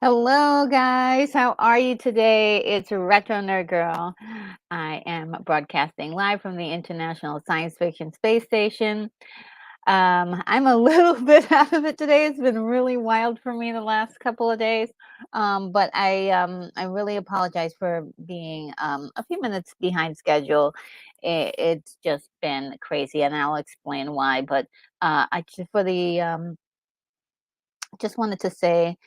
Hello, guys. How are you today? It's Retro Nerd Girl. I am broadcasting live from the International Science Fiction Space Station. I'm a little bit out of it today. It's been really wild for me the last couple of days, but I really apologize for being a few minutes behind schedule. It's just been crazy, and I'll explain why. But I just for the just wanted to say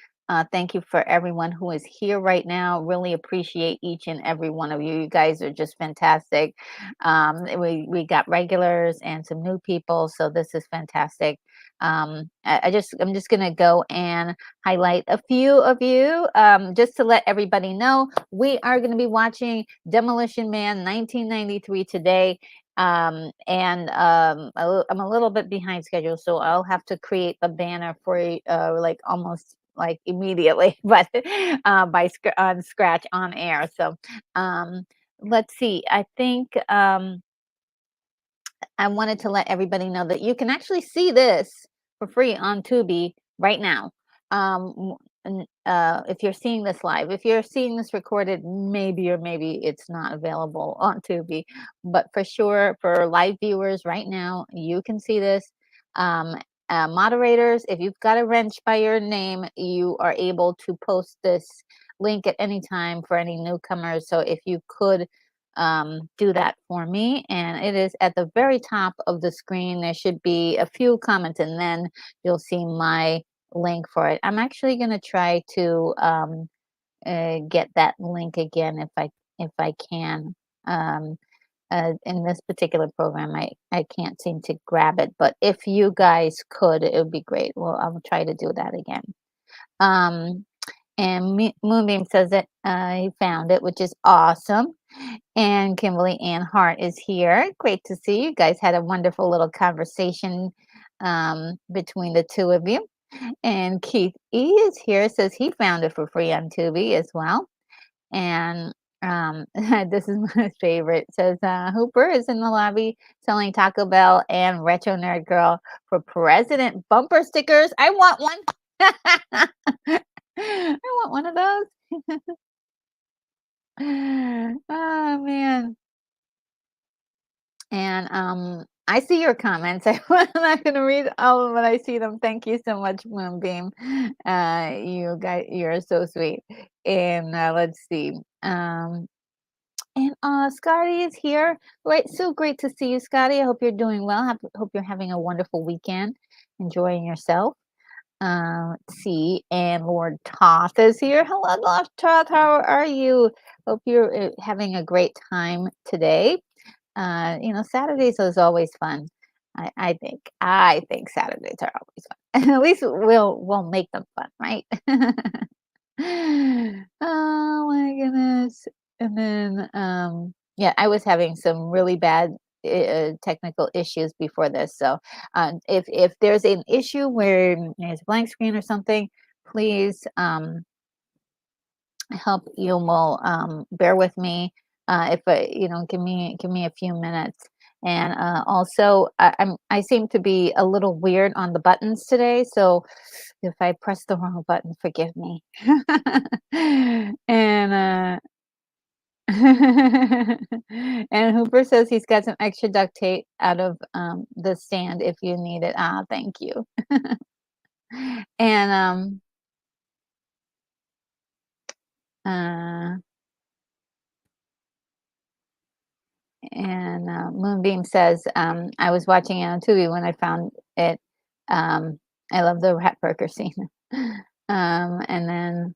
thank you for everyone who is here right now. Really appreciate each and every one of you. You guys are just fantastic. We got regulars and some new people, so this is fantastic. I'm just gonna go and highlight a few of you just to let everybody know we are going to be watching Demolition Man 1993 today. I'm a little bit behind schedule, so I'll have to create a banner for you, like almost like immediately, but on Scratch on air. So let's see. I think I wanted to let everybody know that you can actually see this for free on Tubi right now. if you're seeing this live. If you're seeing this recorded, maybe or maybe it's not available on Tubi, but for sure for live viewers right now, you can see this. Um, Moderators, if you've got a wrench by your name, you are able to post this link at any time for any newcomers. So if you could do that for me, and it is at the very top of the screen. There should be a few comments, and then you'll see my link for it. I'm actually going to try to get that link again if I can. Um, in this particular program, I can't seem to grab it, but if you guys could, it would be great. Well, I'll try to do that again. Um, and Moonbeam says that he found it, which is awesome. And Kimberly Ann Hart is here. Great to see you guys. Had a wonderful little conversation between the two of you. And Keith E is here, says he found it for free on Tubi as well. And this is my favorite. Says Hooper is in the lobby selling Taco Bell and Retro Nerd Girl for president bumper stickers. I want one. I want one of those. Oh man. And I see your comments. I'm not going to read all of them, but I see them. Thank you so much, Moonbeam. You guys, you're so sweet. And let's see. And Scotty is here. Right, so great to see you, Scotty. I hope you're doing well. Hope you're having a wonderful weekend, enjoying yourself. Let's see. And Lord Toth is here. Hello, Lord Toth. How are you? Hope you're having a great time today. Saturdays is always fun. I think Saturdays are always fun. At least we'll make them fun, right? Oh my goodness. And then yeah, I was having some really bad technical issues before this. So if there's an issue where there's a blank screen or something, please help you will bear with me if give me a few minutes. And also I seem to be a little weird on the buttons today, so if I press the wrong button, forgive me. And and Hooper says he's got some extra duct tape out of the stand if you need it. Ah, thank you. And uh And Moonbeam says, I was watching it on Tubi when I found it. Um, I love the rat burger scene. And then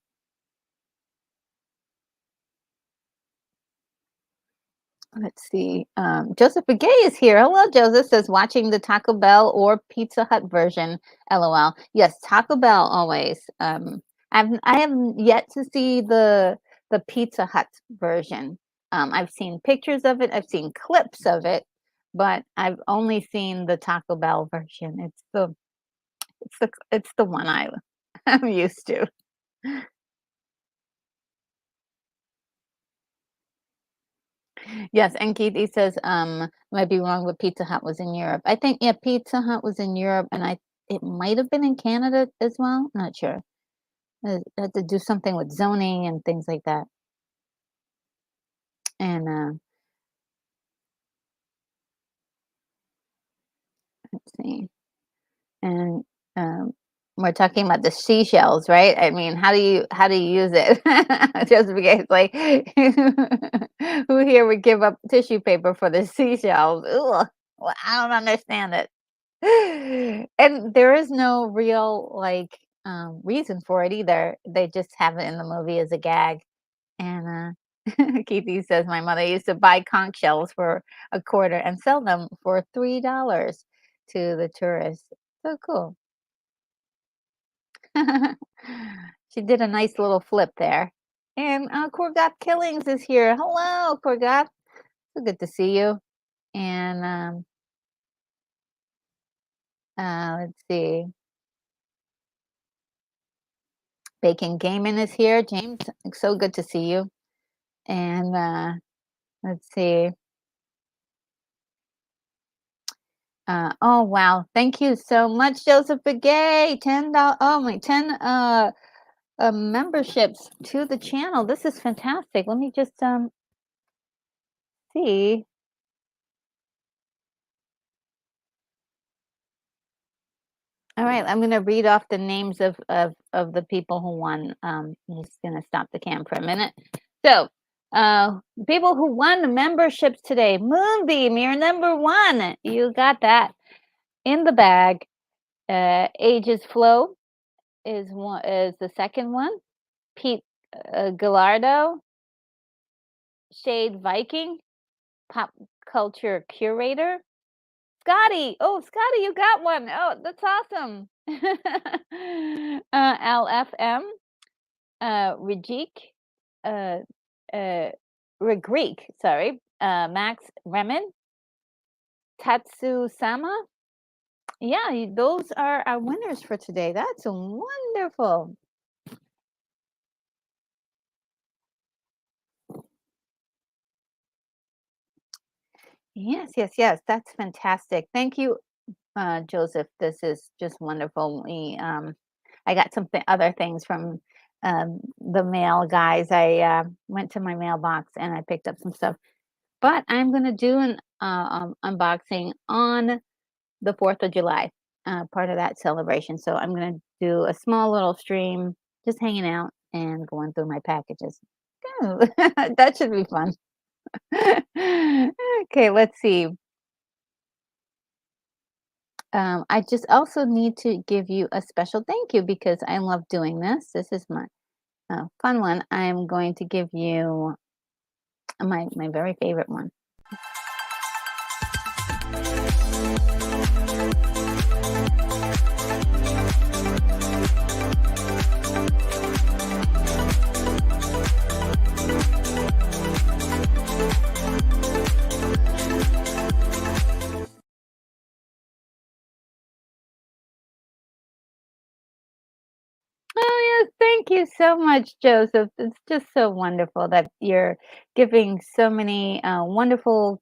let's see. Joseph Begay is here. Hello, Joseph. Says watching the Taco Bell or Pizza Hut version. LOL. Yes, Taco Bell always. I haven't yet to see the Pizza Hut version. I've seen pictures of it. I've seen clips of it, but I've only seen the Taco Bell version. It's the one I'm used to. Yes, and Keith, he says, might be wrong, but Pizza Hut was in Europe. I think, yeah, Pizza Hut was in Europe, and it might have been in Canada as well. Not sure. Had to do something with zoning and things like that. And let's see. And we're talking about the seashells, right? I mean, how do you use it? Just because, like, who here would give up tissue paper for the seashells? Ugh, well, I don't understand it. And there is no real like reason for it either. They just have it in the movie as a gag. And Keithy says my mother used to buy conch shells for a quarter and sell them for $3 to the tourists. So cool. She did a nice little flip there. And Korgat Killings is here. Hello, Korgat. So good to see you. And let's see. Bacon Gaming is here. James, so good to see you. And let's see. Oh wow! Thank you so much, Joseph Begay. $10. Oh my, 10 memberships to the channel. This is fantastic. Let me just see. All right, I'm going to read off the names of the people who won. I'm just going to stop the cam for a minute. So, uh, people who won the memberships today. Moonbeam, you're number one. You got that in the bag. Ages Flow is the second one. Pete Gallardo, Shade Viking, Pop Culture Curator. Scotty, oh Scotty, you got one. Oh, that's awesome. LFM, Rajik, uh, Regreek, sorry, Max Remen, Tatsu Sama. Yeah, those are our winners for today. That's wonderful. Yes, yes, yes. That's fantastic. Thank you, Joseph. This is just wonderful. I got some other things from the mail guys. I went to my mailbox and I picked up some stuff. But I'm going to do an unboxing on the 4th of July, part of that celebration. So I'm going to do a small little stream, just hanging out and going through my packages. Ooh, that should be fun. Okay, let's see. I just also need to give you a special thank you because I love doing this. This is my fun one. I'm going to give you my very favorite one. Oh, yes, thank you so much, Joseph. It's just so wonderful that you're giving so many wonderful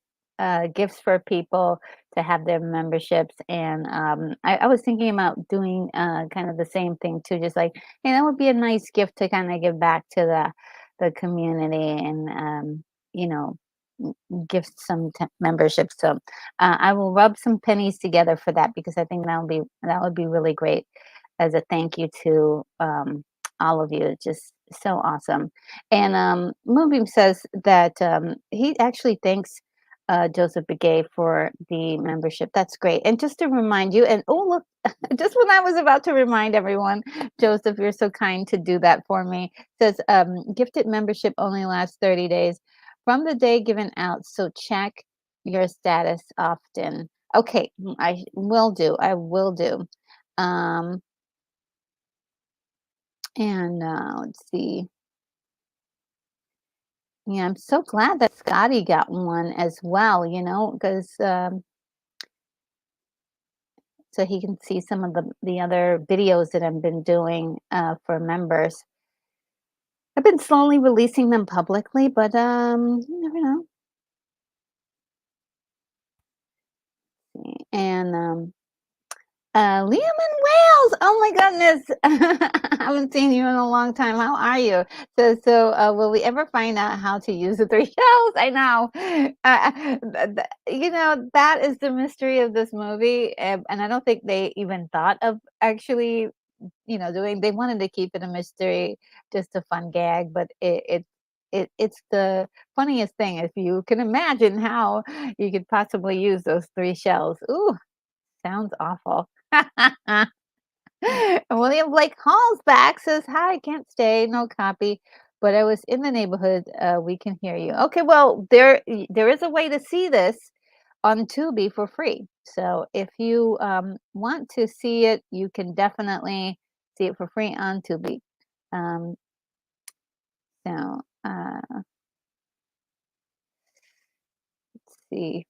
gifts for people to have their memberships. And I was thinking about doing kind of the same thing too, just like, hey, that would be a nice gift to kind of give back to the community and, you know, give some memberships. So I will rub some pennies together for that because I think that would be really great as a thank you to all of you. It's just so awesome. And Moonbeam says that he actually thanks Joseph Begay for the membership. That's great. And just to remind you, and oh, look, just when I was about to remind everyone, Joseph, you're so kind to do that for me. Says gifted membership only lasts 30 days from the day given out. So check your status often. Okay, I will do. I will do. Um, and let's see. Yeah, I'm so glad that Scotty got one as well, because so he can see some of the other videos that I've been doing for members. I've been slowly releasing them publicly, but you never know. And Liam in Wales. Oh my goodness. I haven't seen you in a long time. How are you? So will we ever find out how to use the three shells? I know. That is the mystery of this movie. And I don't think they even thought of actually, they wanted to keep it a mystery, just a fun gag, but it's the funniest thing if you can imagine how you could possibly use those three shells. Ooh, sounds awful. William Blake Hall's back says, "Hi, can't stay, no copy, but I was in the neighborhood. We can hear you." Okay, well, there is a way to see this on Tubi for free. So if you want to see it, you can definitely see it for free on Tubi. Um, so let's see.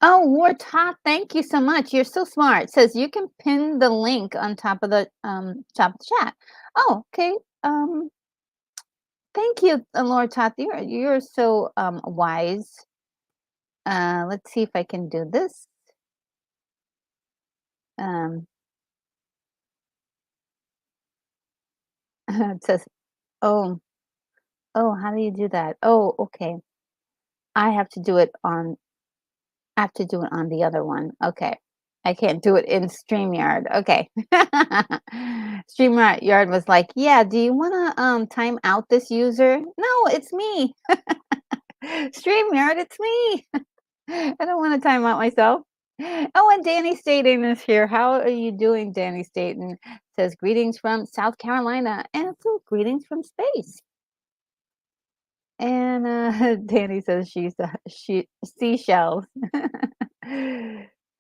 Oh, War Top, thank you so much. You're so smart. It says you can pin the link on top of the chat. Oh, okay. Thank you, Lord Toth. You're so wise. Let's see if I can do this. Um, it says, "Oh, oh, how do you do that? Oh, okay. I have to do it on I have to do it on the other one. Okay. I can't do it in StreamYard. Okay." StreamYard was like, "Yeah, do you wanna, time out this user?" "No, it's me." "StreamYard, it's me." I don't wanna time out myself. Oh, and Danny Staten is here. How are you doing, Danny Staten? Says, "Greetings from South Carolina," and so greetings from space. And, Danny says she seashells.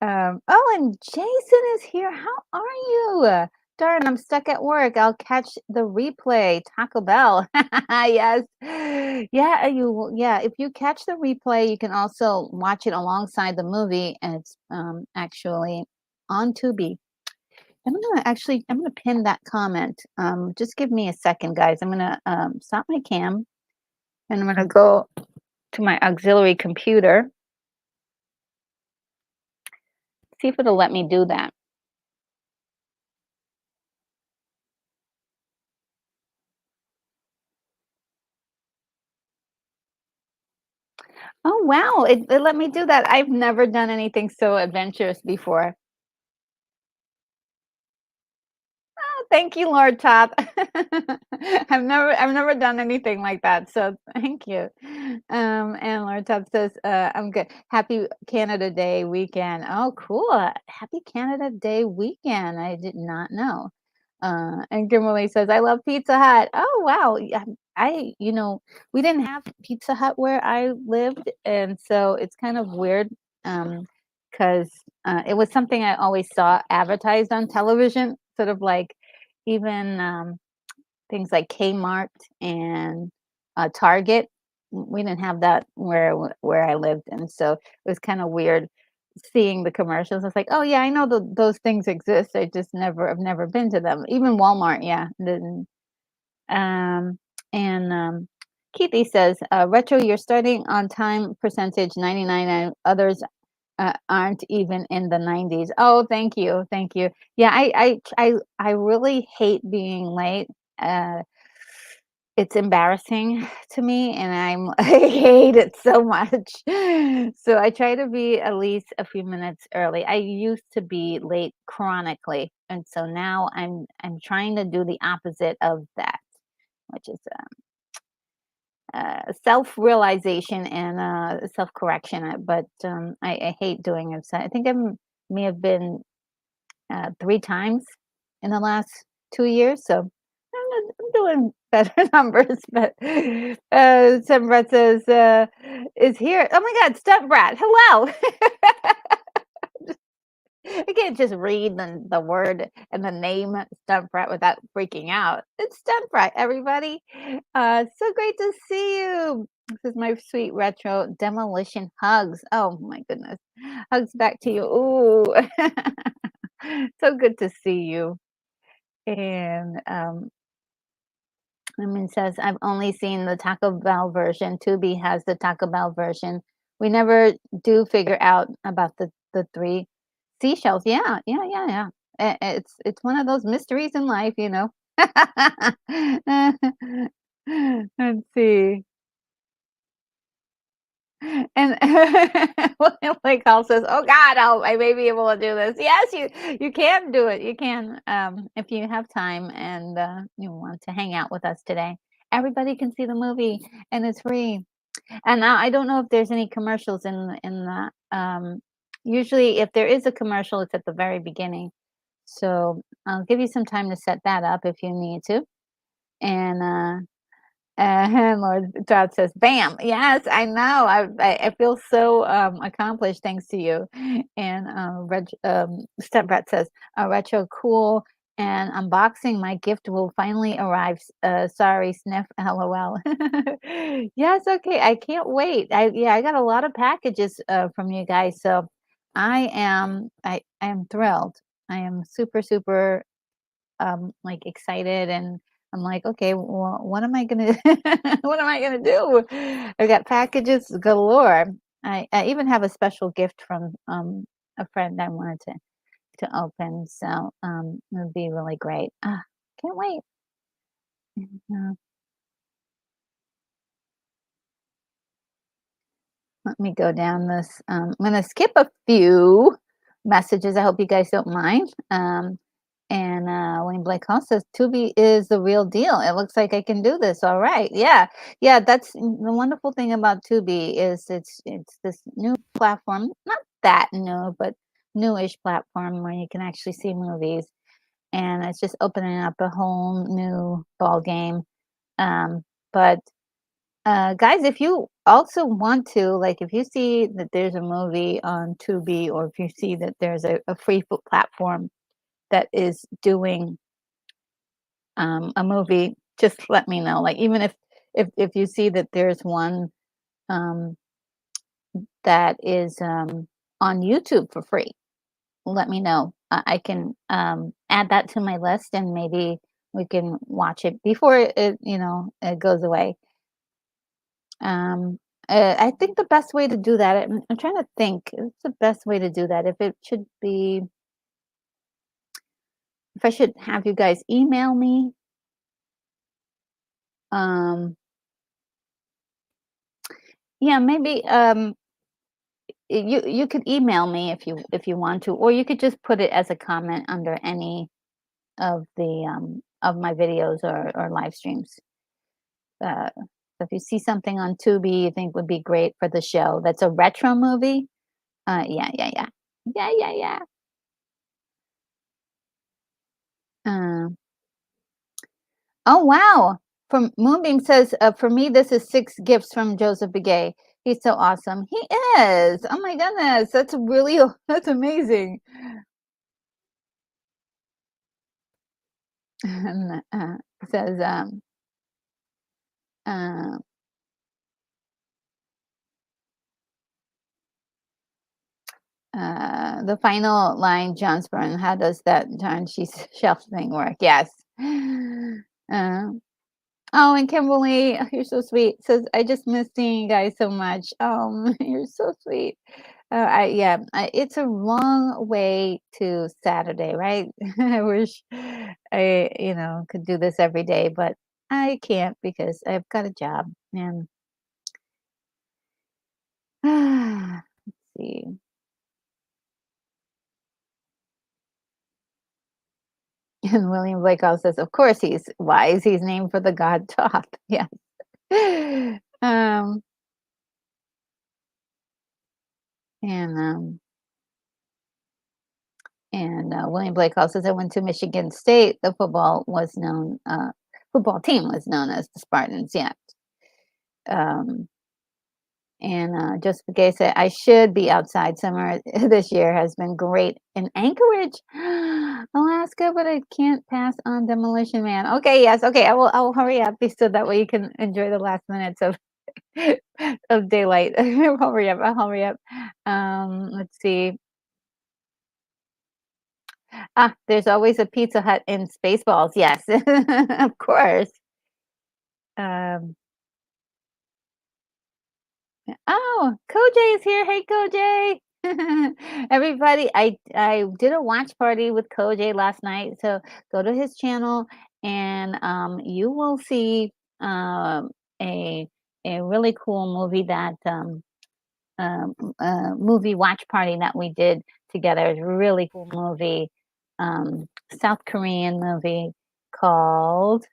Oh, and Jason is here. How are you? Darn, I'm stuck at work. I'll catch the replay. Taco Bell. Yes. Yeah, yeah, if you catch the replay, you can also watch it alongside the movie, and it's actually on Tubi. I'm gonna pin that comment. Just give me a second, guys. I'm gonna stop my cam and I'm gonna go to my auxiliary computer, see if it'll let me do that. Oh, wow, it let me do that. I've never done anything so adventurous before. Oh, thank you, Lord Top. I've never done anything like that, so thank you. And Lord Top says, "I'm good. Happy Canada Day weekend." Oh, cool. Happy Canada Day weekend. I did not know. And Kimberly says, "I love Pizza Hut." Oh, wow. Yeah, we didn't have Pizza Hut where I lived, and so it's kind of weird, 'cause, it was something I always saw advertised on television, sort of like even, things like Kmart and, Target. We didn't have that where I lived, and so it was kinda weird seeing the commercials. It's like, "Oh, yeah, I know those things exist. I've never been to them." Even Walmart, yeah, didn't. Um, and, Keithy says, "Retro, you're starting on time percentage 99 and others, aren't even in the 90s." Oh, thank you, thank you. Yeah, I really hate being late. Uh, it's embarrassing to me, and I hate it so much. So I try to be at least a few minutes early. I used to be late chronically, and so now I'm trying to do the opposite of that, which is self-realization and self-correction. But I hate doing it. So I think may have been 3 times in the last 2 years. So I'm doing better numbers. But some Brett says is here. Oh my God, Stunt Brat. Hello. I can't just read the word and the name Stunt Brat without freaking out. It's Stunt Brat, everybody. So great to see you. This is my sweet retro demolition hugs. Oh my goodness. Hugs back to you. Ooh. So good to see you. And Lemon says, "I've only seen the Taco Bell version. Tubi has the Taco Bell version. We never do figure out about the three seashells." Yeah, yeah, yeah, yeah. It's one of those mysteries in life, you know. Let's see. And like Carl says, "Oh God, I may be able to do this." Yes, you can do it. You can, if you have time and you want to hang out with us today. Everybody can see the movie, and it's free. And now I don't know if there's any commercials in the. Usually, if there is a commercial, it's at the very beginning. So I'll give you some time to set that up if you need to. And Lord Todd says, "Bam! Yes, I know. I feel so accomplished thanks to you." And Stepbrat says, "Retro cool." And unboxing, my gift will finally arrive. Sorry, sniff. LOL. Yes, okay. I can't wait. I got a lot of packages from you guys, so I am thrilled. I am super super like excited, and I'm like, okay, well, what am I gonna what am I gonna do? I got packages galore. I even have a special gift from a friend I wanted to to open, so, it would be really great. Can't wait. Uh, Let me go down this, I'm gonna skip a few messages, I hope you guys don't mind. And, Wayne Blake Hall says, "Tubi is the real deal. It looks like I can do this. All right." Yeah. Yeah, that's the wonderful thing about Tubi is it's this new platform, not that new, but newish platform where you can actually see movies, and it's just opening up a whole new ball game. But guys, if you also want to, like, if you see that there's a movie on Tubi, or if you see that there's a free platform that is doing a movie, just let me know. Like, even if you see that there's one um, that is on YouTube for free, let me know. I can add that to my list, and maybe we can watch it before it goes away. Um, I think the best way to do that, I'm trying to think, it's the best way to do that. If it should be, if I should have you guys email me, um, yeah, maybe you could email me if you want to, or you could just put it as a comment under any of my videos or live streams. So if you see something on Tubi you think would be great for the show, that's a retro movie. Yeah, yeah, yeah, yeah, yeah, yeah. Uh, oh wow! From Moonbeam says, for me, this is six gifts from Joseph Begay. He's so awesome. He is. Oh my goodness, that's really that's amazing. And, says uh, the final line, Johnsburn, how does that John she's shelf thing work? Yes. Uh, oh, and Kimberly, oh, you're so sweet. Says, I just miss seeing you guys so much. You're so sweet. Yeah, it's a long way to Saturday, right? I wish could do this every day, but I can't because I've got a job. And let's see. And William Blake also says, "Of course he's wise. He's named for the god Thoth." Yes. Um, and William Blake also says, "I went to Michigan State. The football team was known as the Spartans." Yeah. Um, and Joseph Gay said, "I should be outside. Summer this year has been great in Anchorage, Alaska, but I can't pass on Demolition Man." Okay, yes, okay. I will hurry up so that way you can enjoy the last minutes of of daylight. Hurry up, I'll hurry up. Let's see. There's always a Pizza Hut in Spaceballs. Yes, of course. Um, oh, Koj is here. Hey, Koj. Everybody, I did a watch party with Koj last night. So go to his channel, and you will see a really cool movie that movie watch party that we did together. It's a really cool movie, South Korean movie called.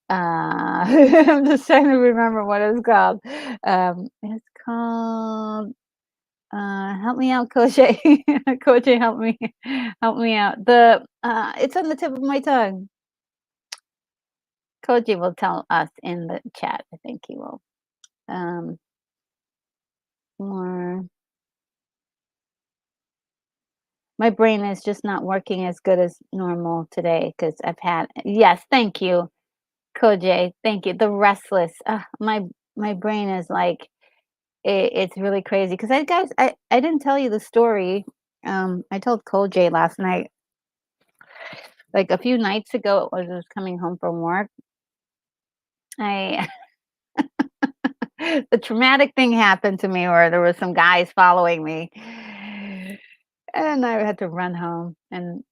I'm just trying to remember what it's called. It's called. Help me out, Coach. Coach, help me out. It's on the tip of my tongue. Coach will tell us in the chat. I think he will. Um, more. My brain is just not working as good as normal today because I've had. Yes, thank you, Koji. Thank you. The restless. My brain is like it's really crazy because I didn't tell you the story. I told Koji last night. Like a few nights ago, I was coming home from work. I the traumatic thing happened to me where there was some guys following me. and I had to run home, and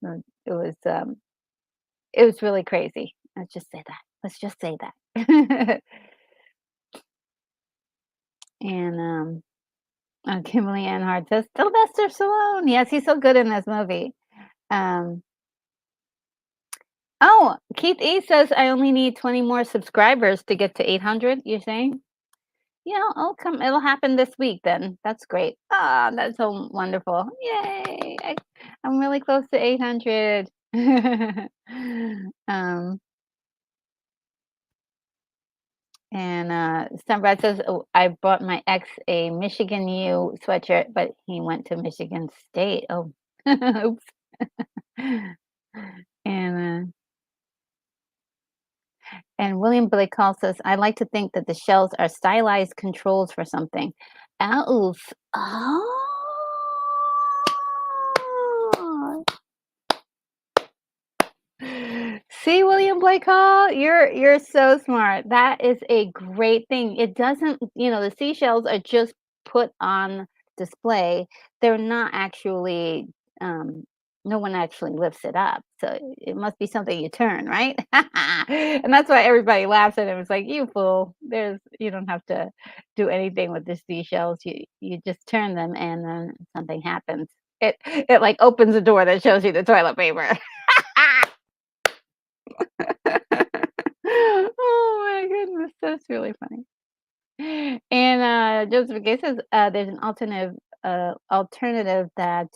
it was really crazy. Let's just say that. Let's just say that. And Kimberly Ann Hart says Sylvester Stallone. Yes, he's so good in this movie. Um, oh, Keith E says I only need 20 more subscribers to get to 800. You're saying? Yeah, it'll come. It'll happen this week. Then that's great. Ah, that's so wonderful. Yay! I'm really close to 800. um, and Sunbright says, oh, I bought my ex a Michigan U sweatshirt, but he went to Michigan State. Oh, oops. And William Blake Hall says, I like to think that the shells are stylized controls for something. Oof. Oh. See, William Blake Hall, you're so smart. That is a great thing. It doesn't, the seashells are just put on display. They're not actually, no one actually lifts it up. So it must be something you turn, right? And that's why everybody laughs at him. It's like, you fool. You don't have to do anything with the seashells. You just turn them and then something happens. It like opens a door that shows you the toilet paper. Oh my goodness, that's really funny. And Joseph Gay says there's an alternative that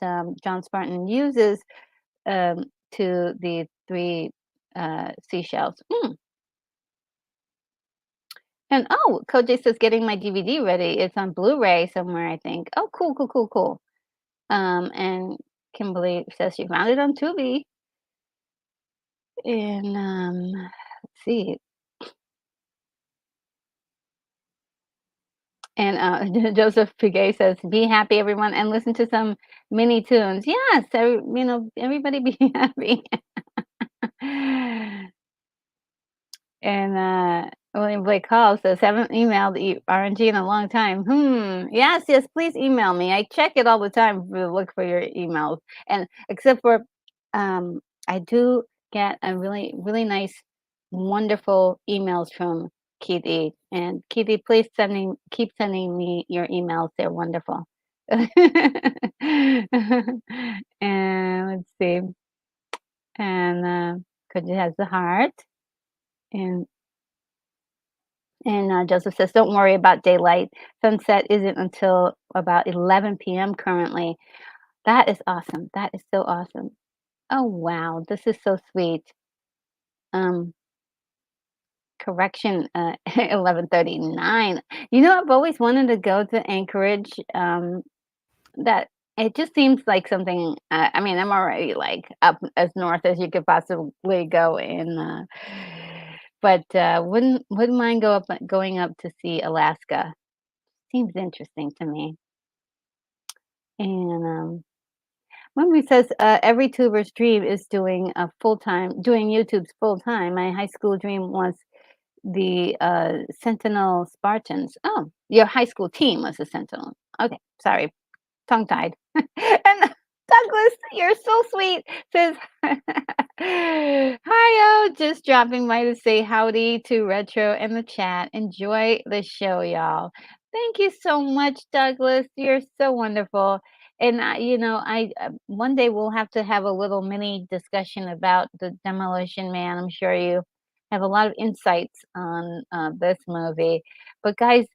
John Spartan uses um, to the three seashells. And Code J says getting my DVD ready. It's on Blu-ray somewhere, I think. Oh, cool, cool, cool, cool. And Kimberly says she found it on Tubi. And let's see. And Joseph Piguet says, "Be happy, everyone, and listen to some mini tunes." Yes, so, everybody be happy. And William Blake Hall says, "Haven't emailed RNG in a long time." Yes, yes. Please email me. I check it all the time to look for your emails, and except for, I do get a really, really nice, wonderful emails from Keithy. And Keithy, please keep sending me your emails. They're wonderful. And let's see. And because it has the heart. And Joseph says, "Don't worry about daylight. Sunset isn't until about 11 p.m. currently." That is awesome. That is so awesome. Oh wow, this is so sweet. Um, Correction, 11:39. I've always wanted to go to Anchorage. That it just seems like something. I mean, I'm already like up as north as you could possibly go in. But wouldn't mind going up to see Alaska. Seems interesting to me. And Mummy says every tuber's dream is doing YouTube's full time. My high school dream was the Sentinel Spartans. Oh, your high school team was the Sentinel. Okay, sorry, tongue tied. And Douglas, you're so sweet. Says, "Hi, just dropping by to say howdy to Retro in the chat. Enjoy the show, y'all." Thank you so much, Douglas. You're so wonderful. And I one day we'll have to have a little mini discussion about the Demolition Man. I'm sure you have a lot of insights on this movie. But guys,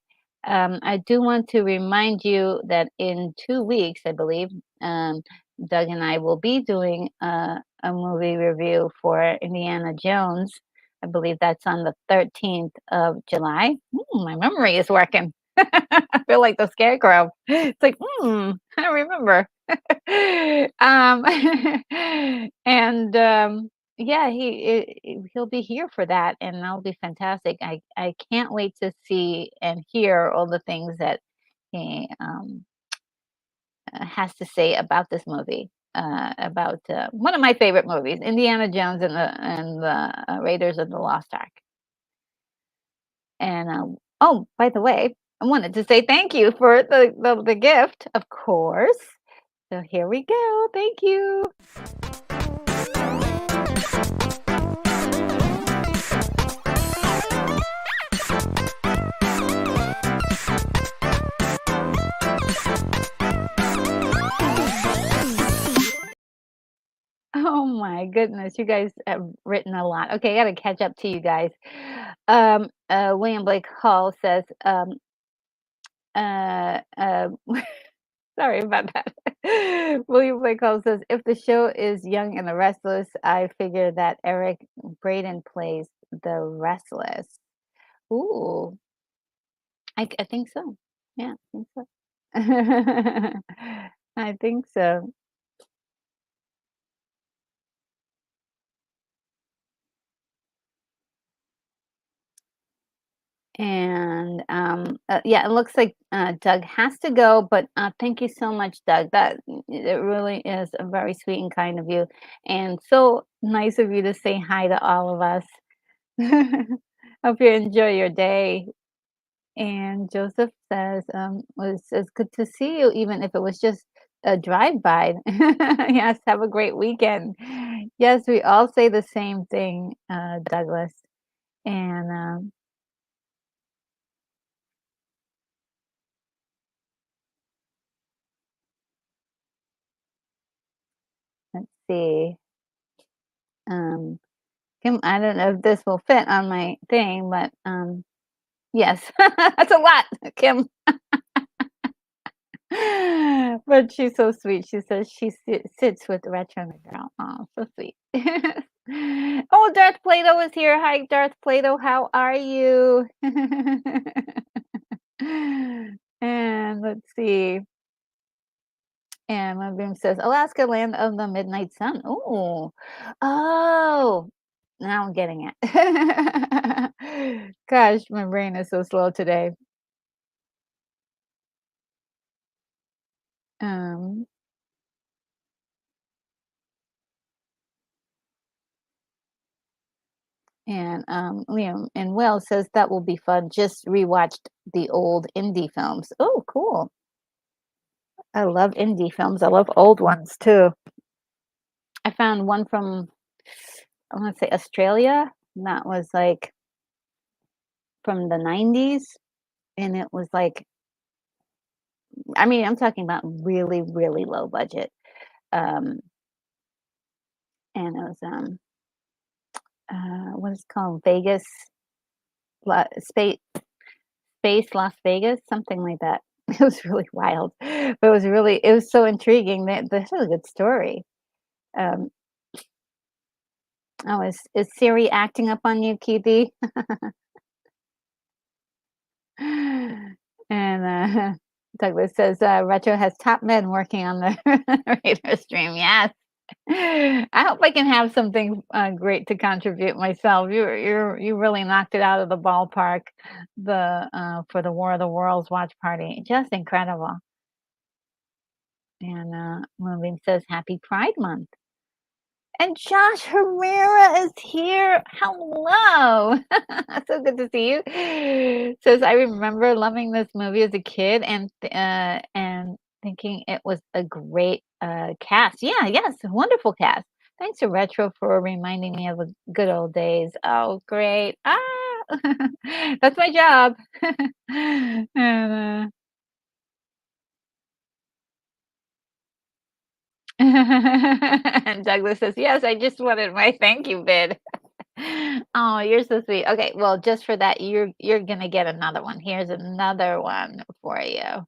I do want to remind you that in 2 weeks, I believe, Doug and I will be doing a movie review for Indiana Jones. I believe that's on the 13th of July. My memory is working. I feel like the scarecrow. It's like, I remember. um, and yeah, he'll be here for that, and that'll be fantastic. I can't wait to see and hear all the things that he has to say about this movie. About one of my favorite movies, Indiana Jones and the Raiders of the Lost Ark. And oh, by the way, I wanted to say thank you for the gift, of course. So here we go. Thank you. Oh my goodness, you guys have written a lot. Okay, I gotta catch up to you guys. William Blake Hall says, uh, uh, sorry about that. William Blake Hall says, if the show is Young and the Restless, I figure that Eric Braeden plays the Restless. Ooh, I think so. Yeah, I think so. I think so. And yeah, it looks like Doug has to go, but thank you so much, Doug. That it really is very sweet and kind of you, and so nice of you to say hi to all of us. Hope you enjoy your day. And Joseph says, was good to see you, even if it was just a drive-by. Yes, have a great weekend. Yes, we all say the same thing, Douglas. And let's see. Um, Kim, I don't know if this will fit on my thing, but yes, that's a lot, Kim. But she's so sweet. She says she sits with Retro and the Girl. Oh, so sweet. Oh, Darth Plato is here. Hi, Darth Plato. How are you? And let's see. And Moonbeam says, Alaska, land of the midnight sun. Oh, oh, now I'm getting it. Gosh, my brain is so slow today. Um, and Liam and Will says that will be fun. Just rewatched the old indie films. Oh, cool. I love indie films. I love old ones too. I found one from, I want to say Australia. That was like from the 90s. And it was like, I mean, I'm talking about really, really low budget. Um, and it was, what is it called? Vegas, space, Las Vegas, something like that. It was really wild, but it was so intriguing. That's a good story. Um, oh, is Siri acting up on you, Keithy? And Douglas says Retro has top men working on the radar stream. Yes, I hope I can have something great to contribute myself. You really knocked it out of the ballpark. The For the War of the Worlds watch party, just incredible. And Moonbeam says Happy Pride Month. And Josh Herrera is here. Hello. So good to see you. Says I remember loving this movie as a kid and thinking it was a great cast. Yeah, yes, a wonderful cast. Thanks to Retro for reminding me of the good old days. Oh, great. Ah. That's my job. And and Douglas says, "Yes, I just wanted my thank you bid." Oh, you're so sweet. Okay, well, just for that, you're gonna get another one. Here's another one for you.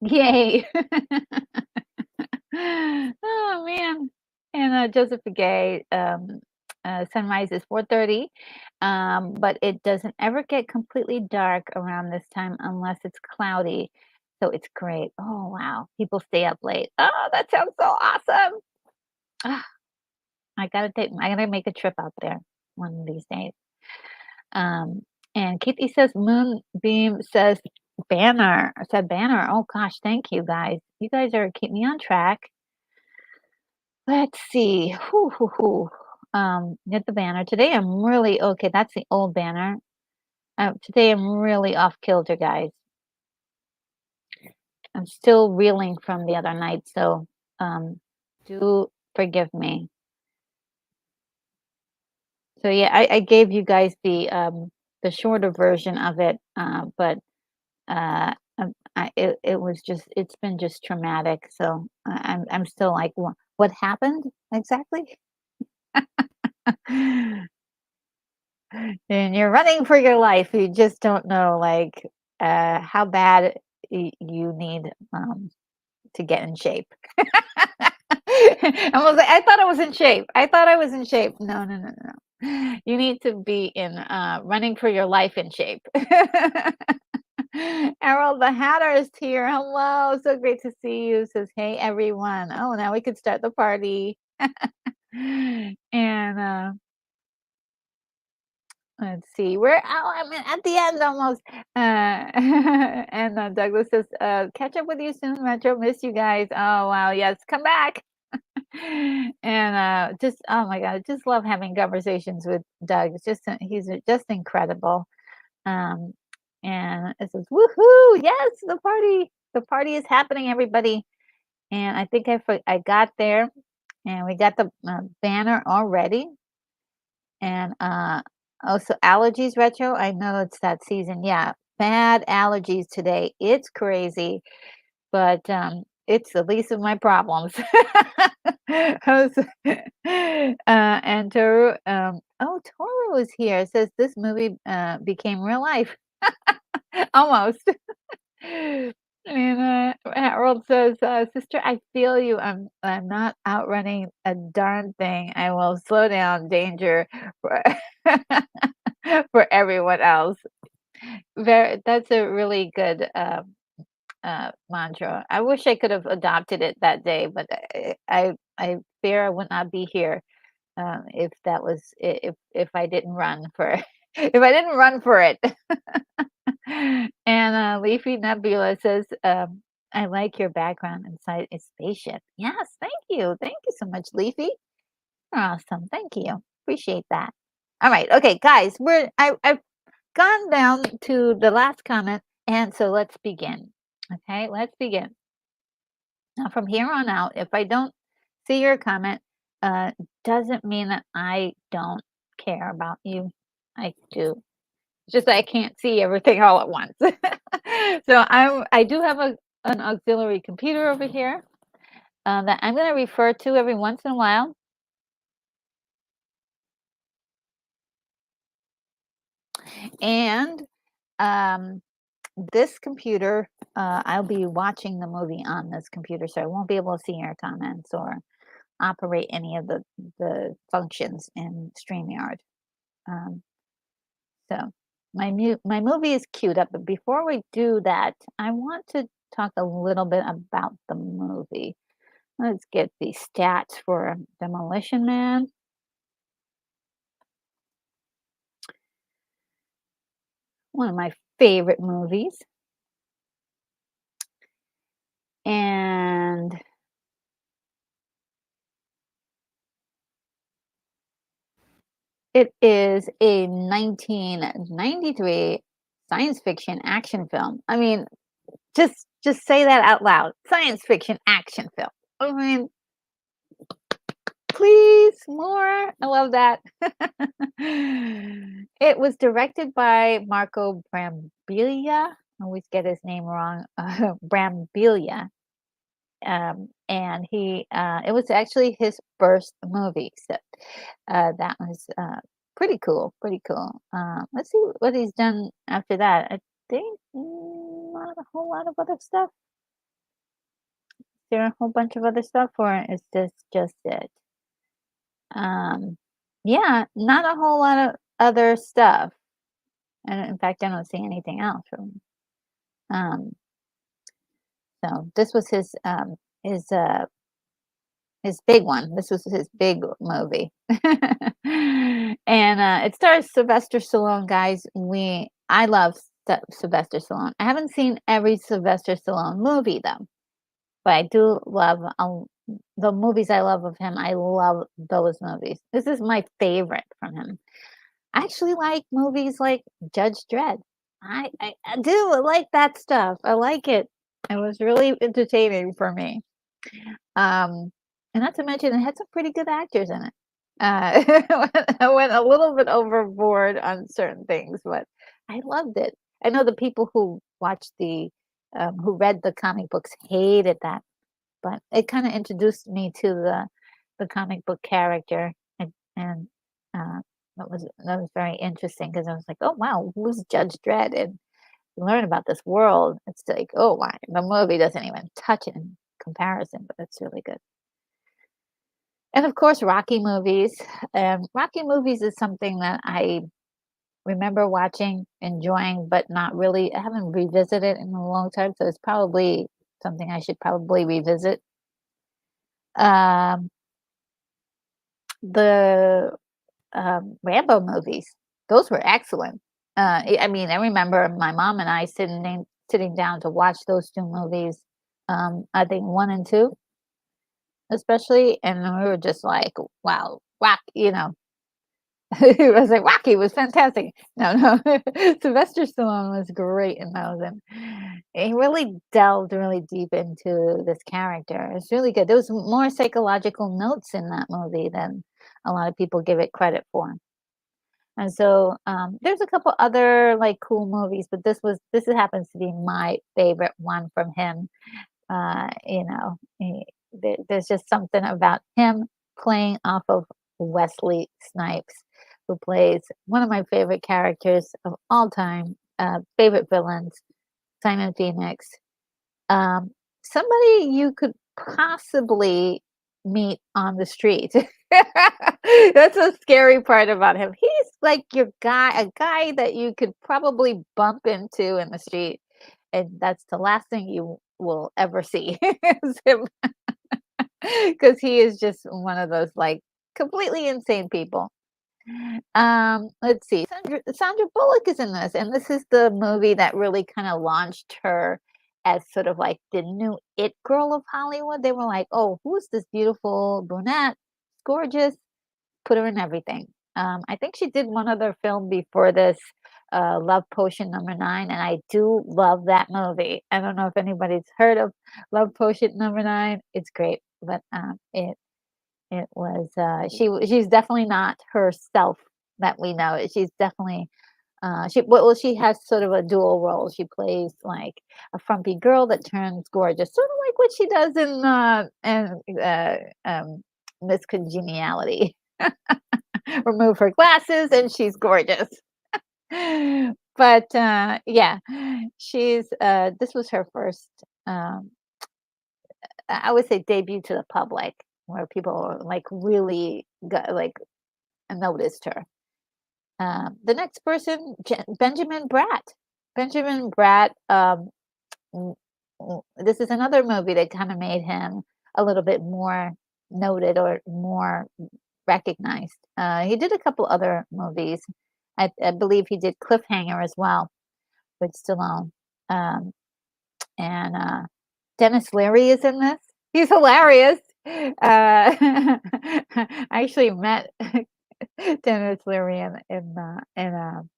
Yay! Oh man. And Joseph Gay, sunrise is 4:30, but it doesn't ever get completely dark around this time unless it's cloudy. So it's great. Oh wow, people stay up late. Oh, that sounds so awesome. Ah, I gotta make a trip out there one of these days. Um, and Kitty says Moonbeam says banner. I said banner. Oh gosh, thank you guys. You guys are keep me on track. Let's see. Get the banner. Today I'm really okay. That's the old banner. Today I'm really off kilter, guys. I'm still reeling from the other night, so um, do forgive me. So yeah, I gave you guys the shorter version of it, but it was just it's been just traumatic. So I'm still like, what happened exactly? And you're running for your life. You just don't know like how bad you need to get in shape. I was like, I thought I was in shape. I thought I was in shape. No, no, no, no. You need to be in running for your life in shape. Errol the Hatter is here. Hello, so great to see you. Says, hey everyone. Oh, now we could start the party. And let's see. I'm at the end almost. And Douglas says, catch up with you soon, Metro. Miss you guys. Oh wow, yes, come back. And just oh my god, I just love having conversations with Doug. It's just he's just incredible. Um, and it says, "Woohoo! Yes, the party is happening, everybody." And I think I got there, and we got the banner already. And also allergies retro. I know it's that season. Yeah, bad allergies today. It's crazy, but it's the least of my problems. And Toru, oh, Toru is here. It says this movie became real life. Almost. And Harold says, "Sister, I feel you. I'm not outrunning a darn thing. I will slow down. Danger for for everyone else." That's a really good mantra. I wish I could have adopted it that day, but I fear I would not be here if that was if I didn't run for if I didn't run for it. And Leafy Nebula says, "I like your background inside a spaceship." Yes, thank you so much, Leafy. You're awesome. Thank you. Appreciate that. All right, okay, guys, I've gone down to the last comment, and so let's begin. Okay, let's begin. Now, from here on out, if I don't see your comment, uh, doesn't mean that I don't care about you. I do. It's just that I can't see everything all at once. So I do have an auxiliary computer over here that I'm going to refer to every once in a while. And um, this computer, I'll be watching the movie on this computer, so I won't be able to see your comments or operate any of the functions in StreamYard. Um, so my movie is queued up, but before we do that, I want to talk a little bit about the movie. Let's get the stats for Demolition Man. One of my favorite movies. And it is a 1993 science fiction action film. I mean, just say that out loud. Science fiction action film. I mean, please more. I love that. It was directed by Marco Brambilla. I always get his name wrong. Brambilla. And it was actually his first movie. So that was pretty cool. Pretty cool. Let's see what he's done after that. I think not a whole lot of other stuff. Is there a whole bunch of other stuff, or is this just it? Um, yeah, not a whole lot of other stuff. And in fact, I don't see anything else from. Um, so this was his big one. This was his big movie. And it stars Sylvester Stallone, guys. I love Sylvester Stallone. I haven't seen every Sylvester Stallone movie though, but I do love the movies I love of him. I love those movies. This is my favorite from him. I actually like movies like Judge Dredd. I do like that stuff. I like it. It was really entertaining for me. And not to mention, it had some pretty good actors in it. I went a little bit overboard on certain things, but I loved it. I know the people who watched who read the comic books hated that, but it kind of introduced me to the comic book character, and uh, that was very interesting because I was like, oh wow, who's Judge Dredd? And learn about this world. It's like, oh wow, the movie doesn't even touch it in comparison, but it's really good. And of course, Rocky movies. Rocky movies is something that I remember watching, enjoying, but not really. I haven't revisited in a long time, so it's probably something I should probably revisit. Um, the Rambo movies, those were excellent. I mean, I remember my mom and I sitting down to watch those two movies. I think one and two, especially, and we were just like, "Wow, Rock!" It was like Rocky was fantastic. No, no, Sylvester Stallone was great in those, and he really delved really deep into this character. It's really good. There was more psychological notes in that movie than a lot of people give it credit for. And so there's a couple other like cool movies, but this happens to be my favorite one from him. There's just something about him playing off of Wesley Snipes, who plays one of my favorite characters of all time, favorite villains, Simon Phoenix. Um, Somebody you could possibly meet on the street. That's a scary part about him. He's like a guy that you could probably bump into in the street, and that's the last thing you will ever see is him, because he is just one of those like completely insane people. Let's see. Sandra Bullock is in this, and this is the movie that really kind of launched her as sort of like the new it girl of Hollywood. They were like, "Oh, who's this beautiful brunette? Gorgeous. Put her in everything." I think she did one other film before this, Love Potion #9, and I do love that movie. I don't know if anybody's heard of Love Potion #9. It's great, but it was, she's definitely not herself that we know. She's definitely, she has sort of a dual role. She plays like a frumpy girl that turns gorgeous, sort of like what she does in Miss Congeniality. Remove her glasses and she's gorgeous. But, yeah, this was her first, I would say debut to the public, where people, like, really got like, noticed her. The next person, Benjamin Bratt. Benjamin Bratt, this is another movie that kinda made him a little bit more noted or more recognized. He did a couple other movies. I believe he did Cliffhanger as well with Stallone. Um, and Dennis Leary is in this. He's hilarious. I actually met Dennis Leary in an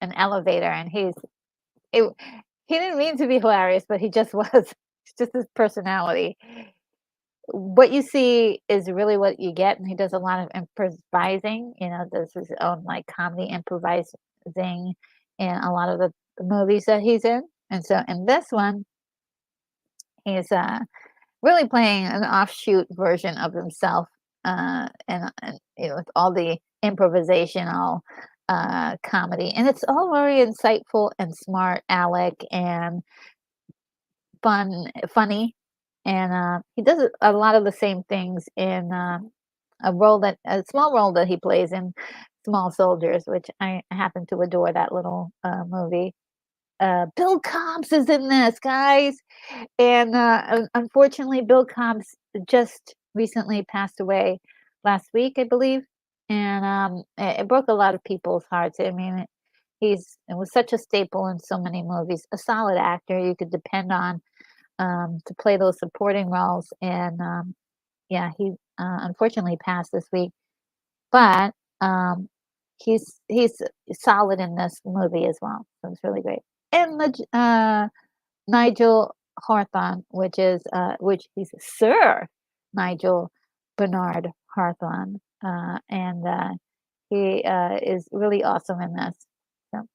elevator, and it, he didn't mean to be hilarious, but he just was. It's just his personality. What you see is really what you get, and he does a lot of improvising, does his own, like, comedy improvising in a lot of the movies that he's in, and so in this one, he's, really playing an offshoot version of himself, with all the improvisational, comedy, and it's all very insightful and smart aleck and funny, and, he does a lot of the same things in, a small role that he plays in Small Soldiers, which I happen to adore that little, movie. Bill Cobbs is in this, guys, and, unfortunately, Bill Cobbs just recently passed away last week, I believe, and, it broke a lot of people's hearts. I mean, it was such a staple in so many movies. A solid actor you could depend on to play those supporting roles. And yeah, he unfortunately passed this week, but um, he's solid in this movie as well. So it's really great. And Nigel Hawthorne, which he's Sir Nigel Bernard Hawthorne, and he is really awesome in this. So,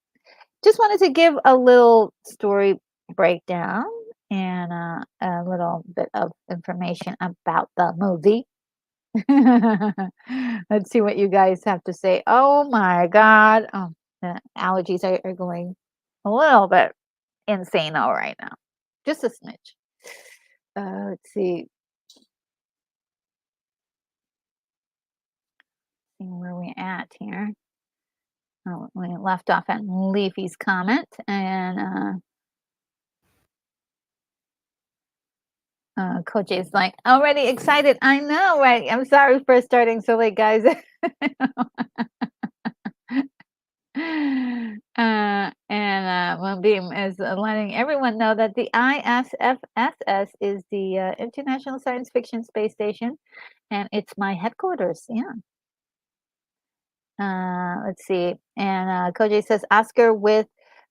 just wanted to give a little story breakdown and a little bit of information about the movie. Let's see what you guys have to say. Oh my God. Oh, the allergies are going a little bit insane all right now. Just a smidge. Let's see. See where we at here. Oh, we left off at Leafy's comment, and Coach is like already excited. I know, right? I'm sorry for starting so late, guys. And Moonbeam is letting everyone know that the ISFSS is the International Science Fiction Space Station, and it's my headquarters. Yeah. Let's see. And Koji says Oscar with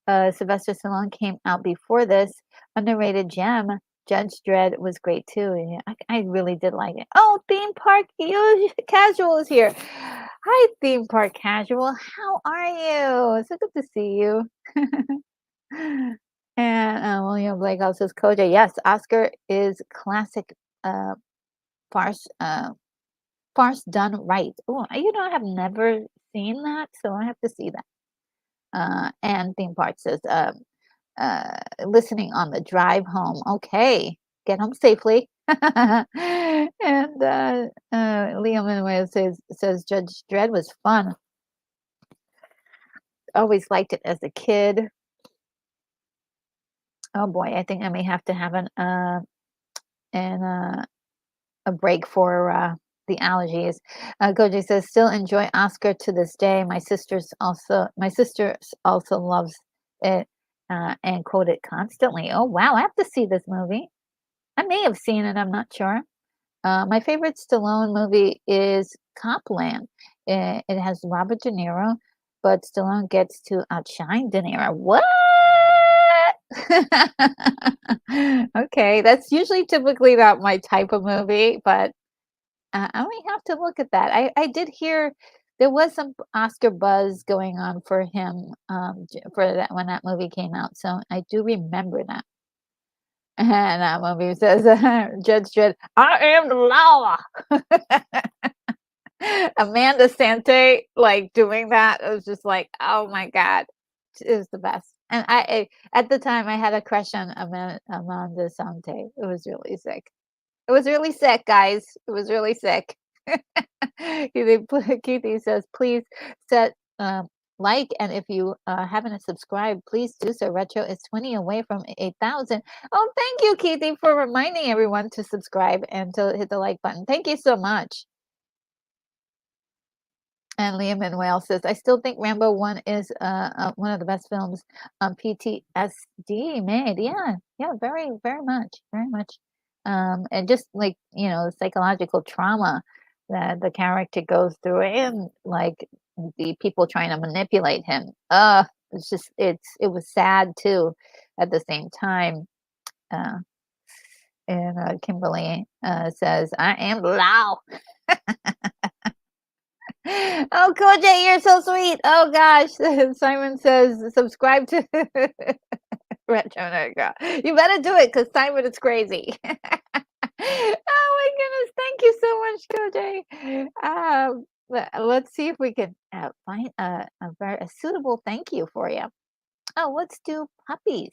Sylvester Stallone came out before this. Underrated gem. Judge Dredd was great too. Yeah, I really did like it. Oh, theme park casual is here. Hi, theme park casual. How are you? So good to see you. And William Blake also says Koja. Yes, Oscar is classic farce. Farce done right. Oh, I have never seen that, so I have to see that. And theme park says listening on the drive home. Okay, get home safely. And Liam Manuel says Judge Dredd was fun. Always liked it as a kid. Oh boy, I think I may have to have a break for the allergies. Goji says still enjoy Oscar to this day. My sister also loves it and quote it constantly. Oh wow, I have to see this movie. I may have seen it, I'm not sure. My favorite Stallone movie is Copland. It has Robert De Niro, but Stallone gets to outshine De Niro. What? Okay, that's usually typically not my type of movie, but I might have to look at that. I did hear there was some Oscar buzz going on for him for that when that movie came out, so I do remember that. And that movie says, Judge Dredd, I am the law. Amanda Sante, like doing that, it was just like, oh my God, it was the best. And at the time, I had a crush on Amanda Sante. It was really sick. It was really sick, guys. It was really sick. Keithy says, please set like, and if you haven't subscribed, please do so. Retro is 20 away from 8,000. Oh, thank you, Keithy, for reminding everyone to subscribe and to hit the like button. Thank you so much. And Liam Manuel says, I still think Rambo 1 is one of the best films on PTSD made. Yeah, very, very much, very much. And just like, psychological trauma that the character goes through and like the people trying to manipulate him. It was sad too at the same time. And Kimberly says, I am Lao. Oh, Coach, you're so sweet. Oh gosh, Simon says subscribe to Retro Nerd Girl. You better do it because Simon is crazy. Oh my goodness, thank you so much, Coach. Let's see if we can find a suitable thank you for you. Oh, let's do puppies.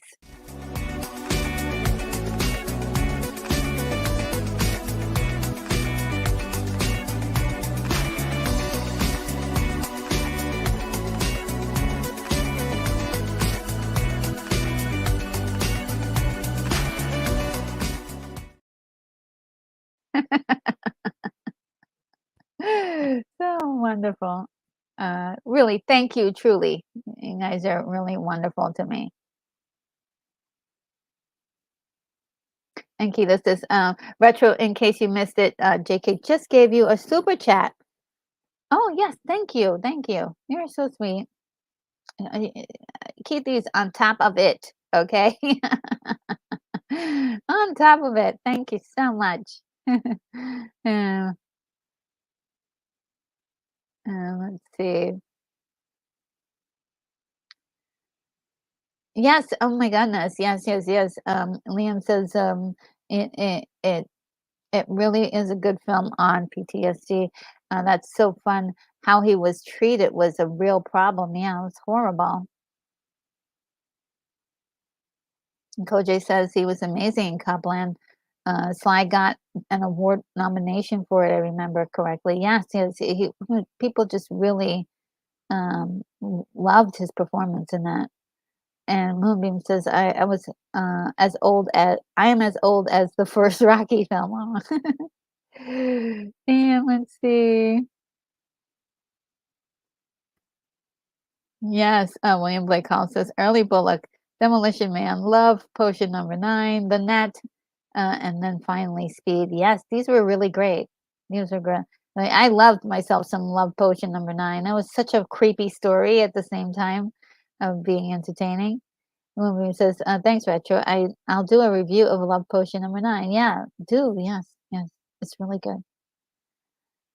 So wonderful. Really, thank you, truly. You guys are really wonderful to me. And Keita says, Retro, in case you missed it, JK just gave you a super chat. Oh, yes, thank you. Thank you. You're so sweet. Keep these on top of it, okay? On top of it. Thank you so much. Uh, let's see. Yes. Oh my goodness. Yes. Yes. Yes. Liam says it it it it really is a good film on PTSD. That's so fun. How he was treated was a real problem. Yeah, it was horrible. And Koj says he was amazing in Copland. Sly got an award nomination for it. I remember correctly. Yes. Yes. People just really loved his performance in that. And Moonbeam says, I was as old as I am as old as the first Rocky film. Oh. And let's see. Yes, William Blake Hall says early Bullock, Demolition Man, Love, Potion Number 9, The Net, and then finally Speed. Yes, these were really great. These were great. I loved myself some Love Potion Number 9. That was such a creepy story at the same time of being entertaining. Movie says, "Thanks, Retro. I'll do a review of Love Potion Number 9." Yeah, do. Yes, yes. It's really good.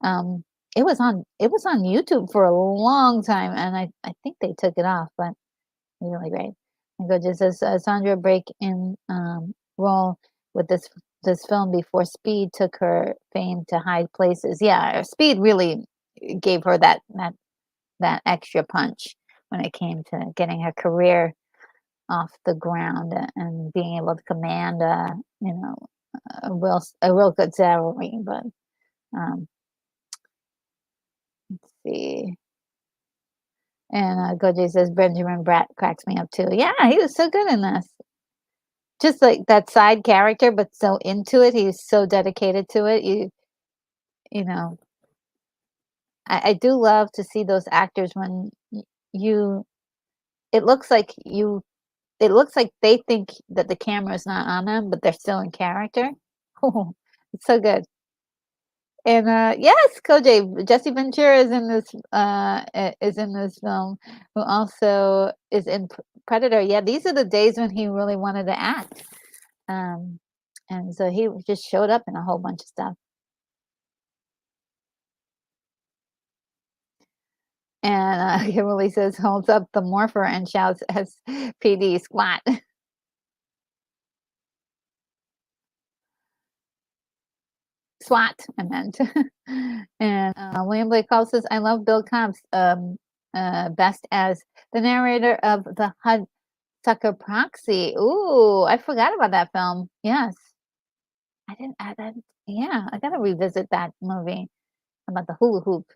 Um, it was on YouTube for a long time, and I think they took it off, but it's really great. And go just says, Sandra break in role with this film before Speed took her fame to high places. Yeah, Speed really gave her that extra punch when it came to getting her career off the ground and being able to command a real good salary. But let's see. And Goji says Benjamin Bratt cracks me up too. Yeah, he was so good in this. Just like that side character, but so into it. He's so dedicated to it. You know, I do love to see those actors when you. It looks like you. It looks like they think that the camera is not on them, but they're still in character. Oh, it's so good. And yes, Jesse Ventura is in this film, who also is in Predator. Yeah, these are the days when he really wanted to act. Um, and so he just showed up in a whole bunch of stuff. And Kimberly says, holds up the morpher and shouts as PD squat. SWAT, I meant. And William Blake Hall says, I love Bill Cobb's best as the narrator of the Hudsucker Proxy. Ooh, I forgot about that film. Yes. I didn't add that. Yeah, I gotta revisit that movie about the hula hoop.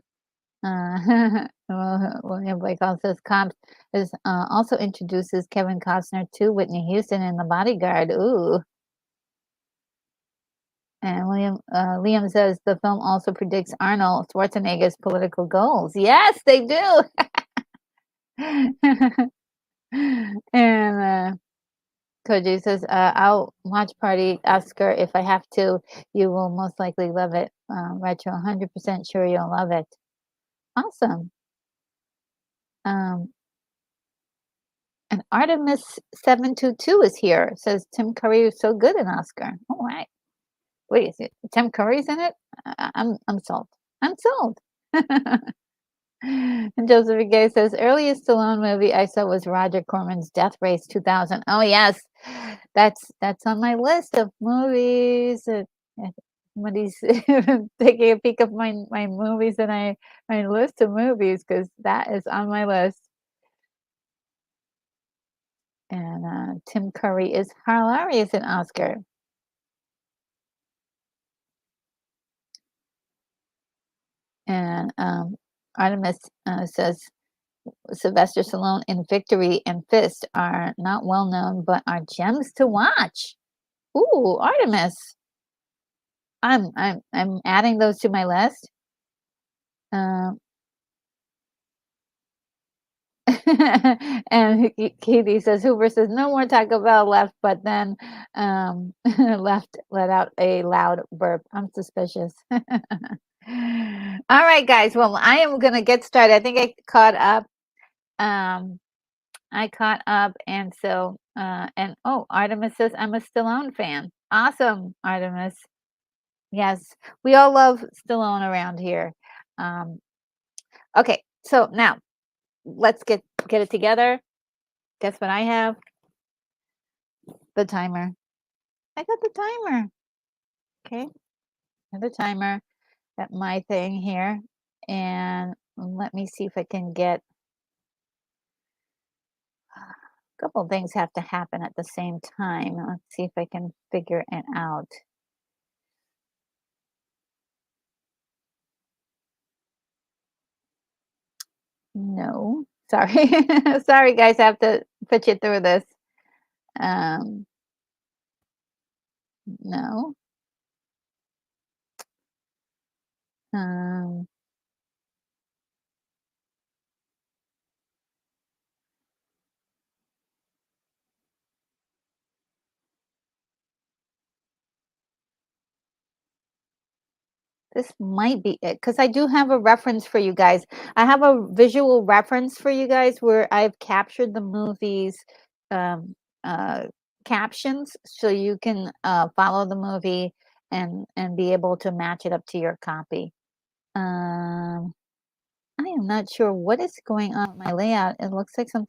William Blake Hall says Cobbs is also introduces Kevin Costner to Whitney Houston in The Bodyguard. Ooh. And Liam says the film also predicts Arnold Schwarzenegger's political goals. Yes, they do. And Koji says, I'll watch Party Oscar if I have to. You will most likely love it. Retro, 100% sure you'll love it. Awesome. Um, and Artemis722 is here. Says Tim Curry is so good in Oscar. All right. Wait, is it Tim Curry's in it? I'm sold. I'm sold. And Joseph Gay says, earliest Stallone movie I saw was Roger Corman's Death Race 2000. Oh yes, that's on my list of movies. If somebody's taking a peek of my movies and my list of movies, because that is on my list. And Tim Curry is hilarious in Oscar. And Artemis says Sylvester Stallone in Victory and Fist are not well known, but are gems to watch. Ooh, Artemis. I'm adding those to my list. Um, And Katie says, Hoover says, no more Taco Bell left, but then let out a loud burp. I'm suspicious. All right, guys. Well, I am going to get started. I think I caught up. And so, oh, Artemis says, I'm a Stallone fan. Awesome, Artemis. Yes, we all love Stallone around here. Okay, so now let's get it together. Guess what I have? The timer. I got the timer. Okay, I have the timer at my thing here, and let me see if I can get. A couple of things have to happen at the same time. Let's see if I can figure it out. No, sorry. Sorry, guys, I have to put you through this. No. Um, this might be it because I do have a reference for you guys. I have a visual reference for you guys where I've captured the movie's um, captions so you can follow the movie and be able to match it up to your copy. I am not sure what is going on with my layout. It looks like some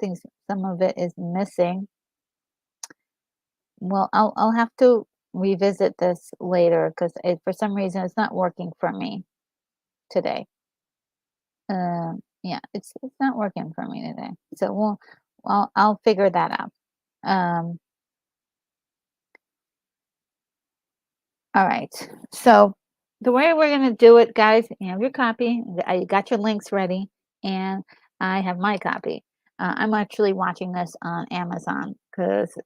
of it is missing. Well, I'll have to revisit this later because for some reason it's not working for me today. Yeah, it's not working for me today. So I'll figure that out. Um, all right. So the way we're gonna do it, guys, you have your copy. I got your links ready, and I have my copy. I'm actually watching this on Amazon because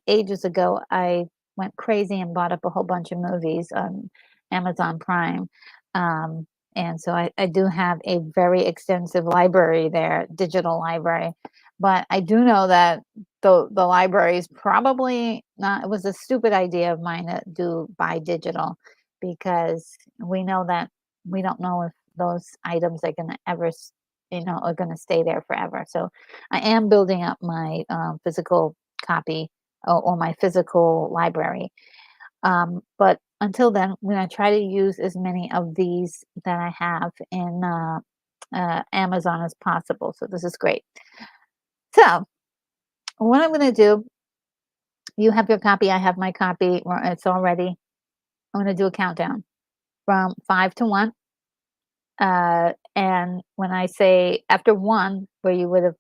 ages ago, I went crazy and bought up a whole bunch of movies on Amazon Prime. Um, and so I do have a very extensive library there, digital library. But I do know that the library is probably not, it was a stupid idea of mine to buy digital because we know that we don't know if those items are going to ever, are going to stay there forever. So I am building up my physical copy or my physical library. But until then, I'm going to try to use as many of these that I have in Amazon as possible. So this is great. So what I'm going to do, you have your copy, I have my copy, it's all ready. I'm going to do a countdown from 5 to 1. And when I say after 1, where you would have,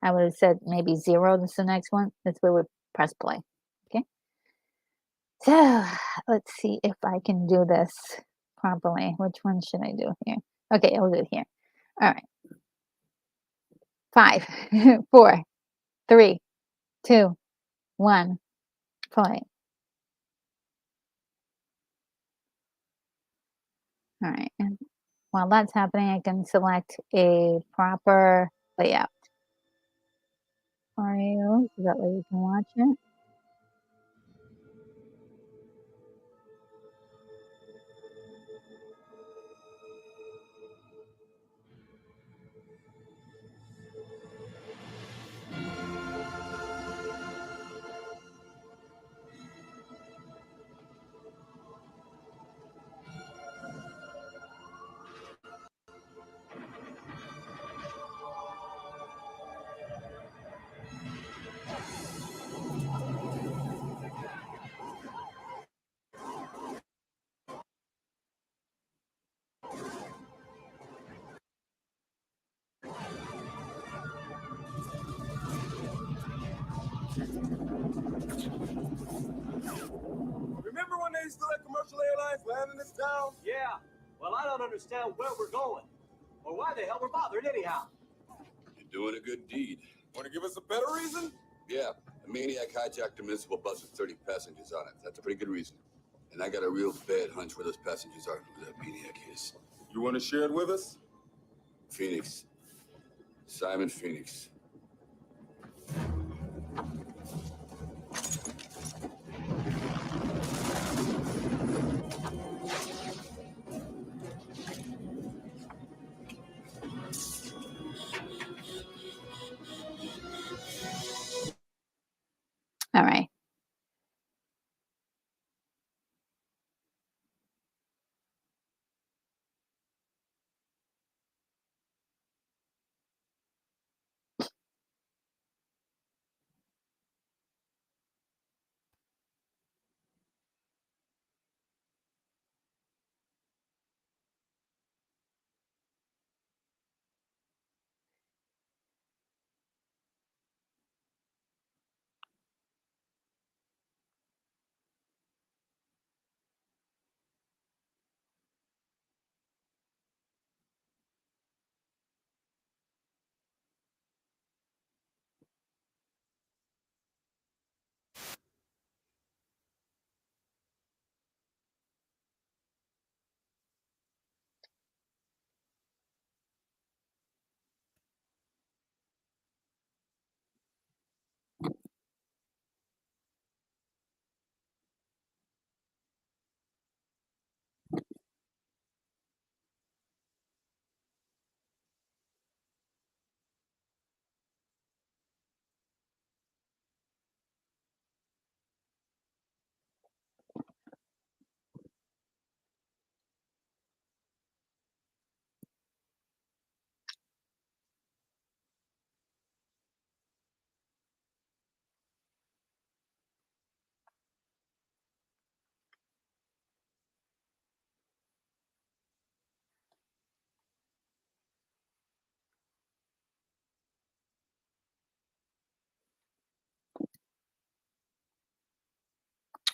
I would have said maybe 0, this is the next one, that's where we press play. Okay. So let's see if I can do this properly. Which one should I do here? Okay, I'll do it here. All right. 5, 4, 3, 2, 1, play. All right. And while that's happening, I can select a proper layout. FARGO, so that way you can watch it. Remember when they used to let commercial airlines land in this town? Yeah. Well, I don't understand where we're going, or why the hell we're bothered anyhow. You're doing a good deed. Want to give us a better reason? Yeah, a maniac hijacked a municipal bus with 30 passengers on it. That's a pretty good reason. And I got a real bad hunch where those passengers are and who that maniac is. You want to share it with us? Phoenix. Simon Phoenix. All right.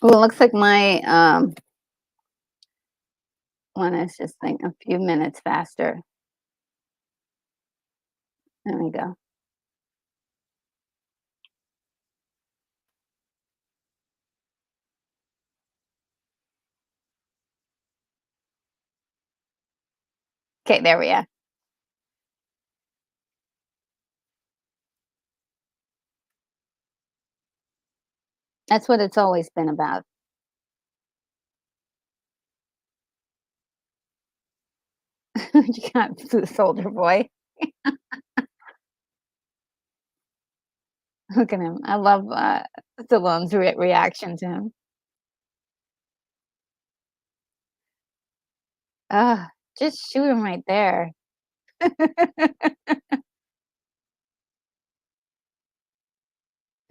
Well, it looks like my one is just like a few minutes faster. There we go. Okay, there we are. That's what it's always been about. You got the soldier boy. Look at him. I love Stallone's reaction to him. Ah, just shoot him right there.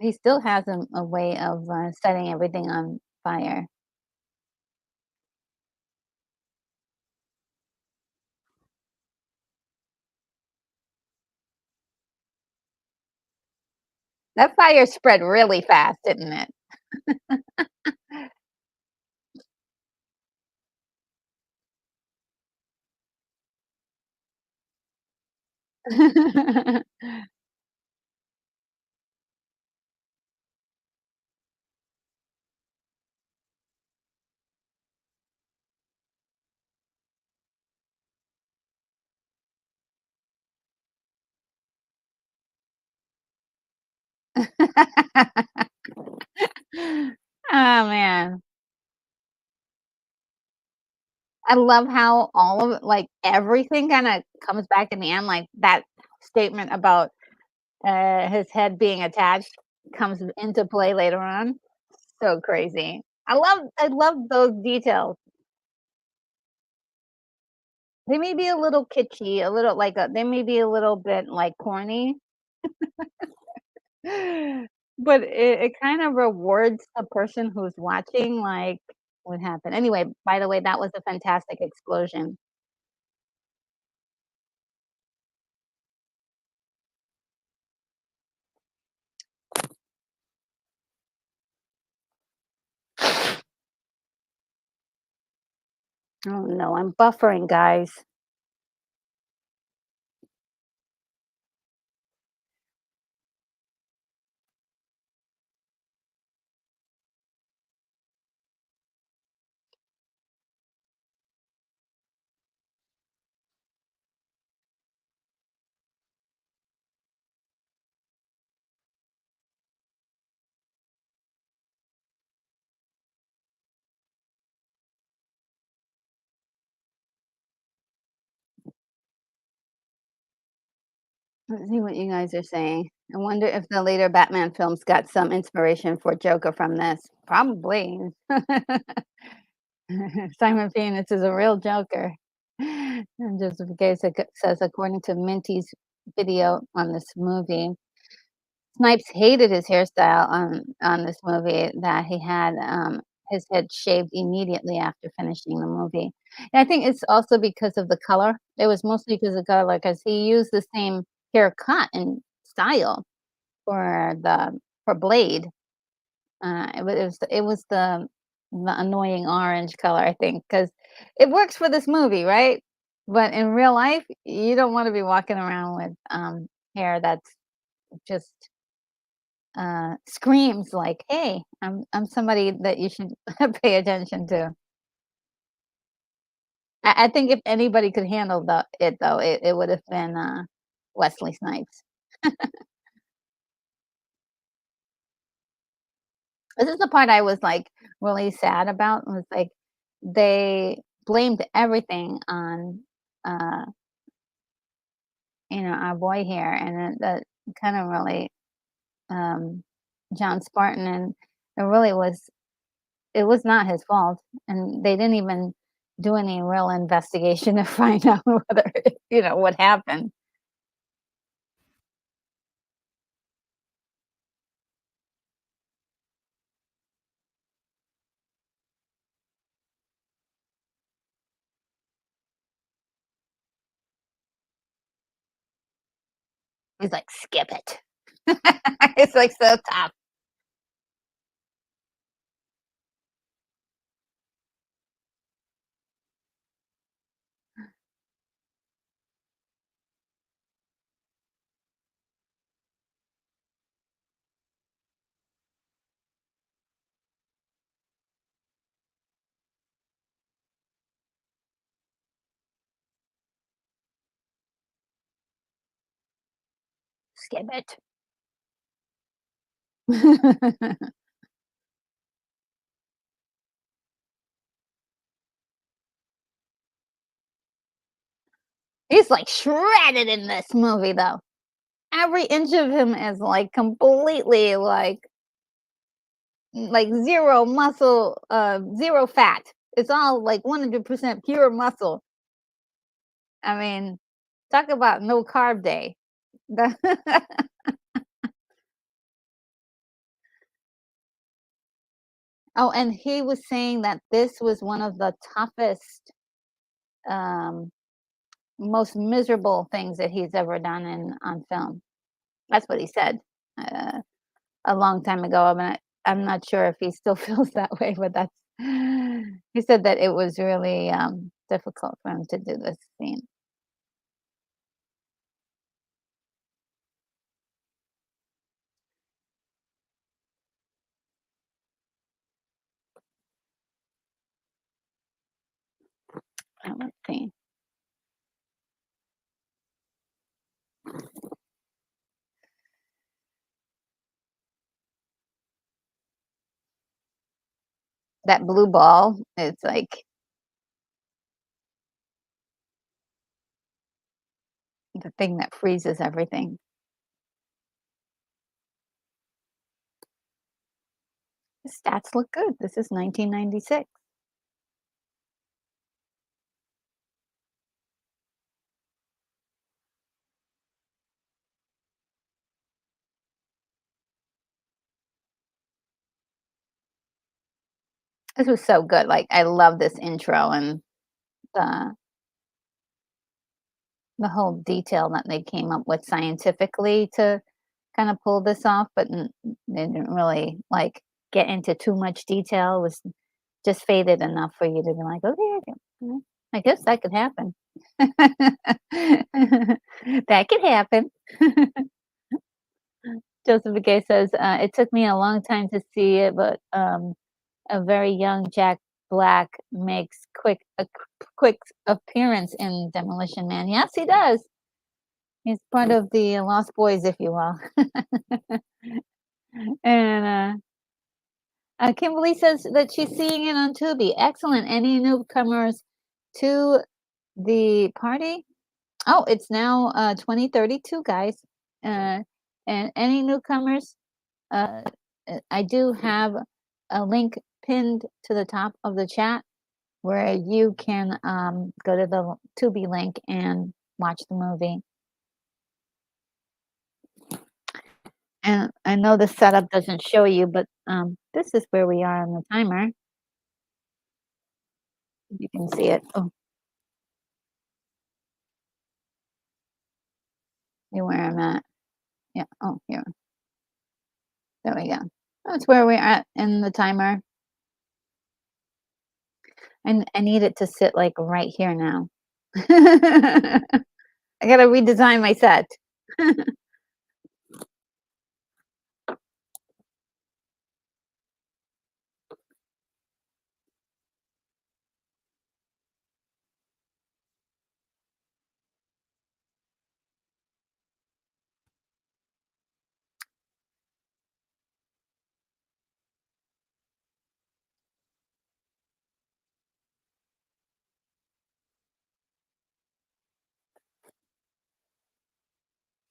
He still has a way of setting everything on fire. That fire spread really fast, didn't it? Oh, man. I love how all of it like, everything kinda comes back in the end, like, that statement about, his head being attached comes into play later on. So crazy. I love those details. They may be a little kitschy, a little like, they may be a little bit, like, corny, but it kind of rewards the person who's watching, like, what happened. Anyway, by the way, that was a fantastic explosion. Oh, no, I'm buffering, guys. Let's see what you guys are saying. I wonder if the later Batman films got some inspiration for Joker from this. Probably. Simon Phoenix is a real Joker. And just in case it says, according to Minty's video on this movie, Snipes hated his hairstyle on this movie, that he had his head shaved immediately after finishing the movie. And I think it's also because of the color. It was mostly because of color, because he used the same haircut and style for Blade. It was the annoying orange color, I think, because it works for this movie, right? But in real life, you don't want to be walking around with hair that's just screams like, "Hey, I'm somebody that you should pay attention to." I think if anybody could handle it though, it would have been Wesley Snipes. This is the part I was like really sad about. Was like they blamed everything on uh, our boy here, and that kind of really um, John Spartan, and it really was it was not his fault, and they didn't even do any real investigation to find out whether what happened. He's like, skip it. It's like so tough. Skip it. He's like shredded in this movie though. Every inch of him is like completely like zero muscle, zero fat. It's all like 100% pure muscle. I mean, talk about no carb day. Oh, and he was saying that this was one of the toughest, um, most miserable things that he's ever done on film. That's what he said a long time ago. I'm not sure if he still feels that way, but that's he said that it was really difficult for him to do this scene. Let's see. That blue ball, it's like the thing that freezes everything. The stats look good. This is 1996. This was so good. Like, I love this intro and the the whole detail that they came up with scientifically to kind of pull this off, but they didn't really like get into too much detail. It was just faded enough for you to be like, okay, I guess that could happen. That could happen. Joseph Gay says, it took me a long time to see it, but a very young Jack Black makes quick appearance in Demolition Man. Yes, he does. He's part of the Lost Boys, if you will. And Kimberly says that she's seeing it on Tubi. Excellent. Any newcomers to the party? Oh, it's now 2032, guys. Uh, and any newcomers, uh, I do have a link pinned to the top of the chat where you can go to the Tubi link and watch the movie. And I know the setup doesn't show you, but this is where we are on the timer. You can see it. Oh, you where I'm at. Yeah. Oh, here. There we go. That's where we're at in the timer. And I need it to sit like right here now. I gotta redesign my set.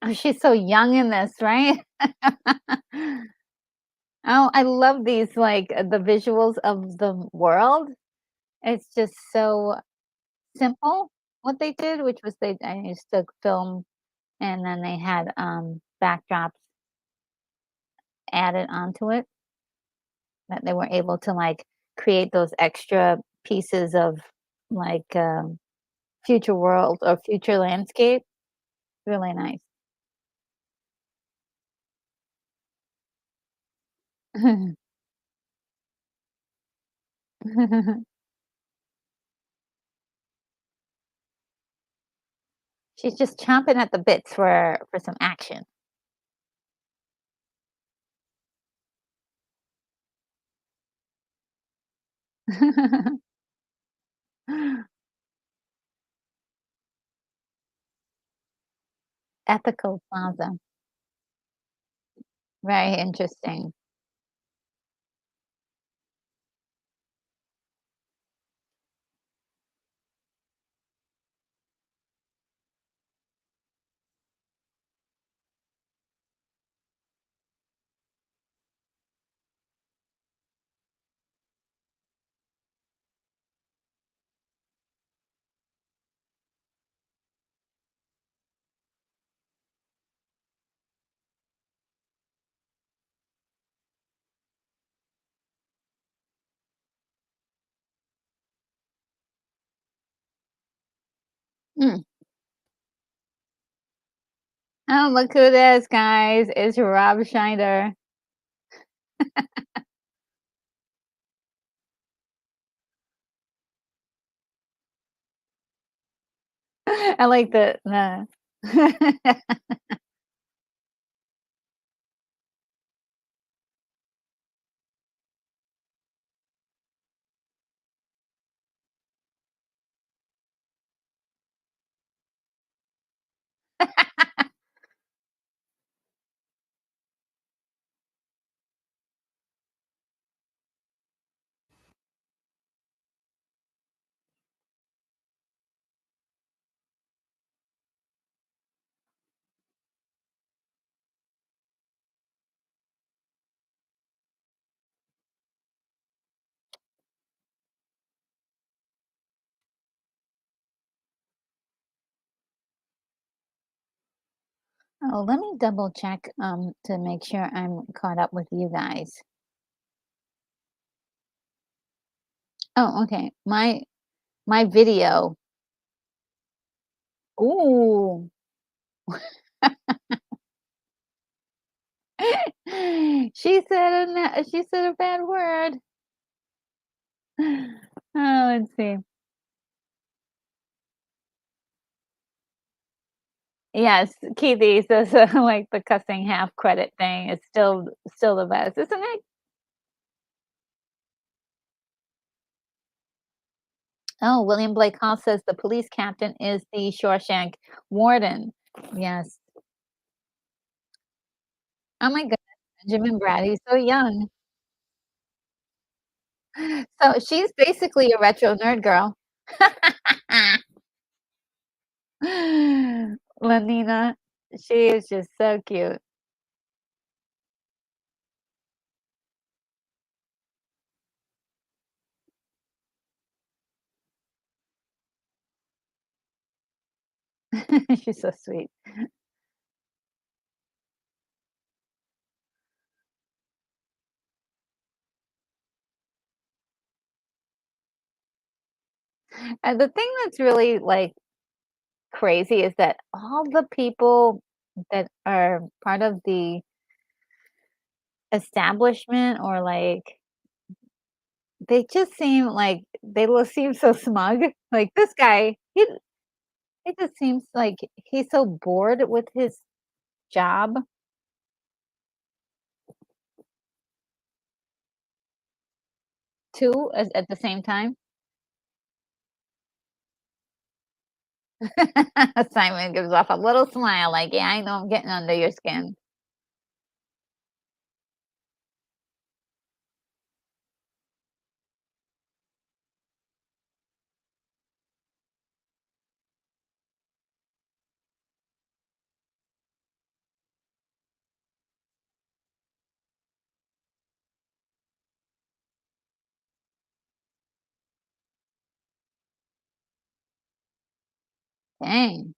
Oh, she's so young in this, right? Oh, I love these, like, the visuals of the world. It's just so simple what they did, which was I used to film and then they had, backdrops added onto it that they were able to, like, create those extra pieces of, like, future world or future landscape. Really nice. She's just chomping at the bits for some action. Ethical Plaza. Very interesting. Mm. Oh, look who this, guys. It's Rob Schneider. I like the Oh, let me double check to make sure I'm caught up with you guys. Oh, okay. My video. Ooh. She said a bad word. Oh, let's see. Yes, Keithy says like the cussing half credit thing is still the best, isn't it? Oh, William Blake Hall says the police captain is the Shawshank warden. Yes. Oh my goodness, Benjamin Bratt, he's so young. So she's basically a retro nerd girl. Lanina, she is just so cute. She's so sweet. And the thing that's really, like, crazy is that all the people that are part of the establishment or, like, they just seem like they will seem so smug. Like, this guy, he just seems like he's so bored with his job too, as at the same time. Simon gives off a little smile like, "Yeah, I know I'm getting under your skin." Dang.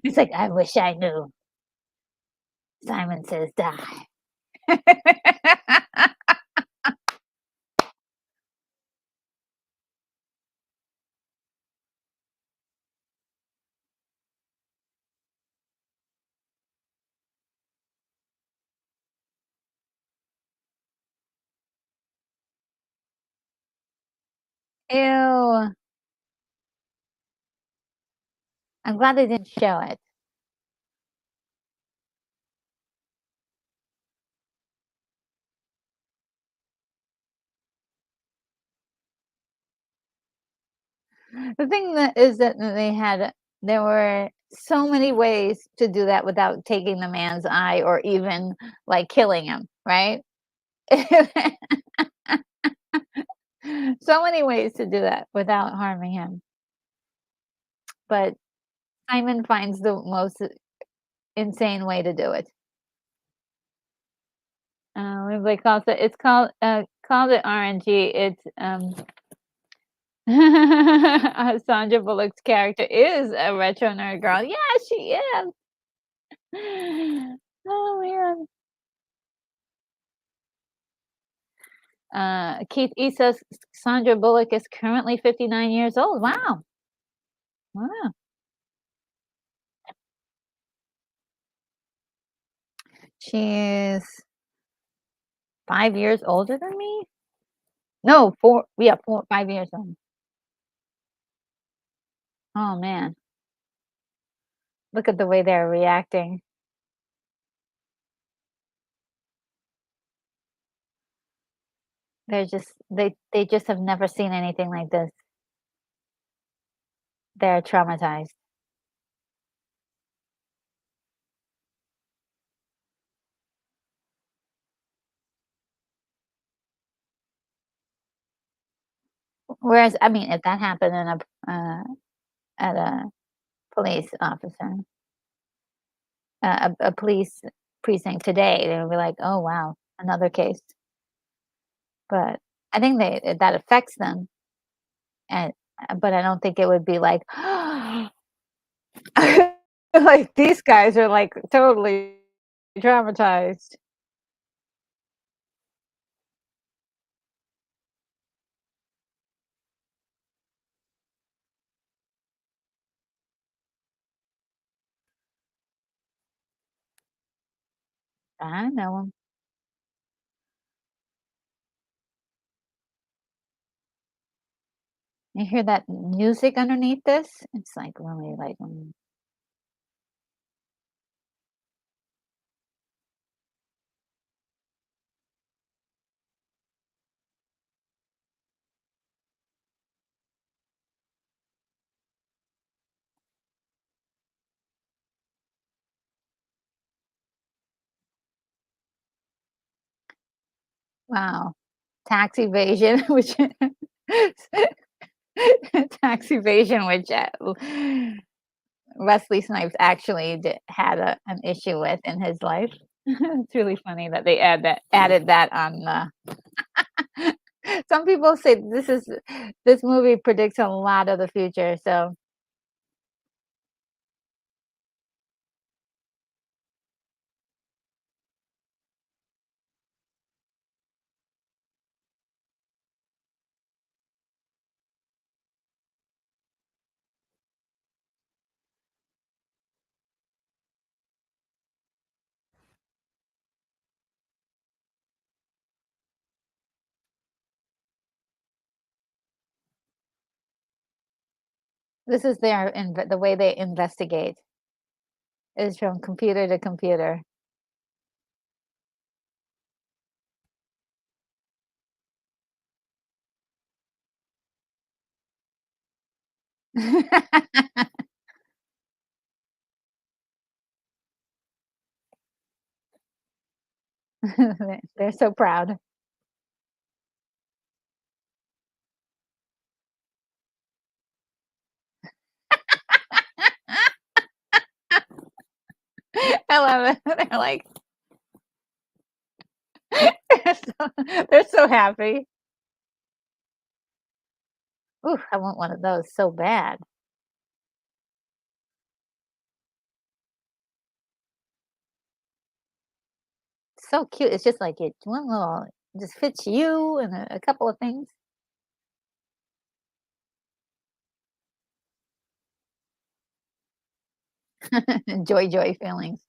He's like, "I wish I knew." Simon says, "Die." Ew. I'm glad they didn't show it. The thing that is that there were so many ways to do that without taking the man's eye or even, like, killing him, right? So many ways to do that without harming him, but Simon finds the most insane way to do it. What do they call it? It's called it RNG. It's, Sandra Bullock's character is a retro nerd girl. Yeah, she is. Oh, man. Keith E says Sandra Bullock is currently 59 years old. Wow. Wow. She is 5 years older than me? No, 4, yeah, 4, 5 years old. Oh, man. Look at the way they're reacting. They just have never seen anything like this. They're traumatized. Whereas, I mean, if that happened in at a police officer, a police precinct today, they would be like, "Oh, wow, another case." But I think that affects them, and but I don't think it would be like, like, these guys are, like, totally traumatized. I know 'em. You hear that music underneath this? It's, like, really, like, Wow. Tax evasion, which tax evasion, which, Wesley Snipes actually had an issue with in his life. It's really funny that they added that on the some people say this movie predicts a lot of the future, so this is the way they investigate is from computer to computer. They're so proud. I love it. They're like they're so happy. Ooh, I want one of those so bad. So cute. It's just like it one little just fits you and a couple of things. Joy feelings.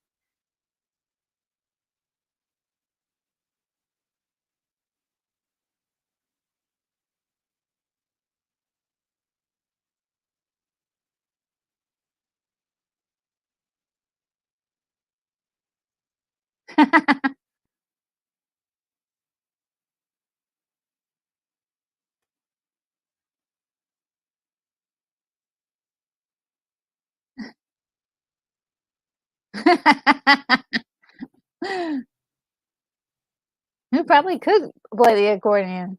You probably could play the accordion.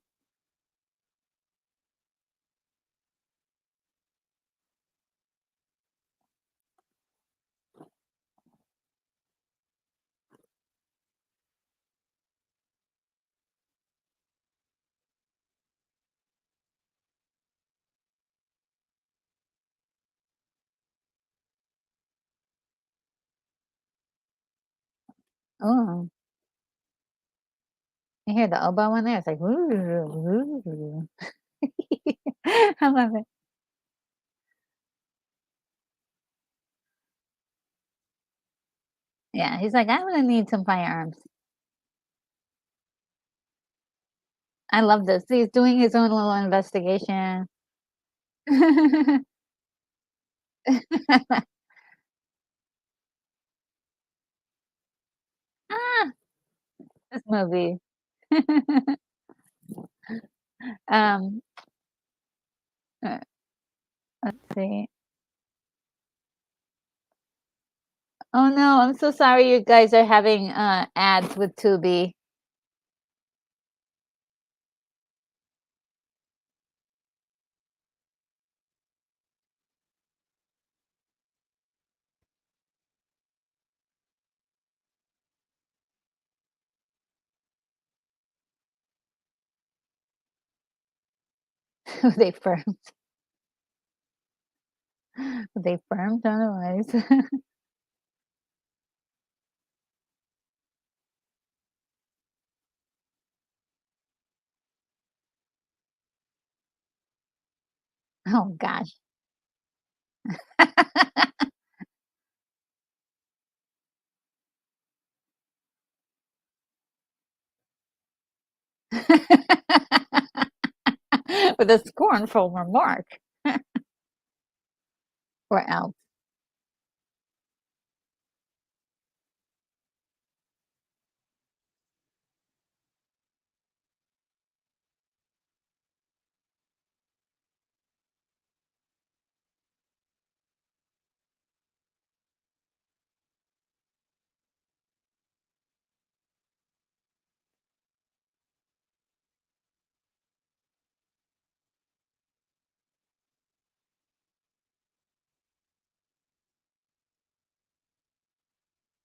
Oh, you hear the oboe in there? It's like, "Ooh, ooh." I love it. Yeah, he's like, "I'm gonna need some firearms." I love this. He's doing his own little investigation. Ah, this movie. Um, uh, let's see. Oh, no, I'm so sorry you guys are having, ads with Tubi. They firmed. They firmed otherwise. Oh gosh. With a scornful remark. Or else.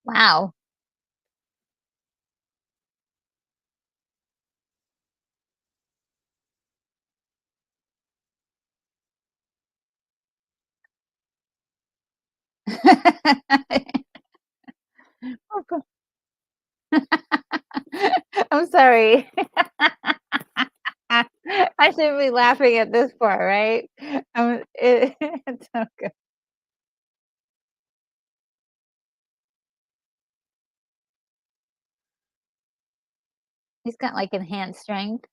Wow. I'm sorry. I shouldn't be laughing at this part, right? It's okay. He's got, like, enhanced strength.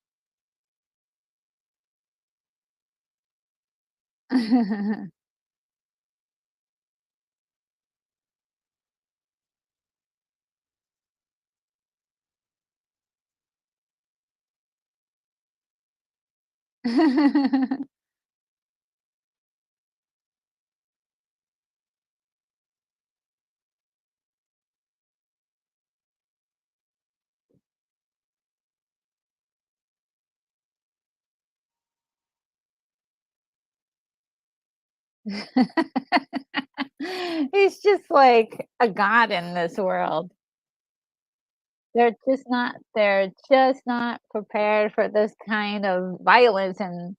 He's just like a god in this world. They're just not prepared for this kind of violence and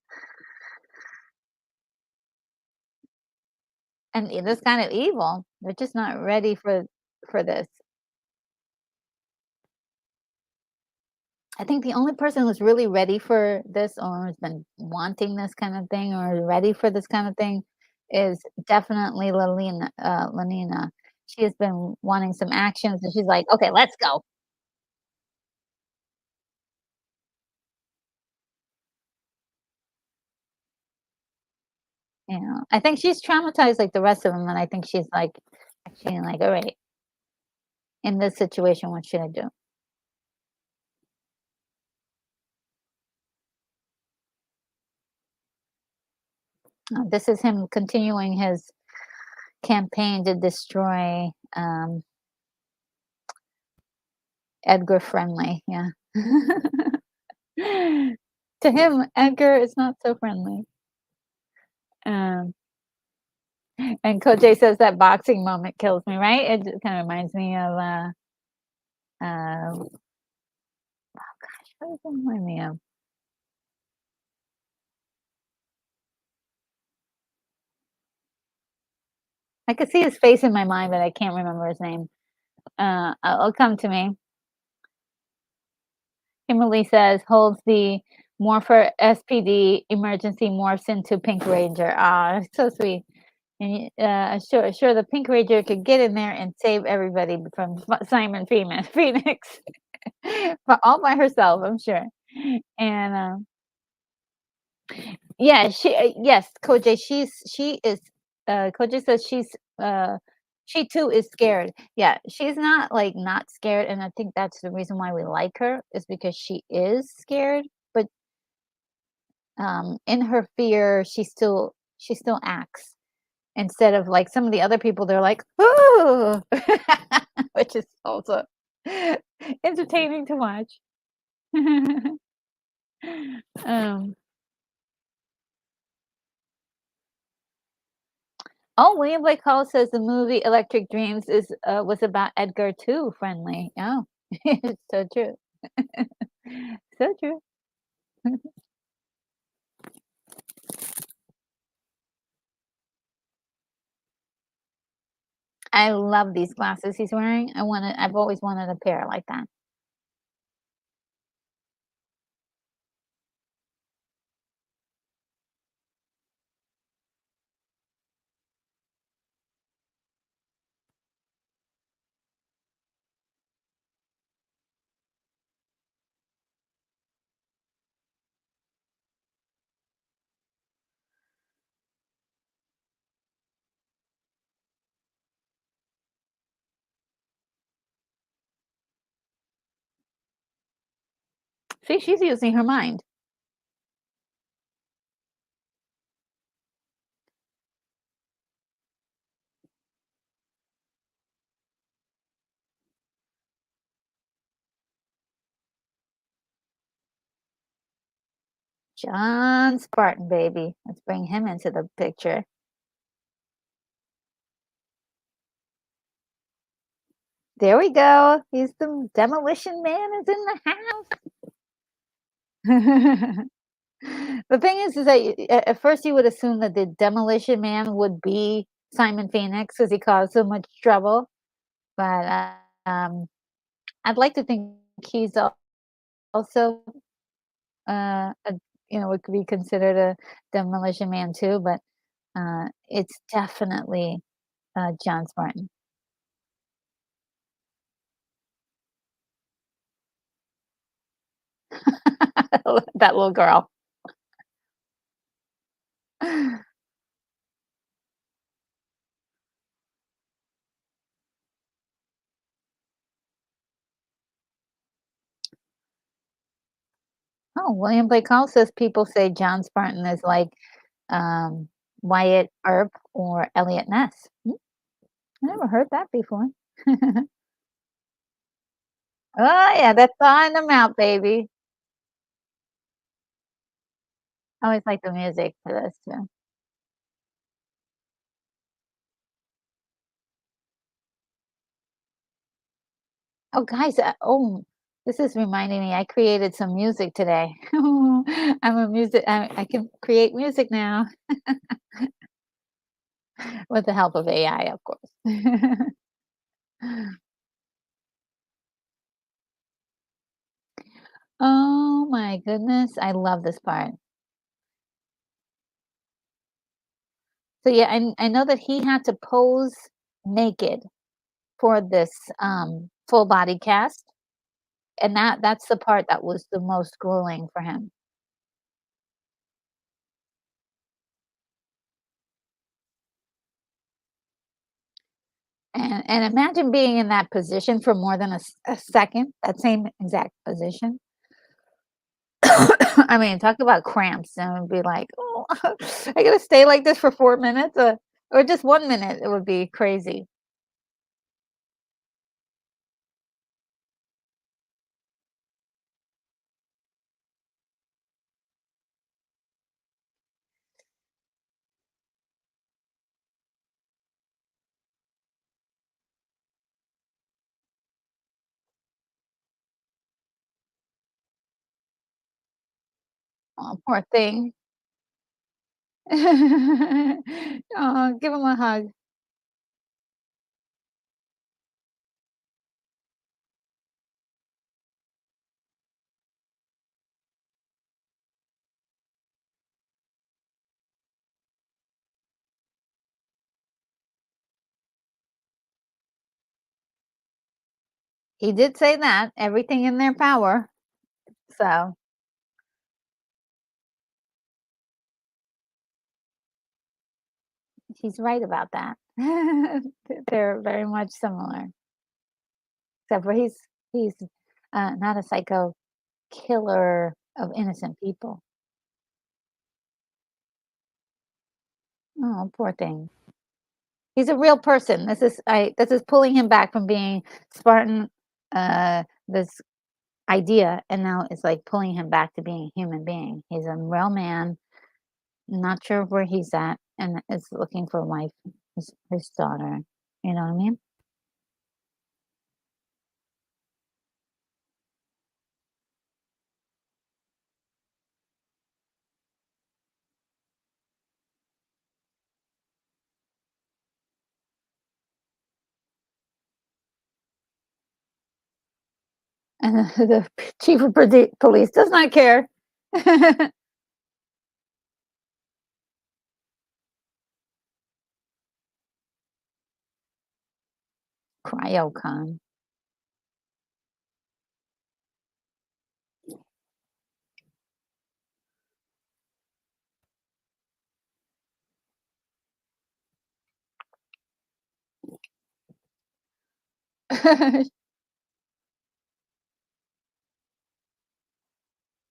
this kind of evil. They're just not ready for this. I think the only person who's really ready for this or has been wanting this kind of thing or ready for this kind of thing is definitely Lanina. She has been wanting some actions and she's like, "Okay, let's go." You know, I think she's traumatized like the rest of them, and I think she's like, actually like, "All right, in this situation, what should I do?" This is him continuing his campaign to destroy Edgar Friendly. Yeah. To him, Edgar is not so friendly. Um, and Koj says that boxing moment kills me, right? It just kind of reminds me of oh gosh, what does it remind me of? I could see his face in my mind, but I can't remember his name. It'll come to me. Kimberly says holds the Morpher SPD emergency morphs into Pink Ranger. Ah, so sweet. And sure, the Pink Ranger could get in there and save everybody from Simon Phoenix, but all by herself, I'm sure. And yeah, yes, Koj, she is. Koj says she too is scared. Yeah, she's not like not scared, and I think that's the reason why we like her is because she is scared, but in her fear, she still acts. Instead of, like, some of the other people, they're like, "Ooh," which is also entertaining to watch. Um, oh, William Blake Hall says the movie Electric Dreams was about Edgar too, friendly. Oh, it's so true. So true. I love these glasses he's wearing. I've always wanted a pair like that. See, she's using her mind. John Spartan, baby. Let's bring him into the picture. There we go. He's the demolition man is in the house. The thing is that at first you would assume that the demolition man would be Simon Phoenix because he caused so much trouble, but I'd like to think he's also a, would be considered a demolition man too, but it's definitely John Spartan. That little girl. Oh, William Blake Hall says people say John Spartan is like um, Wyatt Earp or Elliot Ness. I never heard that before. Oh, yeah, that's thawing them out, baby. I always like the music for this too. Oh, guys, this is reminding me I created some music today. I can create music now with the help of AI, of course. Oh my goodness, I love this part. So yeah, I know that he had to pose naked for this full body cast, and that's the part that was the most grueling for him. And imagine being in that position for more than a second, that same exact position. I mean, talk about cramps, and it would be like, "Oh, I gotta stay like this for 4 minutes, or just 1 minute." It would be crazy. Oh, poor thing. Oh, give him a hug. He did say that, everything in their power, so he's right about that. They're very much similar, except for he's not a psycho killer of innocent people. Oh, poor thing. He's a real person. This is pulling him back from being Spartan, this idea, and now it's like pulling him back to being a human being. He's a real man, not sure where he's at, and is looking for a wife, his daughter. You know what I mean? And the chief of police does not care. Cryocon.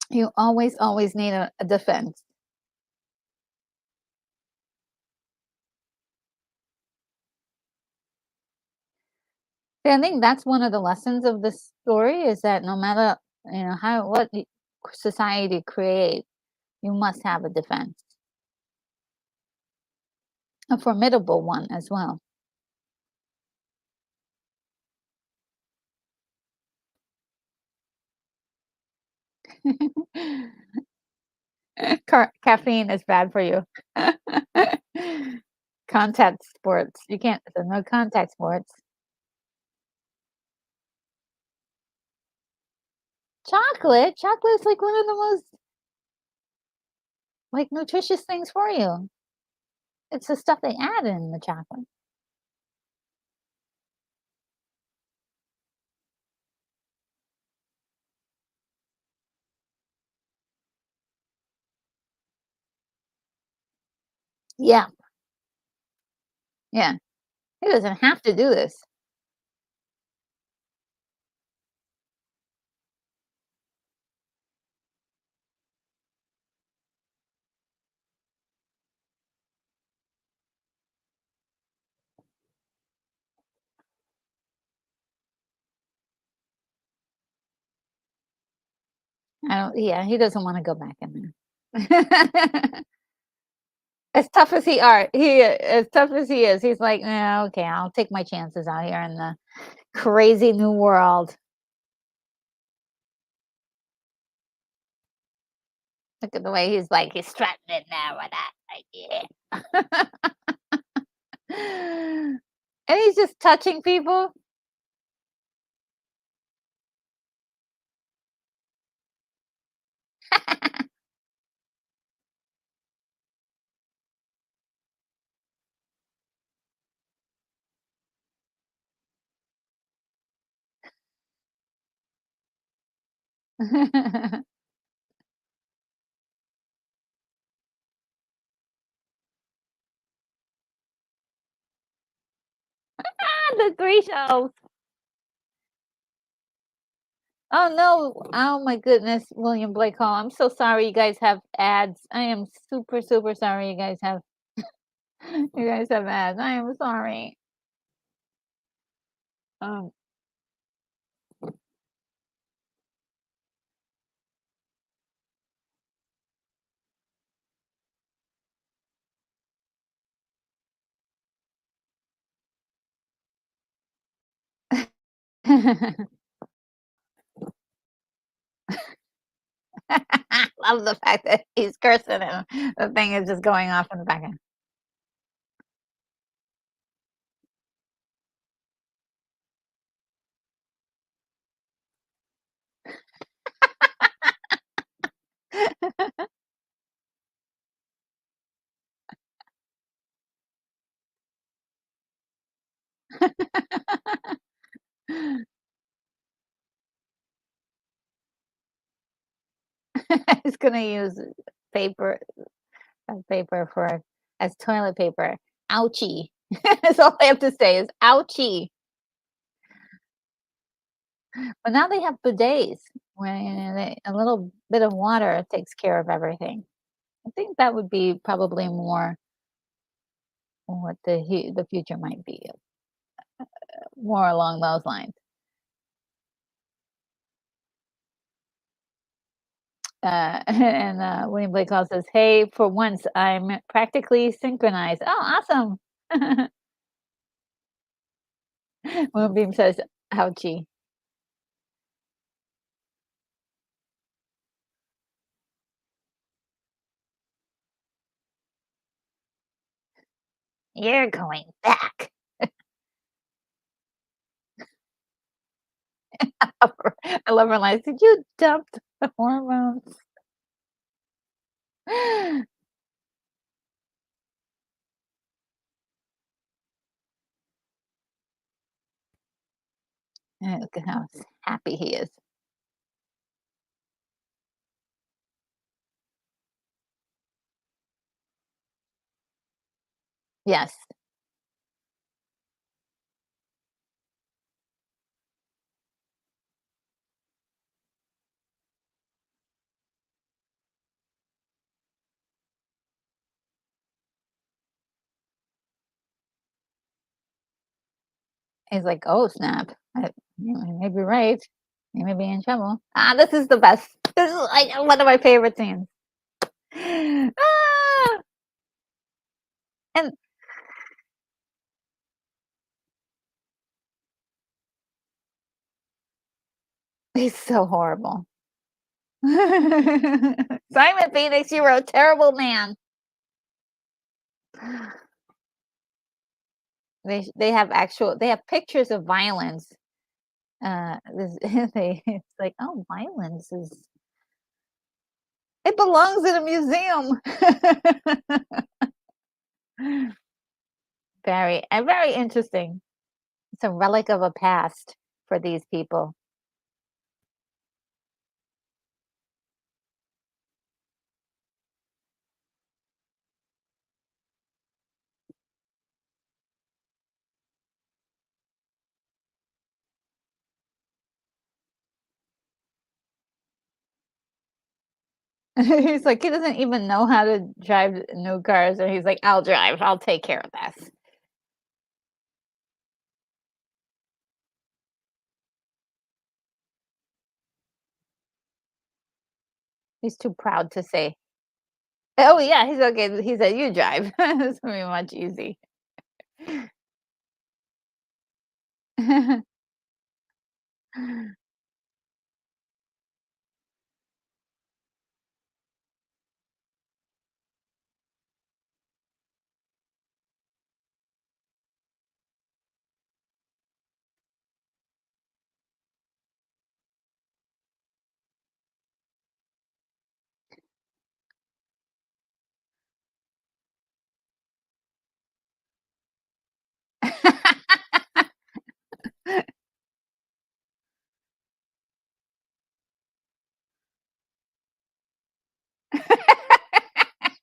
You always need a defense. Yeah, I think that's one of the lessons of this story is that no matter how society create, you must have a defense, a formidable one as well. Caffeine is bad for you. Contact sports. You can't so no contact sports. Chocolate? Chocolate is like one of the most, like, nutritious things for you. It's the stuff they add in the chocolate. Yeah, yeah. He doesn't have to do this. I don't yeah, he doesn't wanna go back in there. As tough as as tough as he is, he's like, "Nah, okay, I'll take my chances out here in the crazy new world." Look at the way he's strutting it now with that, like, yeah. And he's just touching people. The 3 shows. Oh, no. Oh my goodness, William Blake Hall. I'm so sorry you guys have ads. I am super, super sorry you guys have ads. I am sorry. Um, love the fact that he's cursing and the thing is just going off in the background. He's gonna use paper paper for as toilet paper. Ouchie. That's all I have to say is ouchie. But now they have bidets where, a little bit of water takes care of everything. I think that would be probably more what the future might be, more along those lines. And William Blake Hall says, "Hey, for once, I'm practically synchronized." Oh, awesome. Moonbeam says, "Ouchie." You're going back. I love her lines. Did you dump the hormones? Look at how happy he is. Yes. He's like, "Oh, snap. You may be right. You may be in trouble." Ah, this is the best. This is like one of my favorite scenes. Ah, and he's so horrible. Simon Phoenix, you were a terrible man. They have pictures of violence. This it's like, "Oh, violence is it belongs in a museum." Very interesting. It's a relic of a past for these people. He's like, he doesn't even know how to drive new cars, and he's like, "I'll drive. I'll take care of this." He's too proud to say, "Oh, yeah, he's okay." He said, "You drive." It's gonna be much easy.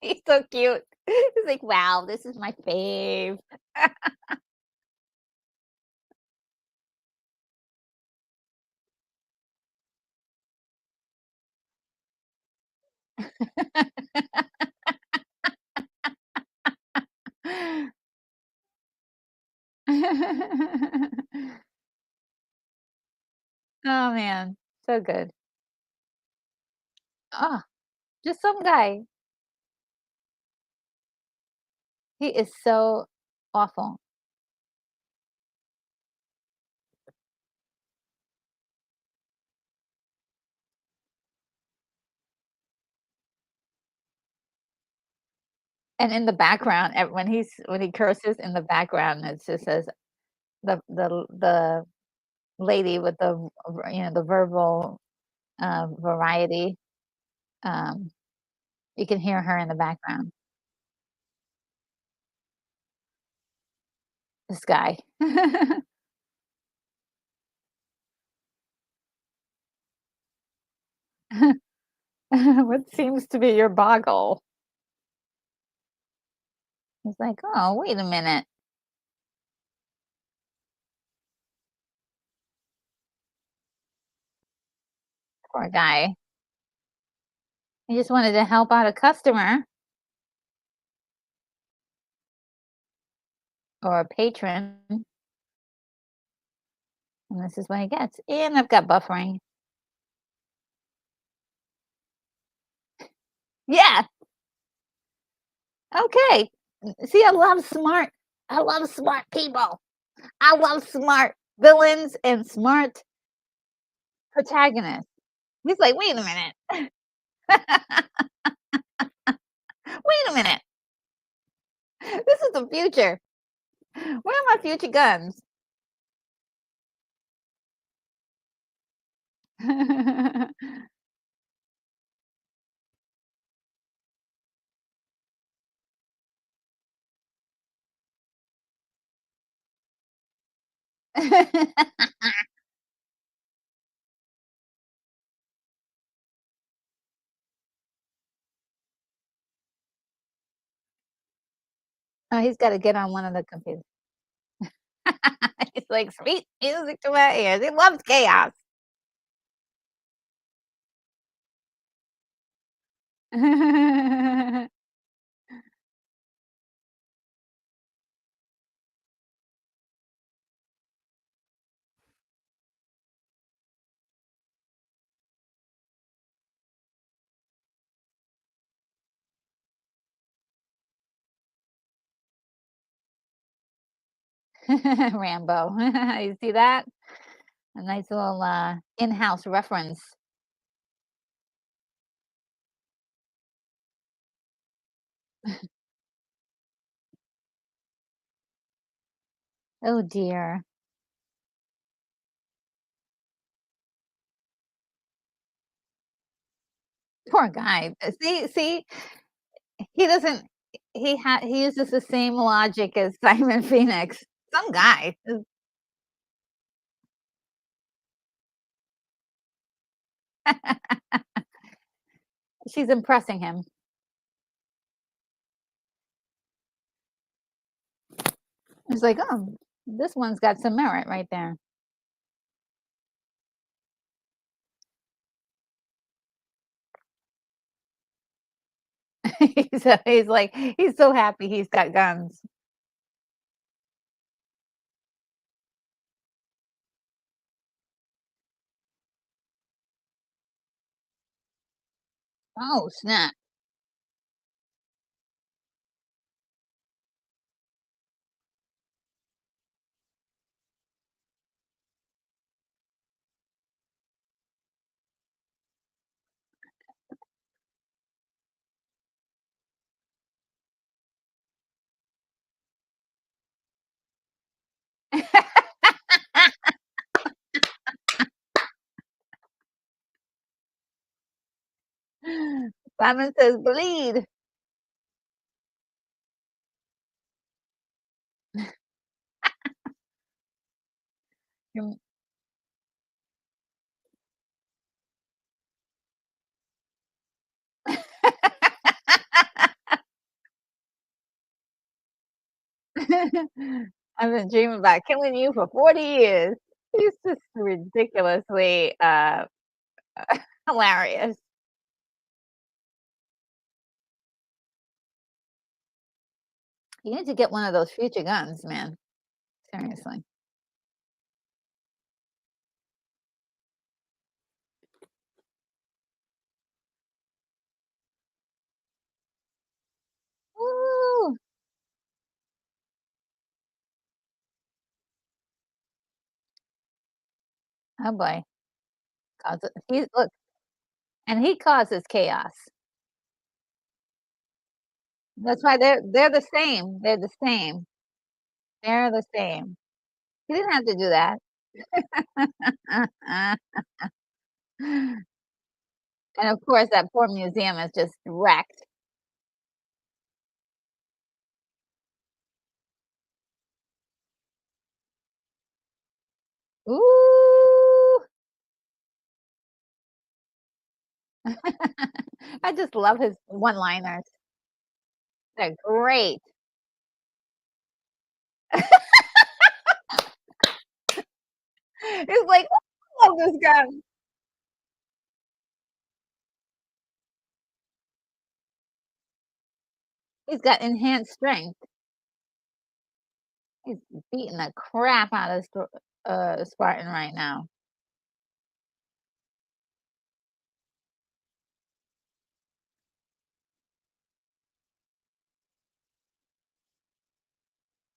He's so cute. He's like, "Wow, this is my fave." Oh, man, so good. Oh, just some guy. He is so awful. And in the background, when he curses in the background, it just says the lady with the verbal, variety, um, you can hear her in the background. This guy. What seems to be your boggle? He's like, "Oh, wait a minute, poor guy. He just wanted to help out a customer or a patron, and this is what he gets." And I've got buffering. Yeah, okay. See, I love smart people. I love smart villains and smart protagonists. He's like, "Wait a minute. Wait a minute. This is the future. Where are my future guns?" Oh, he's gotta get on one of the computers. He's like, "Sweet music to my ears." He loves chaos. Rambo. You see that? A nice little, in-house reference. Oh dear. Poor guy. See, he doesn't he uses the same logic as Simon Phoenix. Some guy. She's impressing him. He's like, "Oh, this one's got some merit right there." He's like he's so happy he's got guns. Oh, snap. Simon says, "Bleed." Mm. I've been dreaming about killing you for 40 years. He's just ridiculously, hilarious. You need to get one of those future guns, man. Seriously. Woo! Oh boy. He look, and he causes chaos. That's why they're the same. They're the same. They're the same. He didn't have to do that. And of course, that poor museum is just wrecked. Ooh. I just love his one-liners. They're great. It's like, "Oh, I love this guy." He's got enhanced strength. He's beating the crap out of Spartan right now.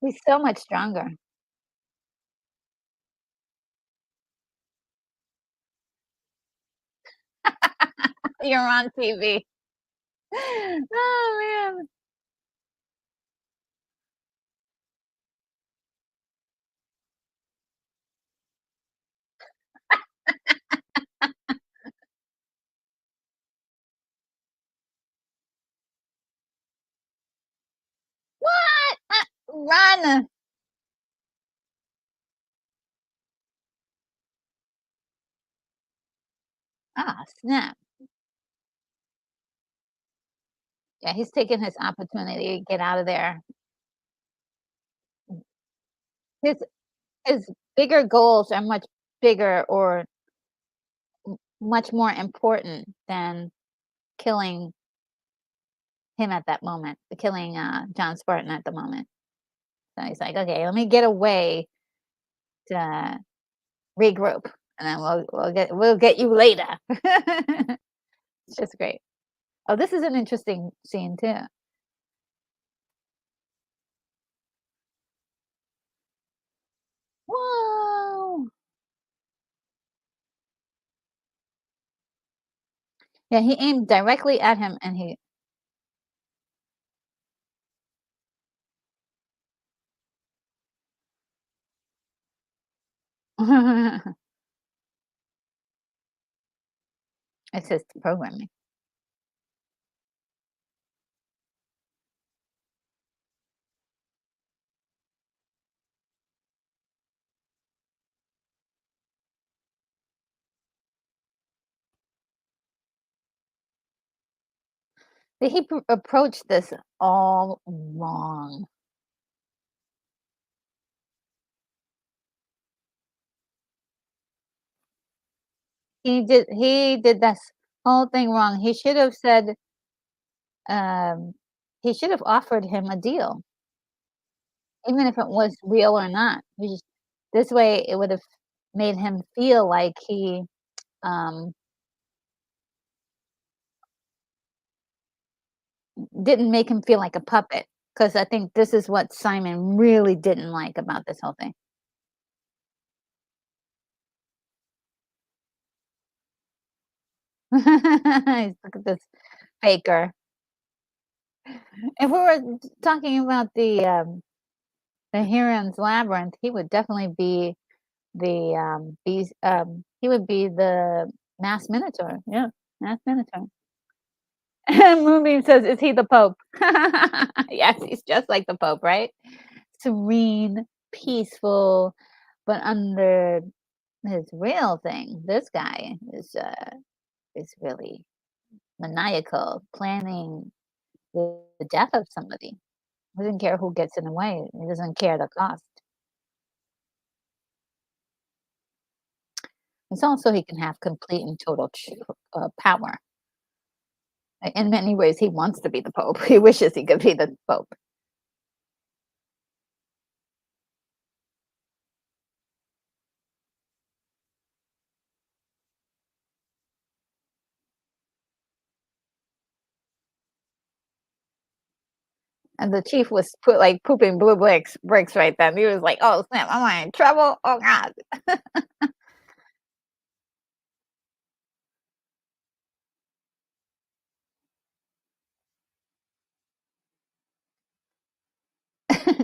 He's so much stronger. You're on TV. Oh, man. What? Run. Ah, snap. Yeah, he's taking his opportunity to get out of there. His his bigger goals are much bigger or much more important than killing him at that moment, killing, John Spartan at the moment. So he's like, "Okay, let me get away to regroup, and then we'll get you later." It's just great. Oh, this is an interesting scene too. Whoa! Yeah, he aimed directly at him, and he It's just programming. He approached this all wrong. He did this whole thing wrong. Um, he should have offered him a deal, even if it was real or not. This way it would have made him feel like um, didn't make him feel like a puppet. Because I think this is what Simon really didn't like about this whole thing. Look at this faker. If we were talking about the Heron's Labyrinth, he would definitely be he would be the Mass Minotaur. Yeah, Mass Minotaur. Moonbeam says, "Is he the Pope?" Yes, he's just like the Pope, right? Serene, peaceful, but under his real thing, this guy is really maniacal, planning the death of somebody. He doesn't care who gets in the way. He doesn't care the cost. It's also he can have complete and total power. In many ways, he wants to be the Pope. He wishes he could be the Pope. And the chief was pooping blue bricks right then. He was like, "Oh snap! Am I in trouble? Oh God!"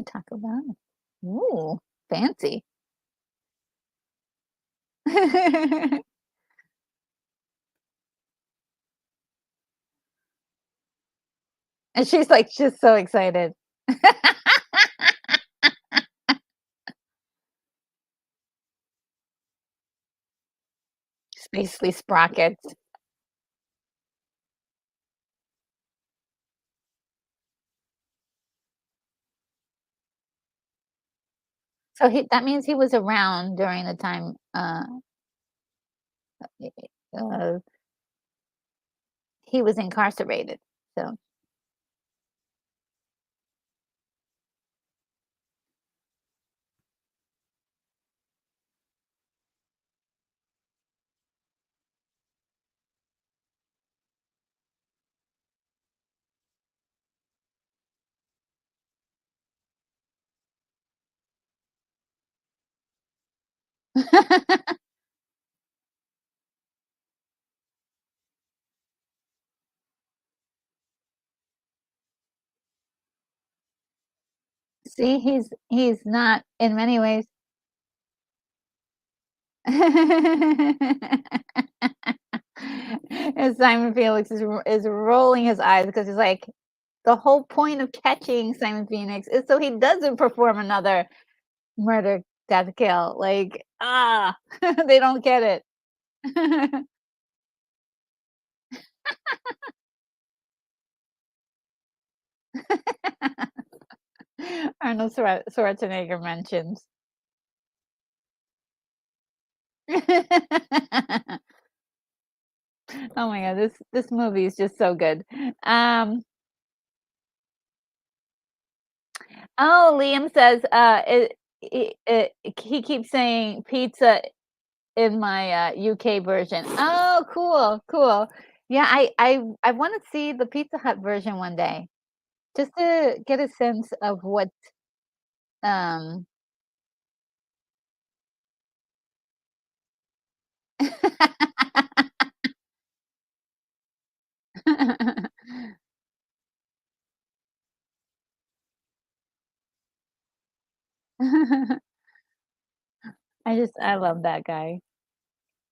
Taco Bell. Ooh, fancy. And she's like, just so excited. Spacely sprockets. So that means he was around during the time uh, he was incarcerated. So see, he's not in many ways. And Simon Felix is rolling his eyes because he's like, the whole point of catching Simon Phoenix is so he doesn't perform another murder, death, kill. Like, they don't get it. Arnold Schwarzenegger mentions. Oh my god, this movie is just so good. Um, oh, Liam says, he keeps saying pizza in my UK version. Oh, cool, cool. Yeah, I want to see the Pizza Hut version one day, just to get a sense of what um I love that guy.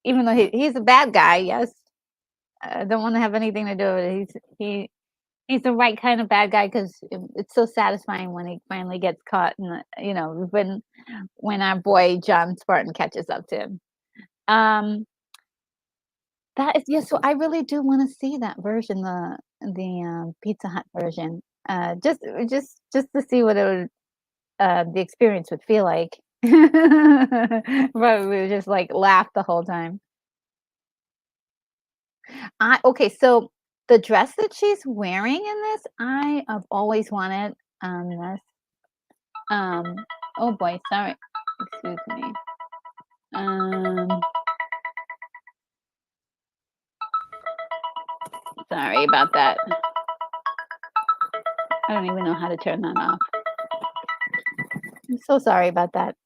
Even though he's a bad guy, yes. I don't wanna have anything to do with it. He's the right kind of bad guy 'cause it's so satisfying when he finally gets caught and, when our boy John Spartan catches up to him. Um, that is yeah, so I really do wanna see that version, the Pizza Hut version, just to see what it would the experience would feel like. But we would just, like, laugh the whole time. I okay, so the dress that she's wearing in this, I have always wanted, this, um oh boy, sorry, excuse me. Um, sorry about that. I don't even know how to turn that off. I'm so sorry about that.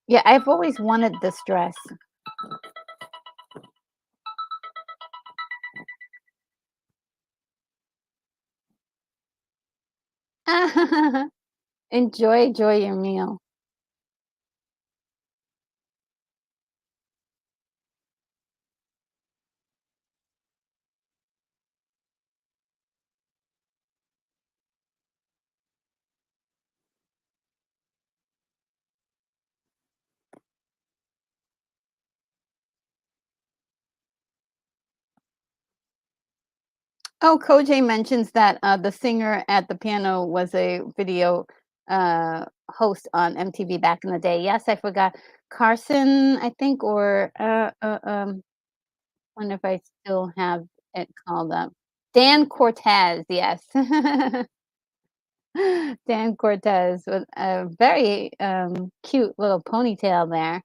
Yeah, I've always wanted this dress. Enjoy your meal. Oh, Koj mentions that, the singer at the piano was a video, host on MTV back in the day. Yes, I forgot. Carson, I think, or, wonder if I still have it called up. Dan Cortez, yes. Dan Cortez with a very, cute little ponytail there.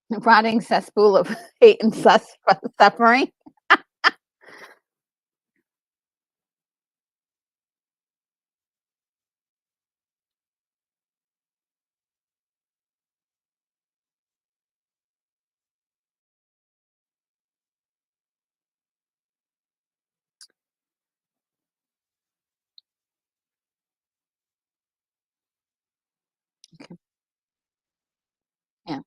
Rotting cesspool of hate and suffering. Okay, yeah.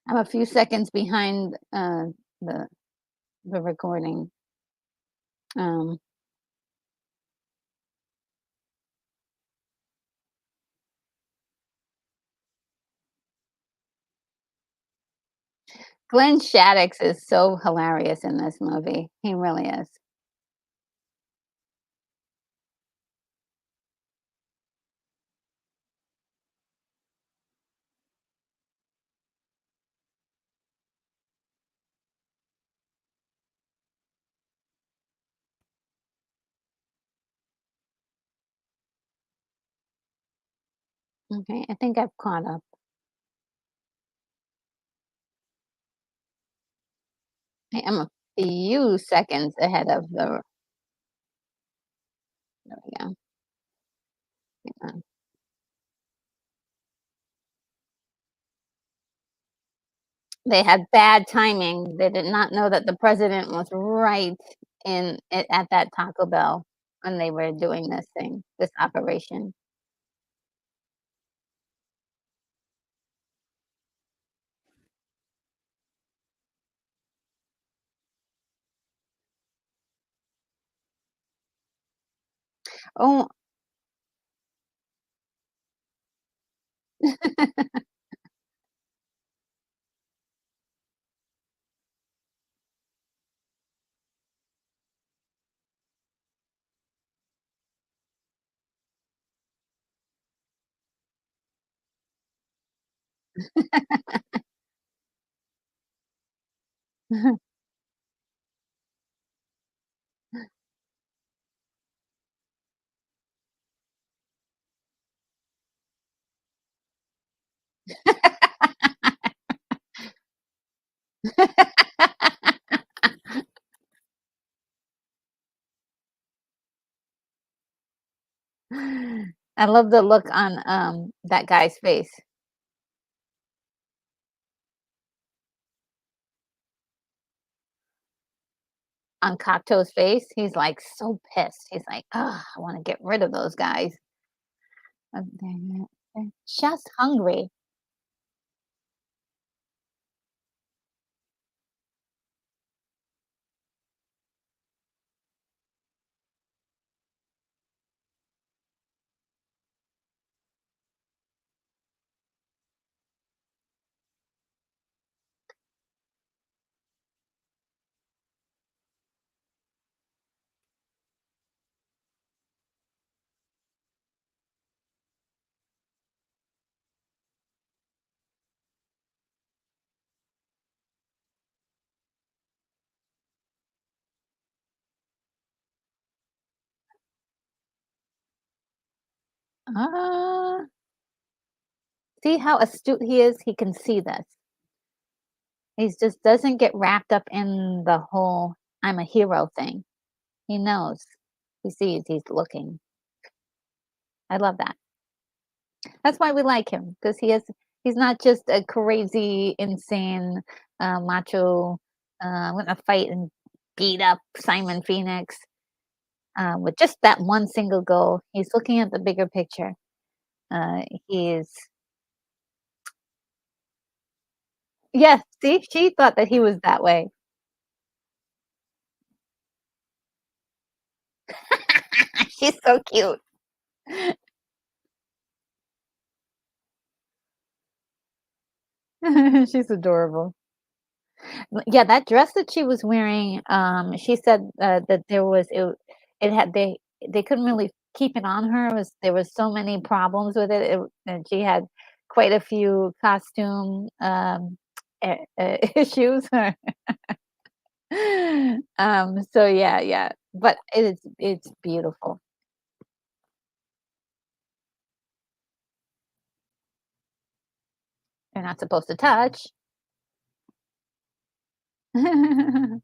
I'm a few seconds behind, the the recording. Um, Glenn Shaddix is so hilarious in this movie. He really is. Okay, I think I've caught up. I am a few seconds ahead of the there we go. Hang on. They had bad timing. They did not know that the president was right at that Taco Bell when they were doing this operation. Oh, I love the look on, that guy's face. On Cocteau's face, he's, like, so pissed. He's like, "Ugh, I wanna get rid of those guys. They're just hungry." Ah, see how astute he is? He can see this. He's just doesn't get wrapped up in the whole "I'm a hero" thing. He knows. He sees, he's looking. I love that. That's why we like him because he's not just a crazy, insane, macho, I'm gonna fight and beat up Simon Phoenix, with just that one single goal. He's looking at the bigger picture. He's Yes, see, she thought that he was that way. She's so cute. She's adorable. Yeah, that dress that she was wearing, she said, that it had they couldn't really keep it on her, there was so many problems with and she had quite a few costume, issues. So yeah, yeah, but it's beautiful. You're not supposed to touch. I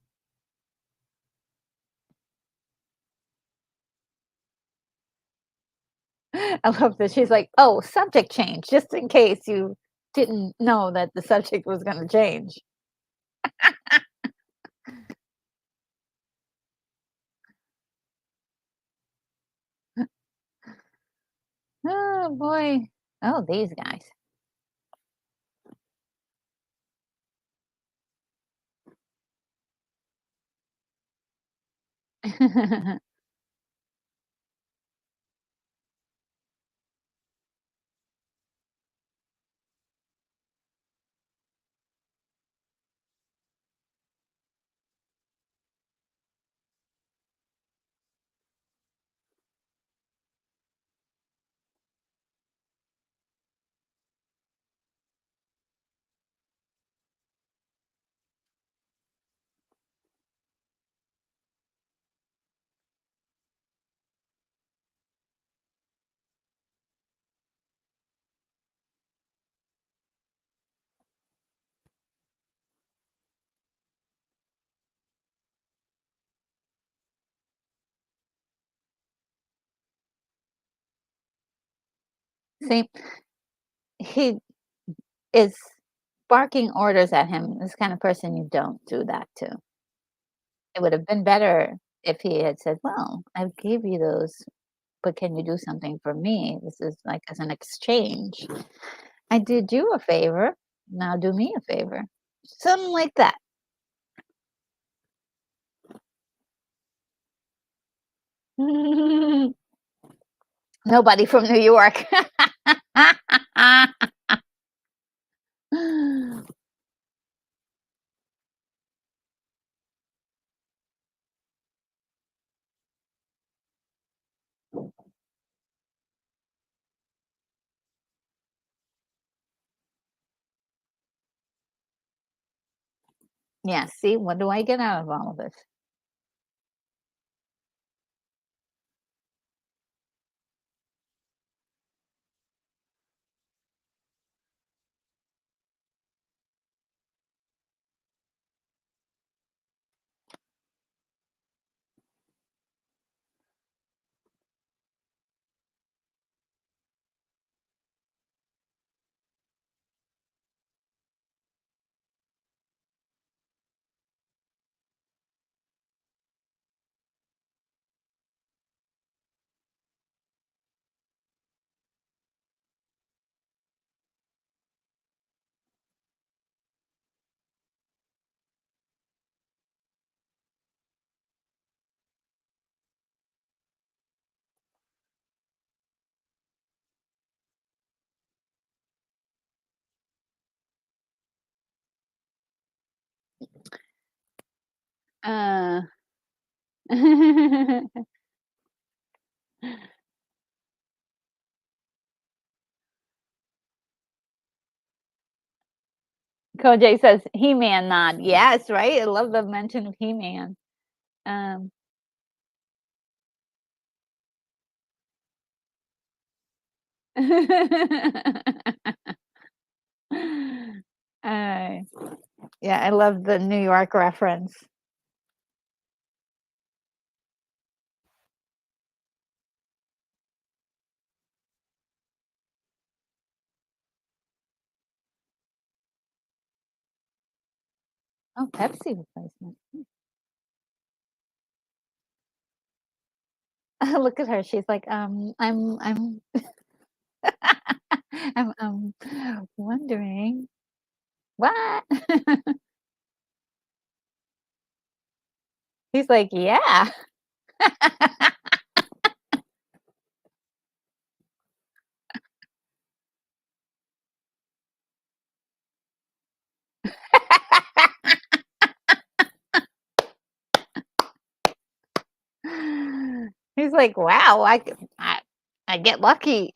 love that she's like, "Oh, subject change," just in case you didn't know that the subject was gonna change. Oh, boy. Oh, these guys. See, he is barking orders at him, this kind of person you don't do that to. It would have been better if he had said, "Well, I gave you those, but can you do something for me? This is like as an exchange. I did you a favor. Now do me a favor." Something like that. Nobody from New York. Yeah, see, what do I get out of all of this? Uh. Koj says He-Man nod. Yes, right? I love the mention of He-Man. Um, uh, yeah, I love the New York reference. Oh, Pepsi replacement. Look at her. She's like, I'm I'm wondering what? He's like, yeah. He's like, wow, I get lucky.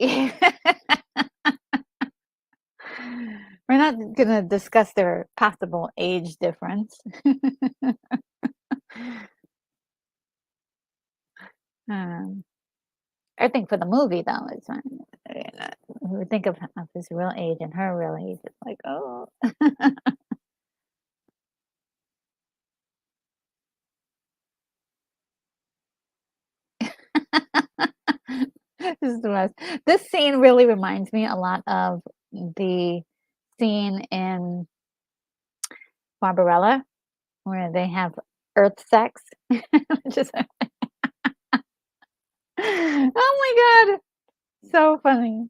We're not gonna discuss their possible age difference. Um, I think for the movie though, it's fine. We think of his real age and her real age. It's like, oh, this is the most. This scene really reminds me a lot of the scene in Barbarella where they have Earth sex. Just, oh my god, so funny.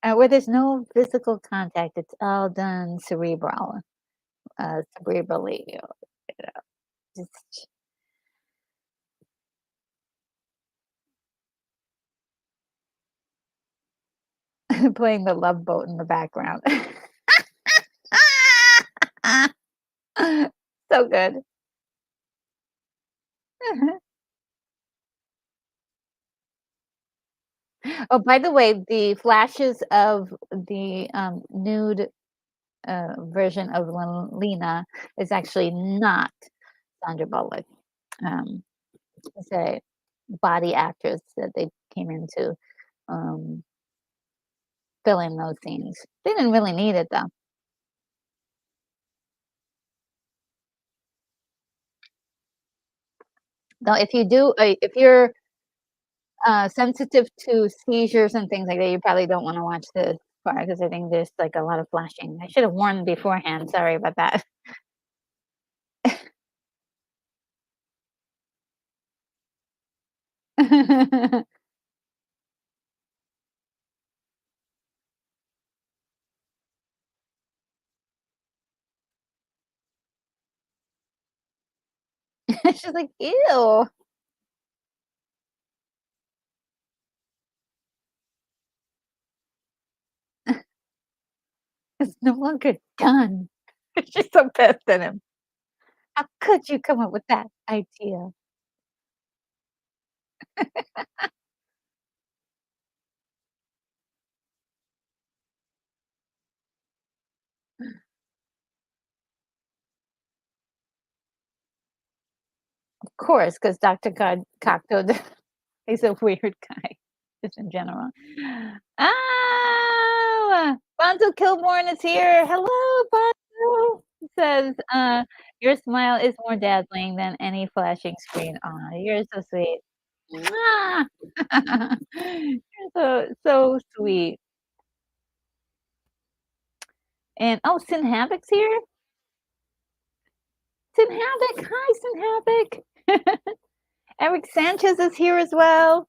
Where there's no physical contact, it's all done cerebrally. Just playing the Love Boat in the background. So good. Oh, by the way, the flashes of the, nude, version of Lena is actually not Sandra Bullock. Um, it's a body actress that they came into, um, fill in those scenes. They didn't really need it, though. Though if you're, sensitive to seizures and things like that, you probably don't wanna watch this part because I think there's, like, a lot of flashing. I should have warned beforehand, sorry about that. She's like, "Ew, it's no longer done." She's so pissed at him. "How could you come up with that idea?" Of course, because Doctor Cocteau, he's a weird guy, just in general. Ah, Bonzo Kilborn is here. Hello, Bonzo. He says, "Your smile is more dazzling than any flashing screen." Aw, you're so sweet. Mwah. You're so sweet. And, oh, Sin Havoc's here? Sin Havoc, hi, Sin Havoc. Eric Sanchez is here as well.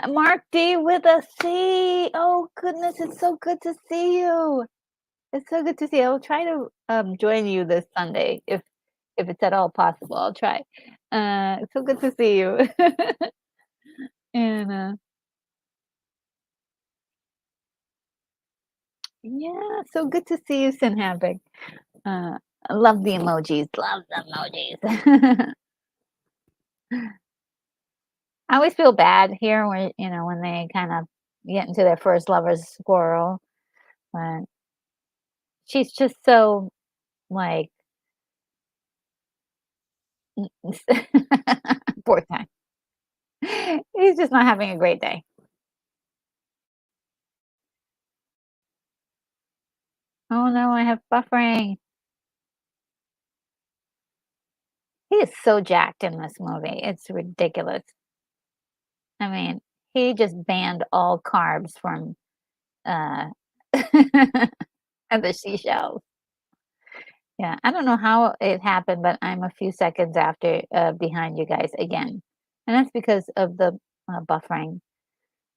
Mark D with a C. Oh goodness, it's so good to see you. It's so good to see you. I'll try to join you this Sunday if it's at all possible. I'll try. It's so good to see you. And yeah, so good to see you, Sin Havoc. I love the emojis. Love the emojis. I always feel bad here when when they kind of get into their first lover's quarrel, but she's just so like poor thing. He's just not having a great day. Oh no, I have buffering. He is so jacked in this movie. It's ridiculous. I mean, he just banned all carbs from uh the seashells. Yeah, I don't know how it happened, but I'm a few seconds after behind you guys again. And that's because of the buffering.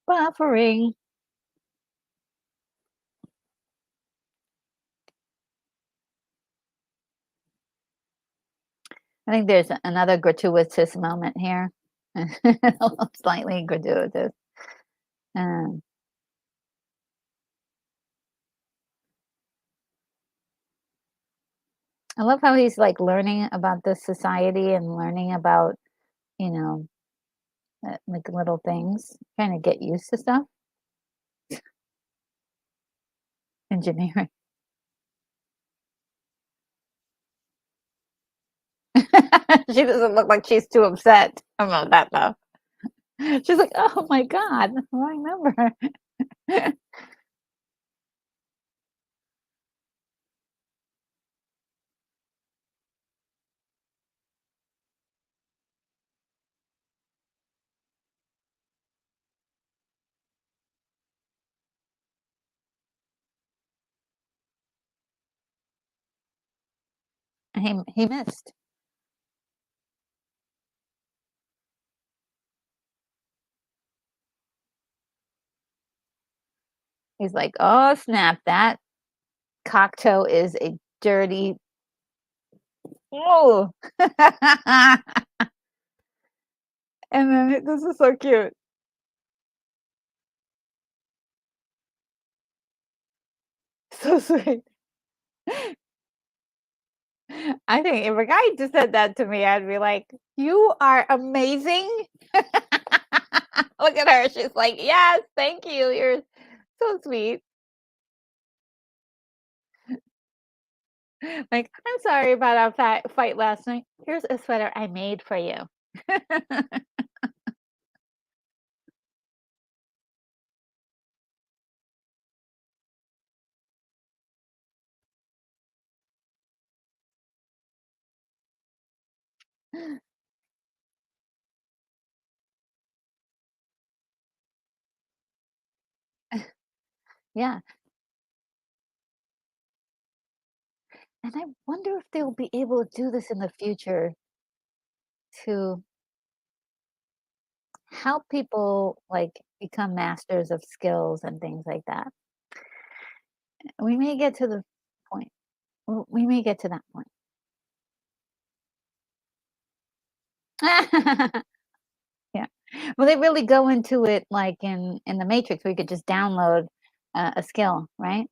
Buffering. I think there's another gratuitous moment here. Slightly gratuitous. Um, I love how he's like learning about this society and learning about, you know, like little things, trying to get used to stuff. Engineering. She doesn't look like she's too upset about that though. She's like, oh my God, wrong number. He missed. He's like, oh snap, that cocktail is a dirty. Oh. And then this is so cute. So sweet. I think if a guy just said that to me, I'd be like, "You are amazing." Look at her. She's like, "Yes, thank you. You're so sweet." Like, "I'm sorry about our fight last night. Here's a sweater I made for you." Yeah, and I wonder if they'll be able to do this in the future to help people, like, become masters of skills and things like that. We may get to the point. We may get to that point. Yeah. Well, they really go into it like in the Matrix where you could just download a skill, right?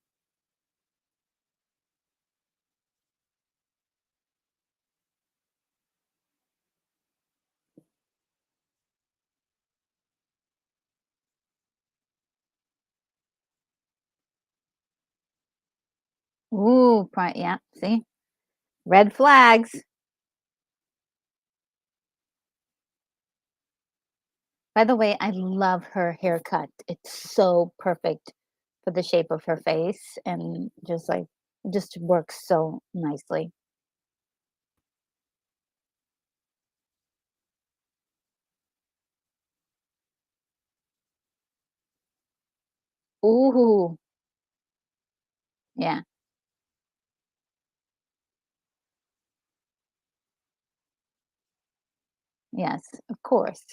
Ooh, yeah. See, red flags. By the way, I love her haircut. It's so perfect for the shape of her face and just like just works so nicely. Ooh, yeah, yes, of course.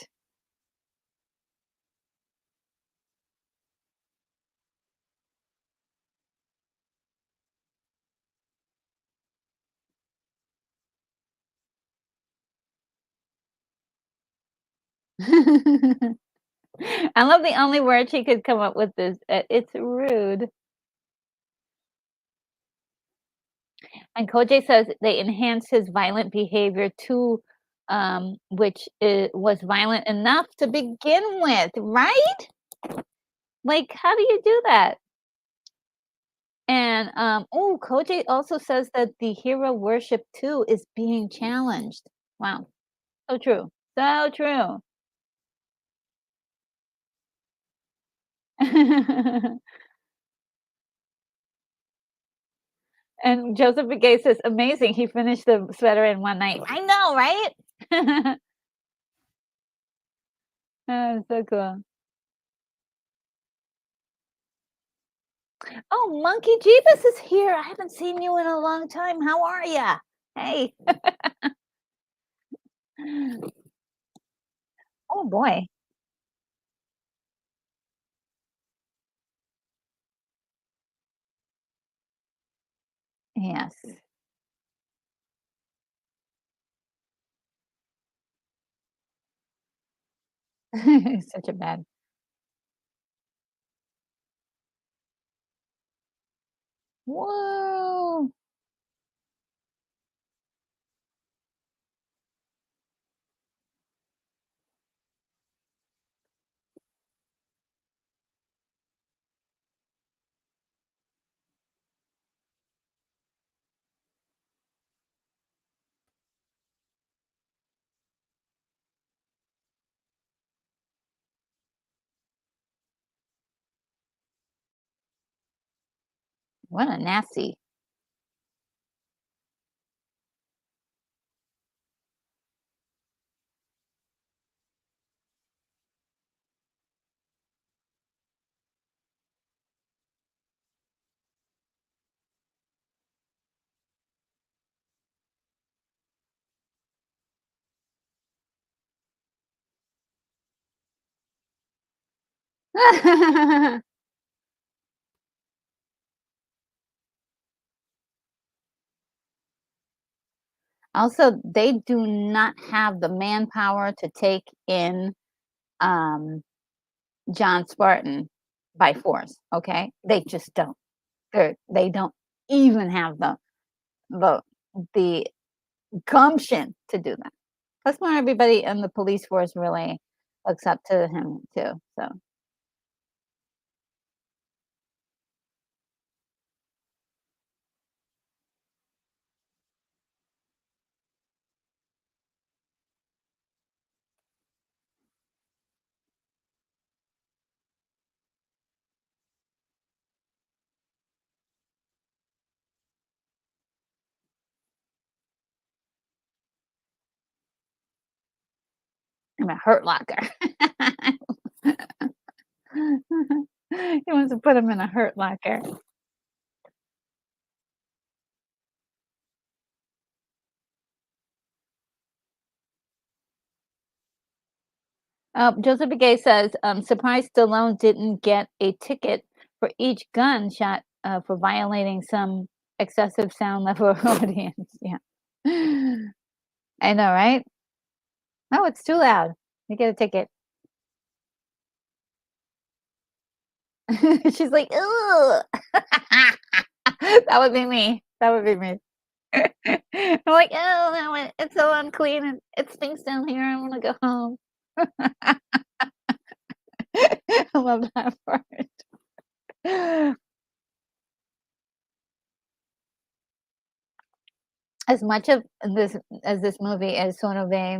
I love the only word she could come up with is it's rude. And Koj says they enhanced his violent behavior too, which was violent enough to begin with, right? Like, how do you do that? And oh, Koj also says that the hero worship too is being challenged. Wow, so true, so true. And Joseph Begay says, amazing. He finished the sweater in one night. I know, right? Oh, so cool. Oh, Monkey Jeebus is here. I haven't seen you in a long time. How are ya? Hey. Oh boy. Yes. Such a bad. Whoa. What a nasty. Also, they do not have the manpower to take in um, John Spartan by force. Okay, they just don't. They don't even have the the gumption to do that. Plus, not everybody in the police force really looks up to him too. So, I'm a hurt locker. He wants to put him in a hurt locker. Joseph Begay says, surprised Stallone didn't get a ticket for each gunshot for violating some excessive sound level audience. Yeah. I know, right? Oh, it's too loud. You get a ticket. She's like, "Ugh." That would be me. That would be me. I'm like, "Oh, no, it's so unclean and it stinks down here. I wanna go home." I love that part. As much of this as this movie is sort of a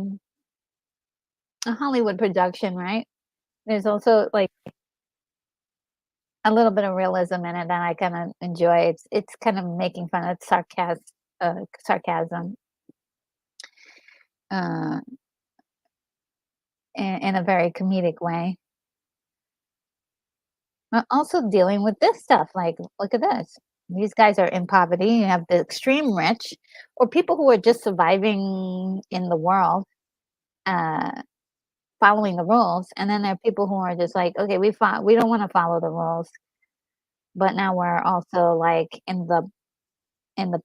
Hollywood production, right? There's also, like, a little bit of realism in it that I kinda enjoy. It's kind of making fun of sarcasm, uh, in a very comedic way. Also dealing with this stuff, like, look at this. These guys are in poverty, you have the extreme rich, or people who are just surviving in the world, uh, following the rules, and then there are people who are just like, "Okay, we don't wanna follow the rules, but now we're also, like, in the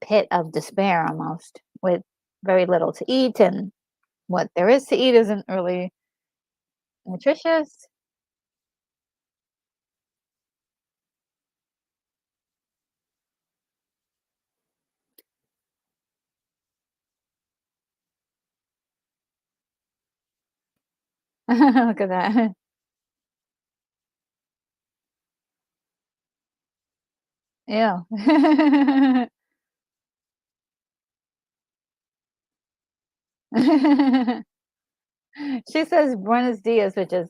pit of despair almost, with very little to eat, and what there is to eat isn't really nutritious." Look at that. Ew. She says buenos dias, which is,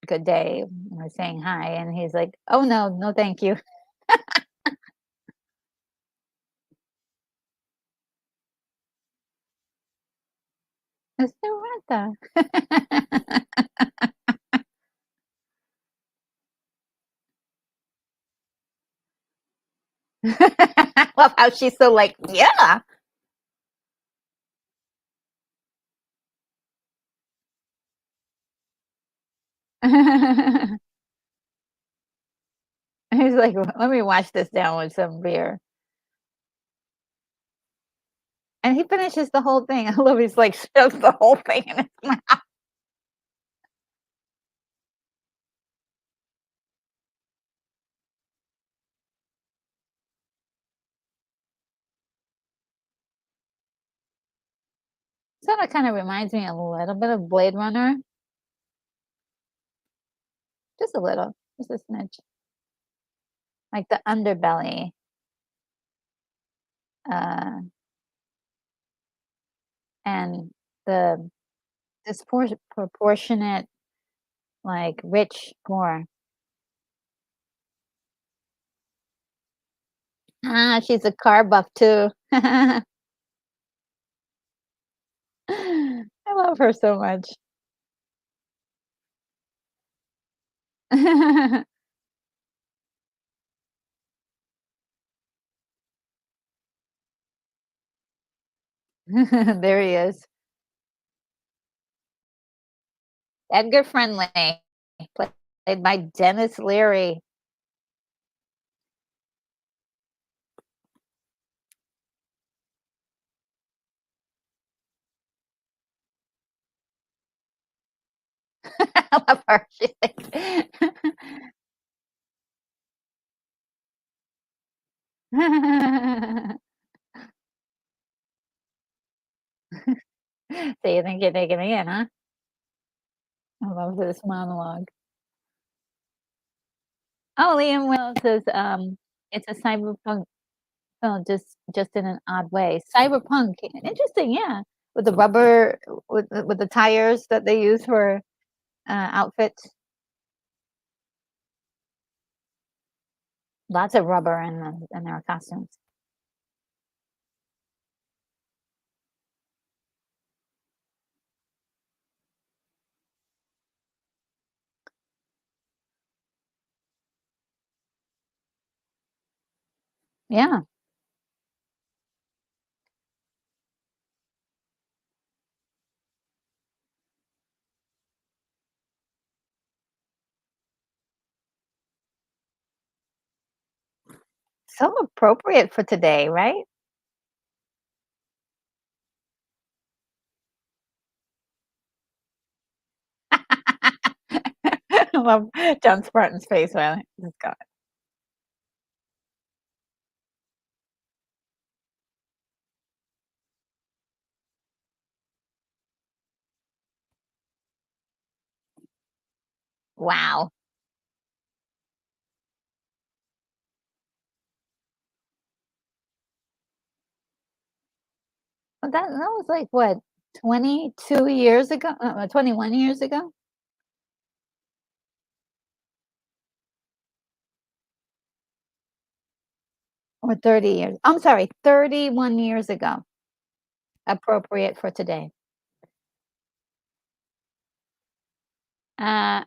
good day, or saying hi, and he's like, "Oh, no, no, thank you." It's Samantha. I love how she's so like, "Yeah." He's like, "Let me wash this down with some beer." And he finishes the whole thing. I love he's like, shoves the whole thing in his mouth. Sort of kinda reminds me a little bit of Blade Runner, just a little, just a smidge. Like the underbelly, uh, and the proportionate, like, rich gore. Ah, she's a car buff too. I love her so much. There he is. Edgar Friendly, played by Dennis Leary. I love her. She's like So you think you're taking me in, huh? I love this monologue. Oh, Liam Wells says, it's a cyberpunk film, just in an odd way. Cyberpunk, interesting, yeah. With the rubber, with the tires that they use for outfits. Lots of rubber in their costumes. Yeah, so appropriate for today, right? I love John Spartan's face while he's got wow. Well, that was like what, 22 years ago? 21 years ago? Or 30 years. I'm sorry, 31 years ago. Appropriate for today. Uh,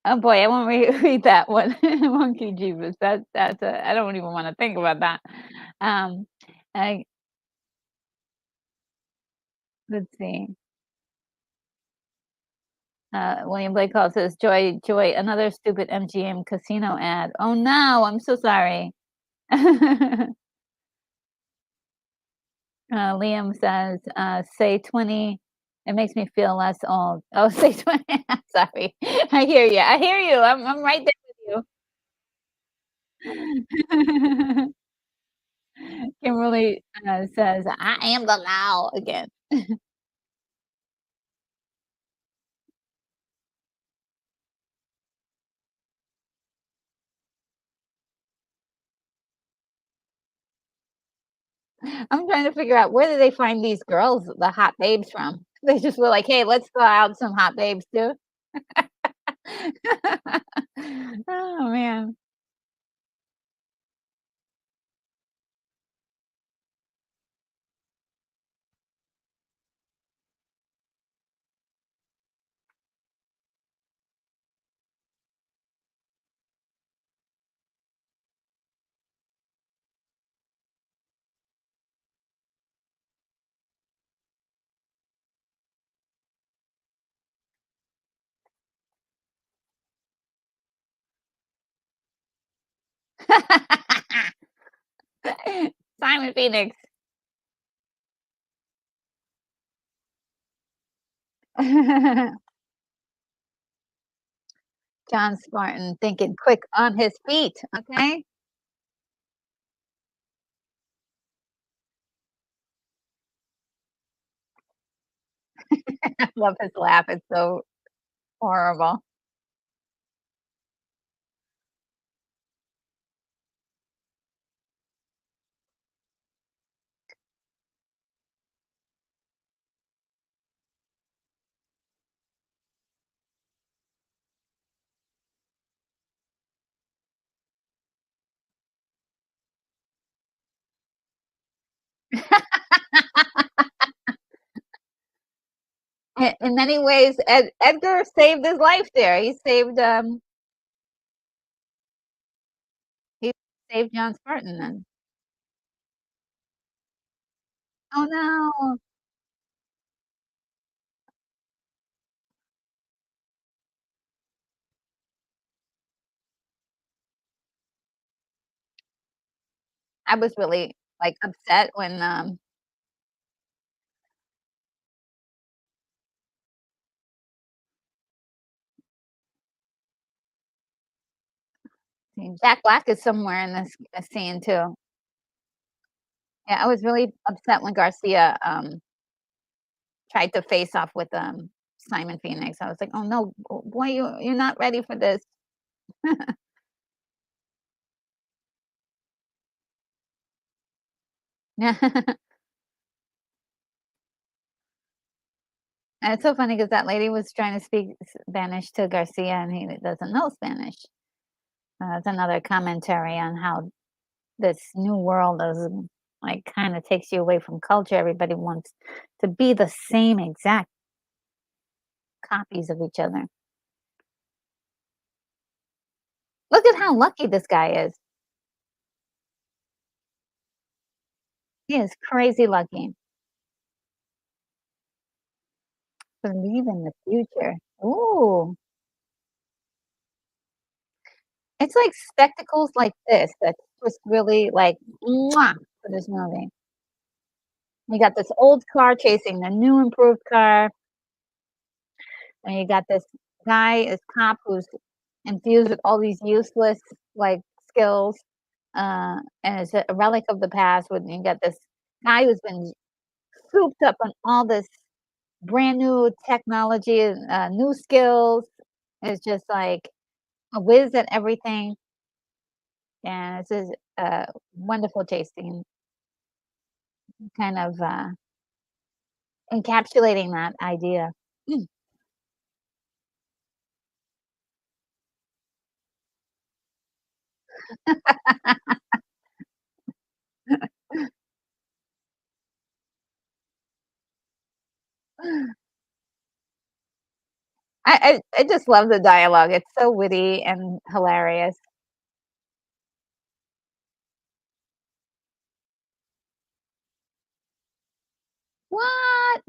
oh boy, I won't read that one. Monkey Jeebus. That's I don't even want to think about that. Um, I, let's see. William Blake Hall says, "Joy, joy, another stupid MGM casino ad. Oh no, I'm so sorry." Liam says, "Say 20. It makes me feel less old." Oh, say 20. Sorry. I hear you. I hear you. I'm right there with you. Kimberly, says, "I am the law" again. I'm trying to figure out where do they find these girls, the hot babes from? They just were like, "Hey, let's go out some hot babes too." Oh, man. Simon Phoenix. John Spartan thinking quick on his feet, okay? I love his laugh, it's so horrible. In many ways, Edgar saved his life there. He saved John Spartan then. Oh, no. I was really, like, upset when, Jack Black is somewhere in this scene too. Yeah, I was really upset when Garcia, tried to face off with, Simon Phoenix. I was like, "Oh, no, boy, you're not ready for this." Yeah. And it's so funny because that lady was trying to speak Spanish to Garcia, and he doesn't know Spanish. It's another commentary on how this new world is like kind of takes you away from culture. Everybody wants to be the same exact copies of each other. Look at how lucky this guy is. He is crazy lucky. Believe in the future. Ooh, it's like spectacles like this that's just really like mwah, for this movie. You got this old car chasing the new improved car, and you got this guy, this cop who's infused with all these useless like skills, and it's a relic of the past. When you got this guy who's been souped up on all this brand new technology and new skills. It's just like a whiz at everything, and it's just wonderful tasting, kind of encapsulating that idea. Mm. I just love the dialogue. It's so witty and hilarious. What?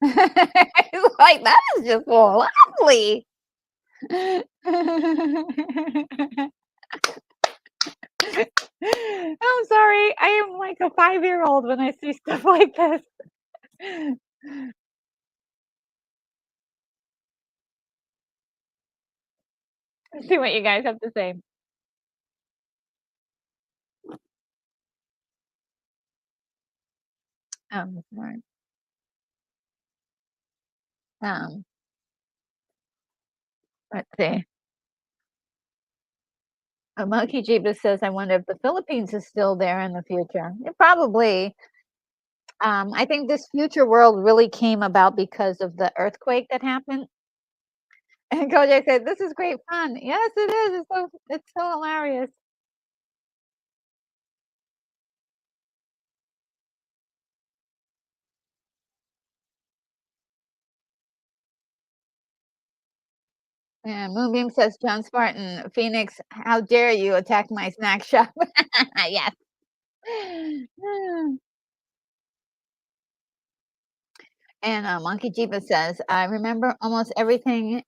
It's like, that is just lovely. I'm sorry. I am like a 5-year-old when I see stuff like this. Let's see what you guys have to say. Right. Um, let's see. Monkey Jeebus says, "I wonder if the Philippines is still there in the future." It probably. I think this future world really came about because of the earthquake that happened. And Kojak said, "This is great fun." Yes, it is. It's so hilarious. Yeah, Moonbeam says, "John Spartan, Phoenix, how dare you attack my snack shop?" Yes. And Monkey Jeeva says, "I remember almost everything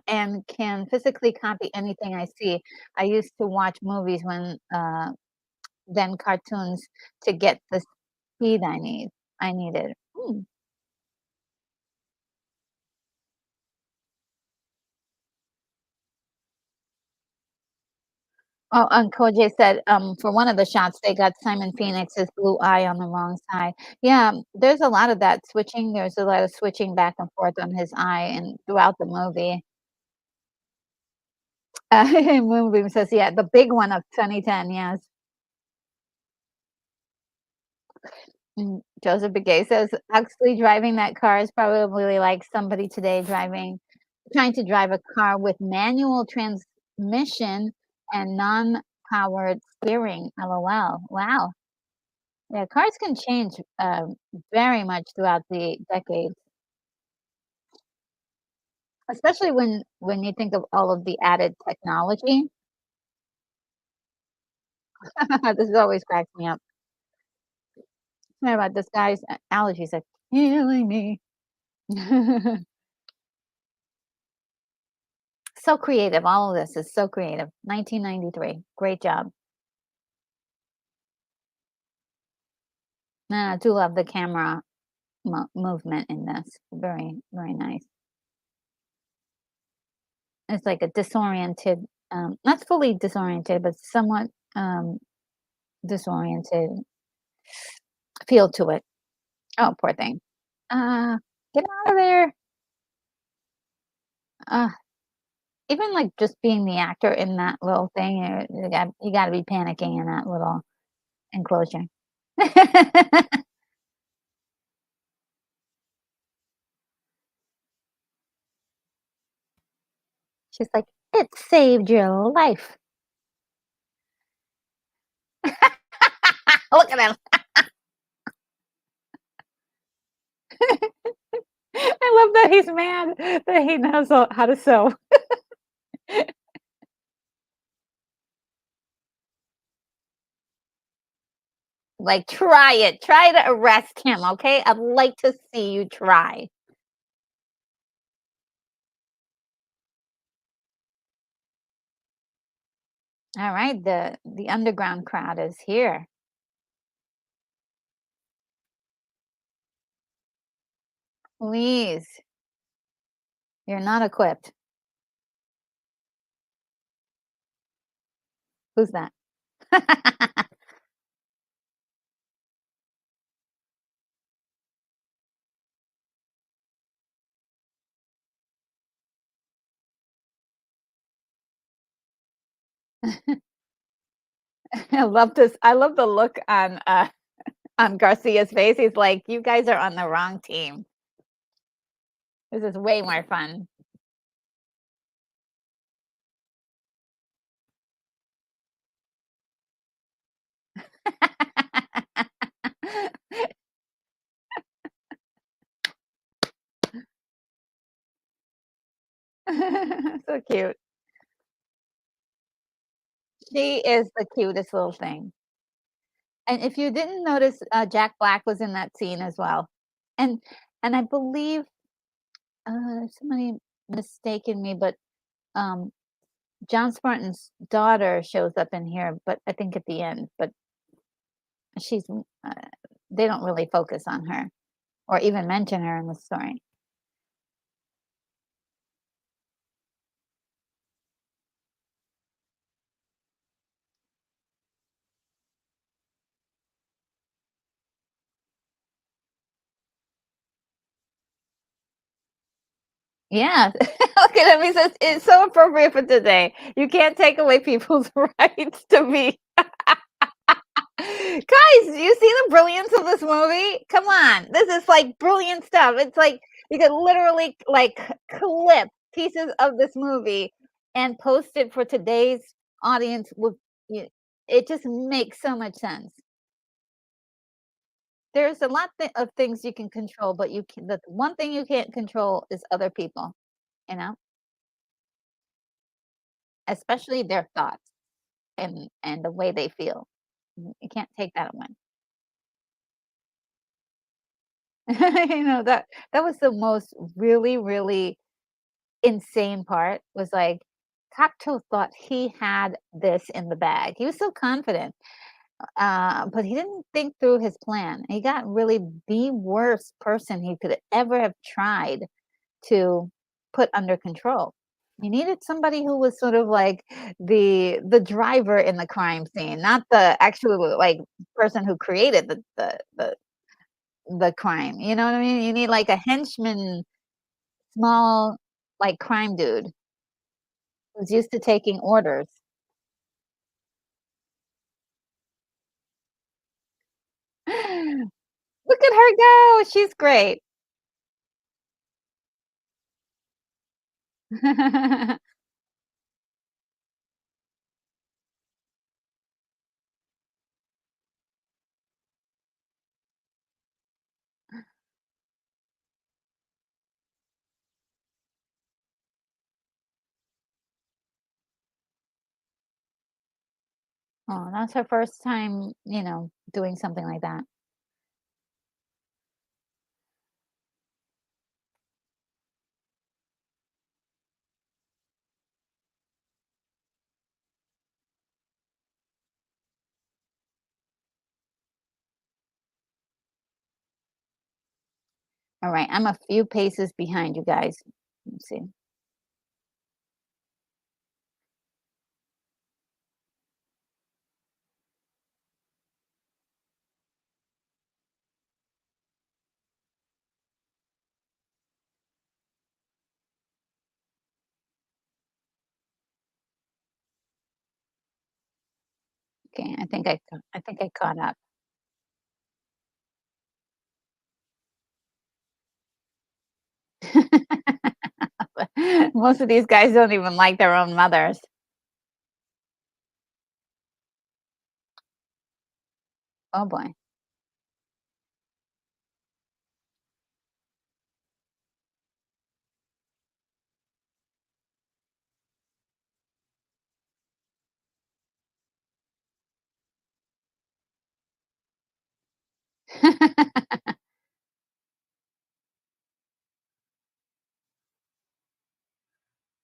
and can physically copy anything I see. I used to watch movies when then cartoons to get the speed I needed." Hmm. Oh, and Koje said, for one of the shots, they got Simon Phoenix's blue eye on the wrong side. Yeah, there's a lot of that switching. There's a lot of switching back and forth on his eye and throughout the movie. Moonbeam says, "Yeah, the big one of 2010, yes." Joseph Begay says, "Actually driving that car is probably like somebody today trying to drive a car with manual transmission and non-powered steering. LOL." Wow. Yeah, cars can change very much throughout the decades, especially when you think of all of the added technology. This always cracks me up. Sorry about this, guy's allergies are killing me. So creative. All of this is so creative. 1993. Great job. I do love the camera movement in this. Very, very nice. It's like a disoriented, not fully disoriented, but somewhat disoriented feel to it. Oh, poor thing. Uh, get out of there. Uh, even like just being the actor in that little thing, you got to be panicking in that little enclosure. She's like, "It saved your life." Look at him. I love that he's mad that he knows how to sew. Like, try it. Try to arrest him, okay? I'd like to see you try. All right, the underground crowd is here. Please, you're not equipped. Who's that? I love this. I love the look on Garcia's face. He's like, "You guys are on the wrong team. This is way more fun." So cute. She is the cutest little thing. And if you didn't notice, Jack Black was in that scene as well. And I believe, somebody mistaken me, but, um, John Spartan's daughter shows up in here, but I think at the end, but she's, they don't really focus on her or even mention her in the story. Yeah. Look at him. He says it's so appropriate for today. You can't take away people's rights to be. Guys, you see the brilliance of this movie? Come on. This is like brilliant stuff. It's like you could literally like clip pieces of this movie and post it for today's audience with y- it just makes so much sense. There's a lot of things you can control, but the one thing you can't control is other people, you know, especially their thoughts and the way they feel. You can't take that away. That was the most really insane part was like Cocteau thought he had this in the bag. He was so confident, but he didn't think through his plan. He got really the worst person he could ever have tried to put under control. You needed somebody who was sort of like the driver in the crime scene, not the actual like person who created the crime. You know what I mean? You need like a henchman, small like crime dude who's used to taking orders. Look at her go. She's great. Oh, that's her first time, doing something like that. All right, I'm a few paces behind you guys. Let's see. Okay, I think I caught up. Most of these guys don't even like their own mothers. Oh boy.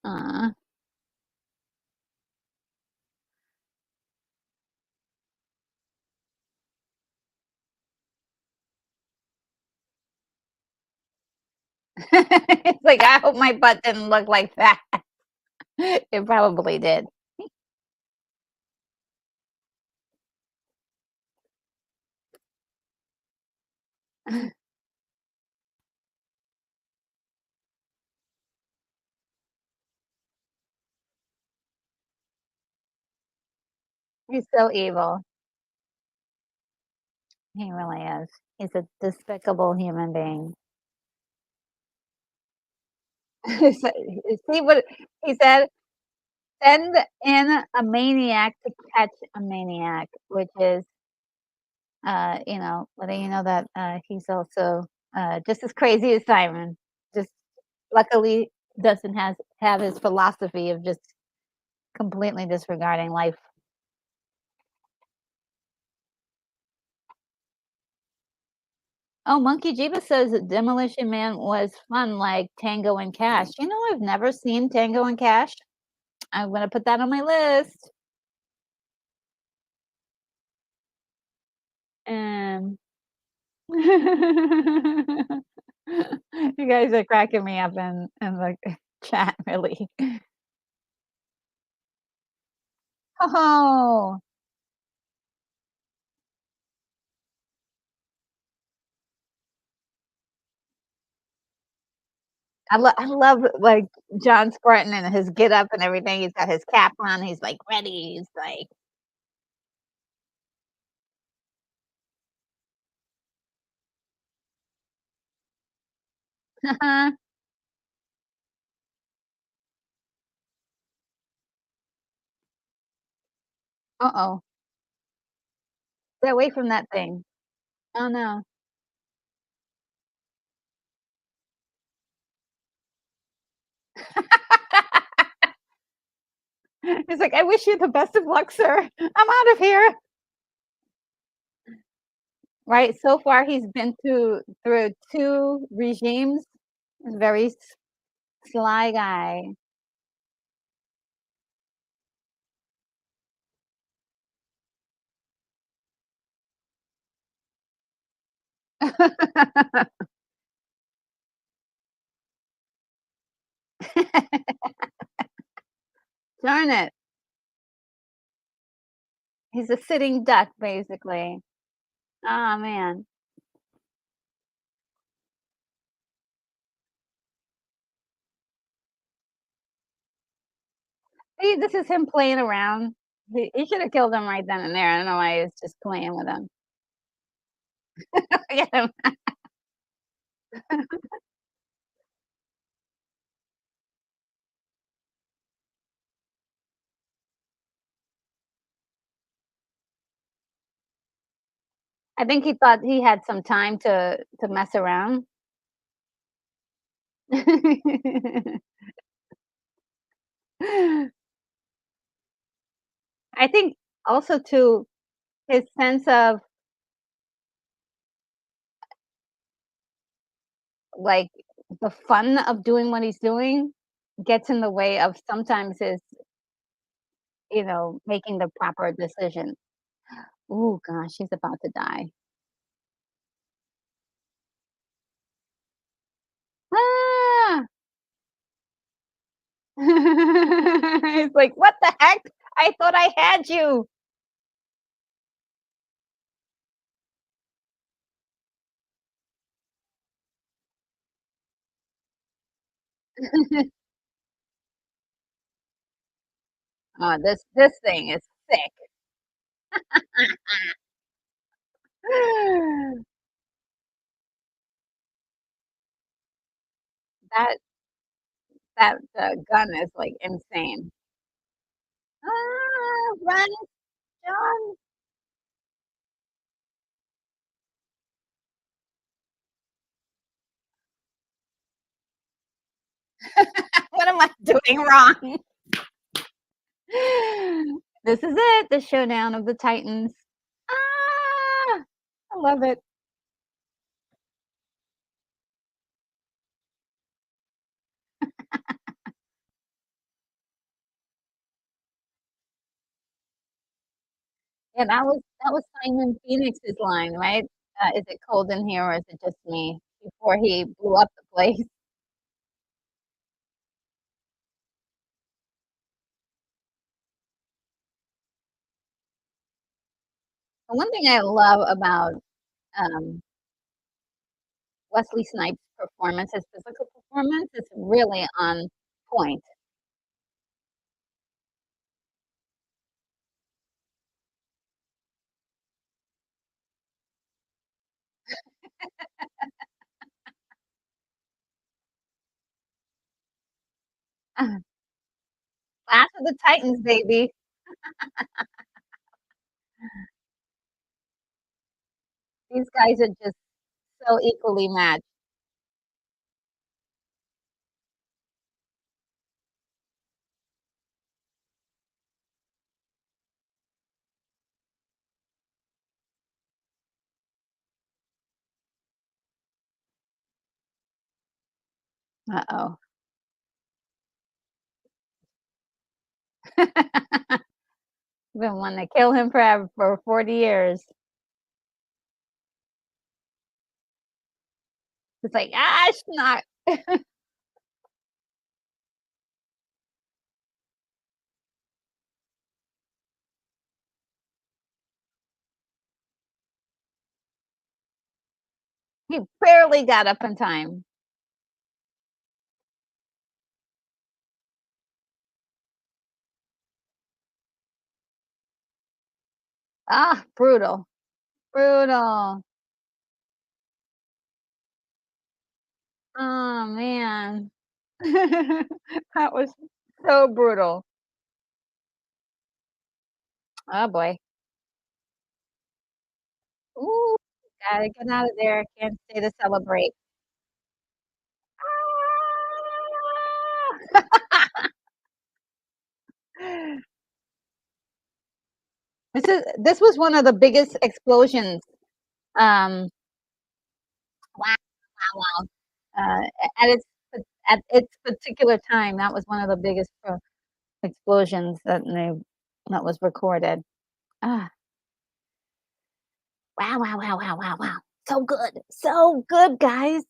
Aw. It's like, I hope my butt didn't look like that. It probably did. He's so evil. He really is. He's a despicable human being. So see what he said? Send in a maniac to catch a maniac, which is, letting you know that, he's also, just as crazy as Simon. Just luckily doesn't have his philosophy of just completely disregarding life. Oh, Monkey Jiva says that Demolition Man was fun like Tango and Cash. I've never seen Tango and Cash. I'm gonna put that on my list. And you guys are cracking me up in the chat, really. Oh, I love, like, John Spartan and his get up and everything. He's got his cap on, he's, like, ready, he's like Uh-oh. Stay away from that thing. Oh, no. He's like, "I wish you the best of luck, sir. I'm out of here." Right? So far, he's been through 2 regimes. He's a very sly guy. Darn it. He's a sitting duck, basically. Oh, man. See, this is him playing around. He should have killed him right then and there. I don't know why he was just playing with him. Get him. I think he thought he had some time to mess around. I think also too, his sense of, like, the fun of doing what he's doing gets in the way of sometimes his, making the proper decision. Ooh, gosh, he's about to die. Ah! He's like, "What the heck? I thought I had you." This thing is sick. That that gun is, like, insane. Ah, run, John. What am I doing wrong? This is it, the showdown of the titans. Ah, I love it. Yeah, that was Simon Phoenix's line, right? "Is it cold in here or is it just me?" Before he blew up the place. The one thing I love about, um, Wesley Snipes' performance, his physical performance is really on point. Clash of the Titans, baby. These guys are just so equally matched. Uh-oh. Been wanting to kill him forever for 40 years. It's like, "Ah, schnock." He barely got up in time. Ah, brutal, brutal. Oh, man. That was so brutal. Oh, boy. Ooh, gotta get out of there. Can't stay to celebrate. This was one of the biggest explosions, wow, wow, wow. At its particular time, that was one of the biggest explosions that was recorded. Ah, wow, wow, wow, wow, wow, wow. So good, guys.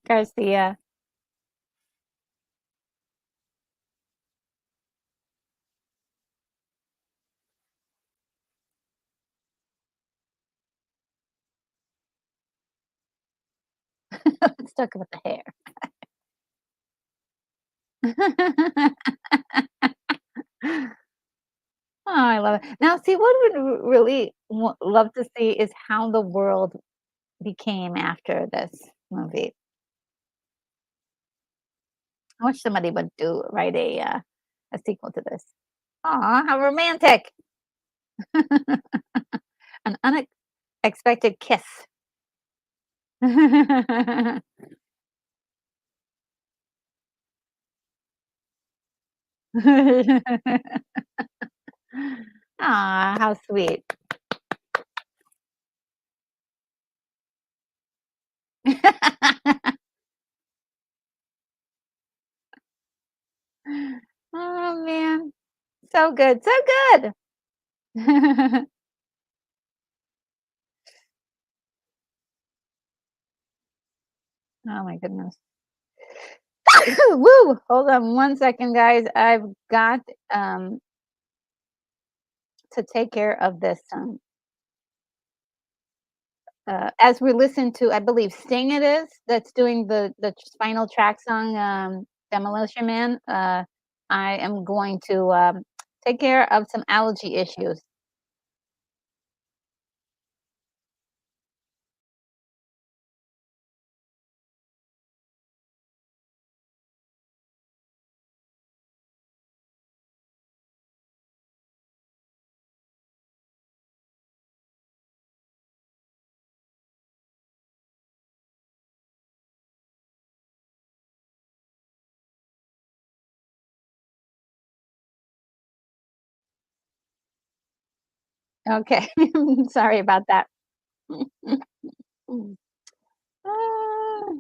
Garcia. Stuck with the hair. Oh, I love it. Now, see, what would really love to see is how the world became after this movie. I wish somebody would write a sequel to this. Aw, how romantic! An unexpected kiss. Aw, how sweet. Oh, man. So good, so good. Oh my goodness. Woo! Hold on one second, guys. I've got, to take care of this, as we listen to, I believe Sting it is, that's doing the final track song, Demolition Man. I am going to, take care of some allergy issues. Okay. Sorry about that. Ah,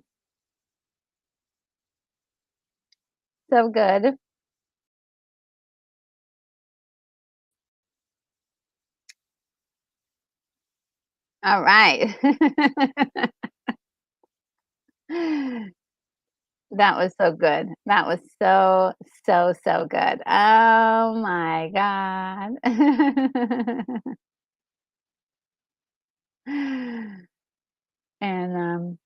so good. Alright. That was so good. That was so, so, so good. Oh my god. And,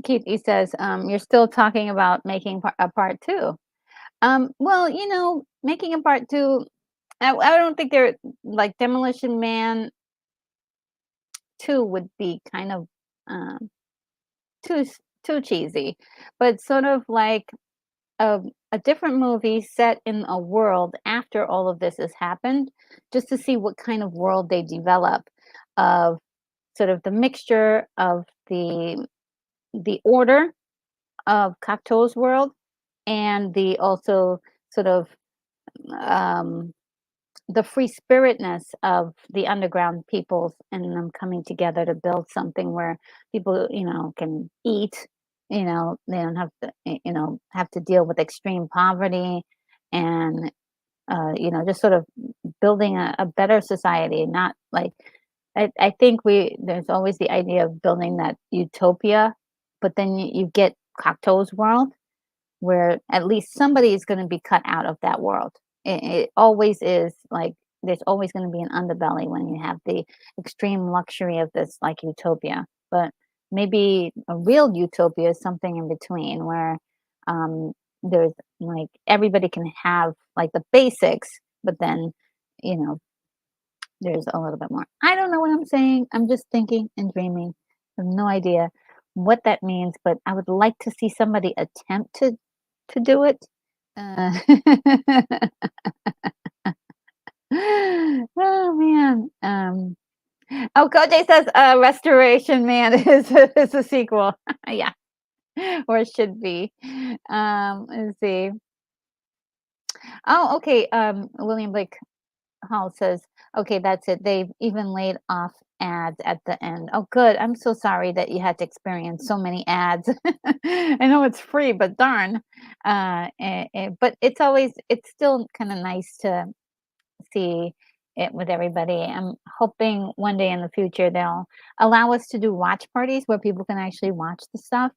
Keith, he says, "You're still talking about making a part 2." Well, making a part 2, I don't think they're like Demolition Man 2 would be kind of, um, too cheesy, but sort of like a a different movie set in a world after all of this has happened, just to see what kind of world they develop of sort of the mixture of the order of Cocteau's world and the also sort of um, the free spiritness of the underground peoples and them coming together to build something where people, can eat. they don't have to, have to deal with extreme poverty, and just sort of building a better society. Not like, I think there's always the idea of building that utopia, but then you get Cocteau's world, where at least somebody is going to be cut out of that world. It always is like there's always going to be an underbelly when you have the extreme luxury of this like utopia. But maybe a real utopia is something in between where um, there's like everybody can have like the basics, but then you know there's a little bit more. I don't know what I'm saying. I'm just thinking and dreaming. I have no idea what that means, but I would like to see somebody attempt to do it. Uh, oh man. Oh, Koje says Restoration Man is a sequel. Yeah, or it should be. Let's see. Oh, okay. William Blake Hall says, okay, that's it. They've even laid off ads at the end. Oh, good. I'm so sorry that you had to experience so many ads. I know it's free, but darn. But it's still kind of nice to see it with everybody. I'm hoping one day in the future they'll allow us to do watch parties where people can actually watch the stuff,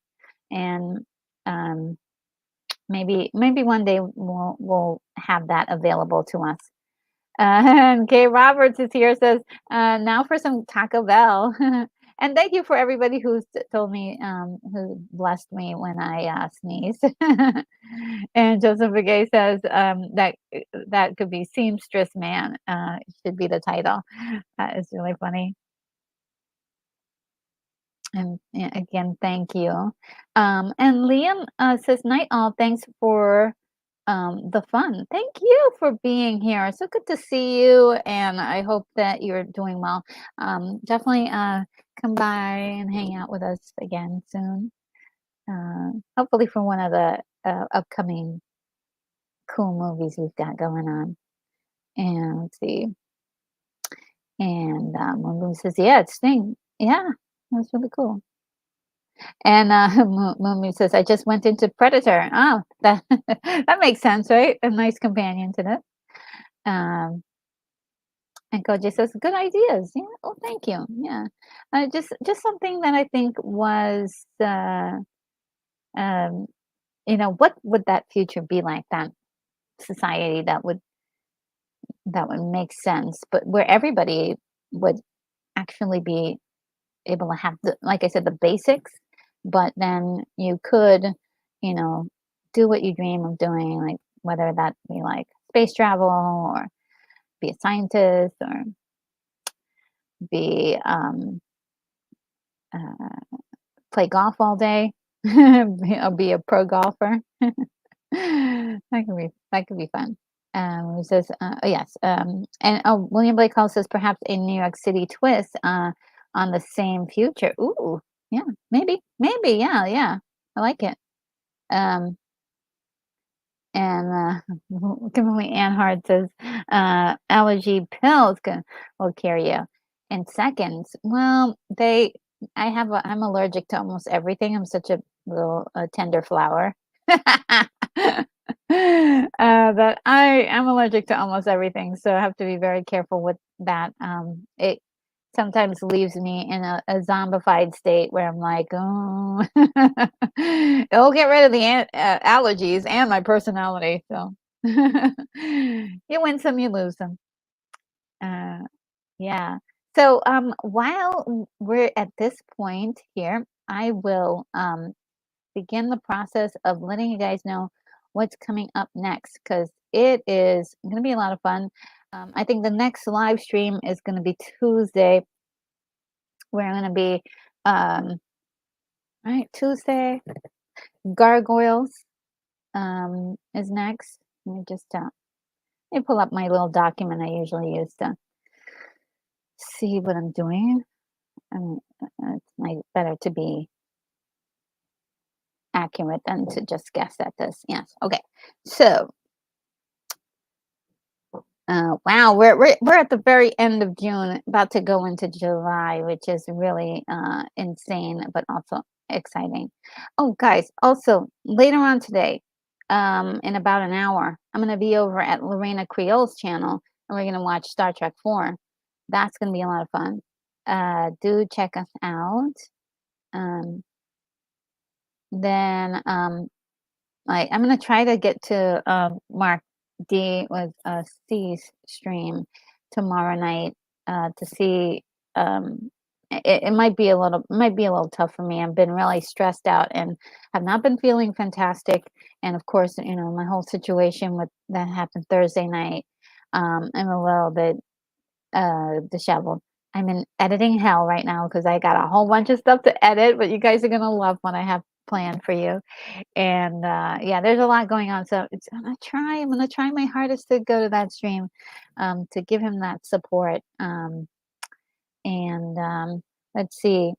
and um, maybe one day we'll have that available to us. And Kay Roberts is here, says, now for some Taco Bell. And thank you for everybody who's told me, who blessed me when I sneezed. And Joseph Begay says that could be Seamstress Man, should be the title. That is really funny. And yeah, again, thank you. And Liam says, night all, thanks for the fun. Thank you for being here. So good to see you, and I hope that you're doing well. Definitely come by and hang out with us again soon. Hopefully for one of the upcoming cool movies we've got going on. And let's see. And Moon says, yeah, it's Sting. Yeah, that's really cool. And Moon says, I just went into Predator. Oh, that that makes sense, right? A nice companion to that. And Koji says, good ideas. Yeah. Oh, thank you. Yeah. Just something that I think was, um, what would that future be like? That society that would make sense, but where everybody would actually be able to have like I said, the basics, but then you could, do what you dream of doing, like whether that be like space travel or be a scientist or be play golf all day. I'll be a pro golfer. That could be fun. He says, oh, yes. And William Blake Hall says perhaps a New York City twist on the same future. Ooh, yeah, maybe, yeah. I like it. And Kimberly Anhart says, allergy pills will carry you in seconds. Well, I'm allergic to almost everything. I'm such a little tender flower. That I am allergic to almost everything, so I have to be very careful with that. It sometimes leaves me in a zombified state where I'm like, oh, it'll get rid of the allergies and my personality. So you win some, you lose some. Yeah. So while we're at this point here, I will begin the process of letting you guys know what's coming up next, because it is going to be a lot of fun. I think the next live stream is going to be Tuesday, where I'm going to be, right, Tuesday, Gargoyles is next. Let me just let me pull up my little document I usually use to see what I'm doing. It's better to be accurate than to just guess at this. Yes. Okay. So, wow, we're at the very end of June, about to go into July, which is really insane, but also exciting. Oh, guys, also later on today, in about an hour, I'm gonna be over at Lorena Creole's channel, and we're gonna watch Star Trek 4. That's gonna be a lot of fun. Do check us out. Um, then I'm gonna try to get to Mark D with C's stream tomorrow night to see. It might be a little tough for me. I've been really stressed out and have not been feeling fantastic. And of course, my whole situation with that happened Thursday night. I'm a little bit disheveled. I'm in editing hell right now because I got a whole bunch of stuff to edit, but you guys are gonna love what I have planned for you. And yeah, there's a lot going on. So I'm gonna try my hardest to go to that stream, to give him that support. And let's see.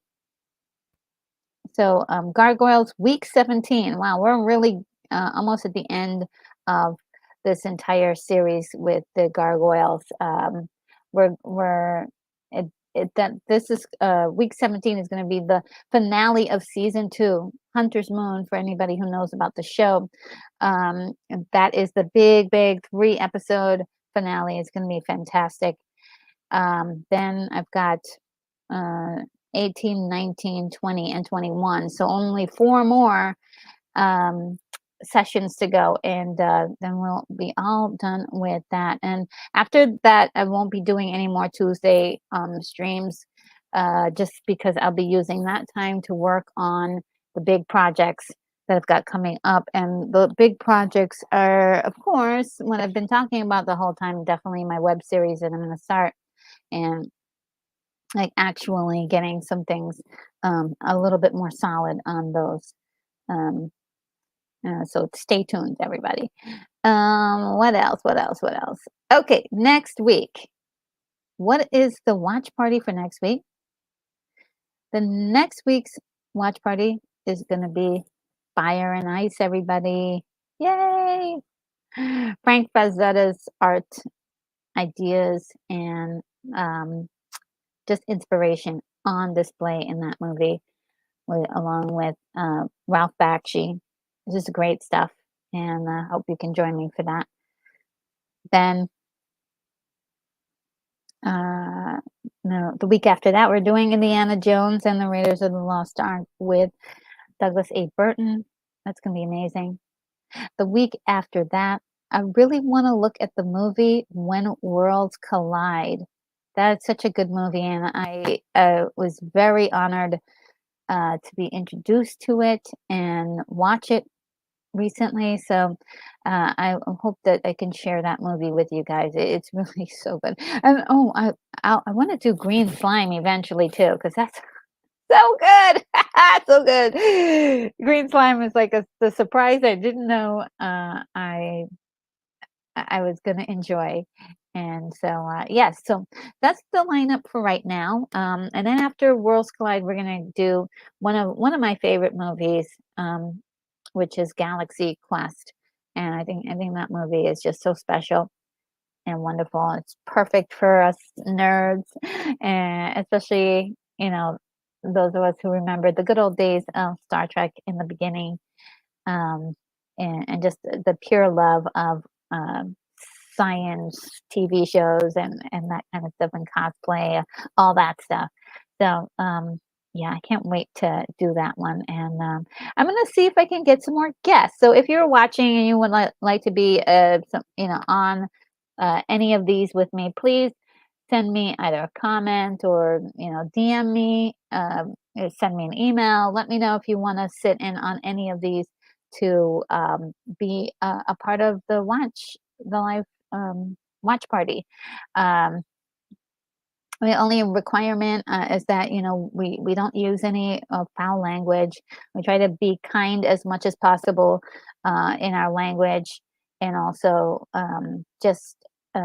So Gargoyles week 17. Wow, we're really almost at the end of this entire series with the Gargoyles. We're that this is week 17 is going to be the finale of season 2, Hunter's Moon, for anybody who knows about the show. And that is the big 3-episode finale. It's going to be fantastic. Then I've got 18, 19, 20, and 21. So only 4 more sessions to go, and then we'll be all done with that. And after that, I won't be doing any more Tuesday streams, just because I'll be using that time to work on the big projects that I've got coming up. And the big projects are, of course, what I've been talking about the whole time, definitely my web series that I'm going to start, and like actually getting some things a little bit more solid on those. Um, so stay tuned, everybody. What else? Okay, next week. What is the watch party for next week? The next week's watch party is going to be Fire and Ice, everybody. Yay! Frank Frazzetta's art, ideas, and just inspiration on display in that movie, along with Ralph Bakshi. This is great stuff, and I hope you can join me for that. Then, no, the week after that, we're doing Indiana Jones and the Raiders of the Lost Ark with Douglas A. Burton. That's going to be amazing. The week after that, I really want to look at the movie When Worlds Collide. That's such a good movie, and I was very honored to be introduced to it and watch it recently. So I hope that I can share that movie with you guys. It's really so good. And I want to do Green Slime eventually too, because that's so good. So good. Green Slime is like the surprise I didn't know I was going to enjoy. And so, yes, so that's the lineup for right now. And then after Worlds Collide, we're going to do one of my favorite movies, which is Galaxy Quest. And I think that movie is just so special and wonderful. It's perfect for us nerds, and especially, those of us who remember the good old days of Star Trek in the beginning, and just the pure love of science TV shows and that kind of stuff, and cosplay, all that stuff. So yeah, I can't wait to do that one. And I'm going to see if I can get some more guests. So if you're watching and you would like to be on any of these with me, please send me either a comment or DM me, send me an email. Let me know if you want to sit in on any of these to be a part of the live watch party. The only requirement is that we don't use any foul language. We try to be kind as much as possible in our language, and also just a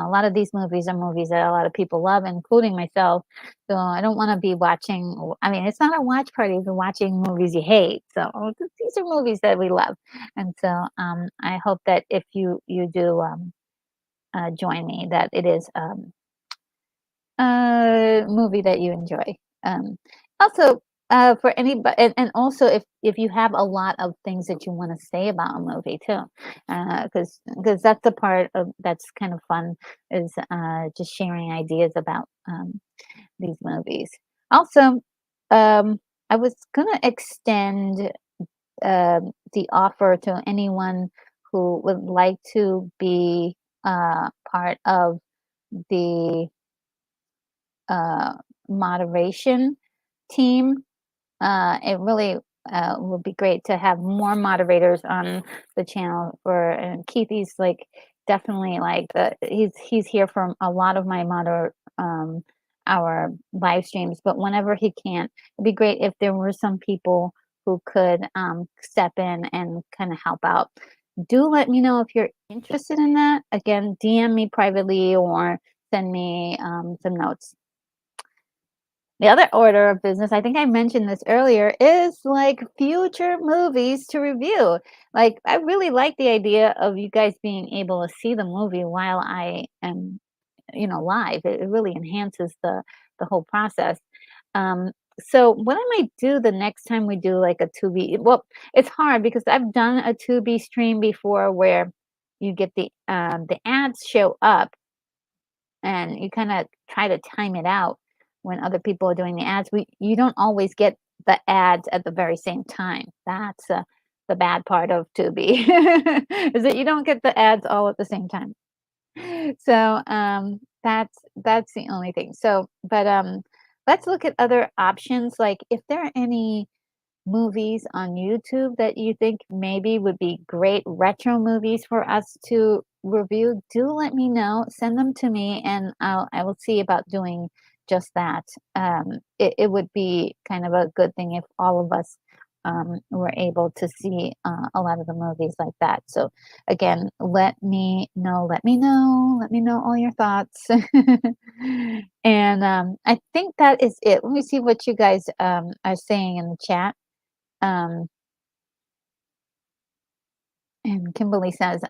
lot of these movies are movies that a lot of people love, including myself. So I don't want to be watching. I mean, it's not a watch party if you're watching movies you hate. So these are movies that we love, and so I hope that if you do join me, that it is a movie that you enjoy. Also, for anybody, and also if you have a lot of things that you want to say about a movie too, because that's the part of that's kind of fun, is just sharing ideas about these movies. Also, I was gonna extend the offer to anyone who would like to be part of the uh, moderation team. It really would be great to have more moderators on the channel. For and Keithy's like definitely like he's here for a lot of my our live streams, but whenever he can't, it'd be great if there were some people who could step in and kind of help out. Do let me know if you're interested in that. Again, DM me privately or send me some notes. The other order of business, I think I mentioned this earlier, is like future movies to review. Like, I really like the idea of you guys being able to see the movie while I am, live. It really enhances the whole process. So what I might do the next time we do like a Tubi, well, it's hard because I've done a Tubi stream before where you get the ads show up and you kind of try to time it out when other people are doing the ads. You don't always get the ads at the very same time. That's the bad part of Tubi is that you don't get the ads all at the same time. So that's the only thing. So, but let's look at other options. Like if there are any movies on YouTube that you think maybe would be great retro movies for us to review, do let me know. Send them to me, and I will see about doing just that. It would be kind of a good thing if all of us were able to see a lot of the movies like that. So again, let me know. Let me know. Let me know all your thoughts. And I think that is it. Let me see what you guys are saying in the chat. Um, and Kimberly says,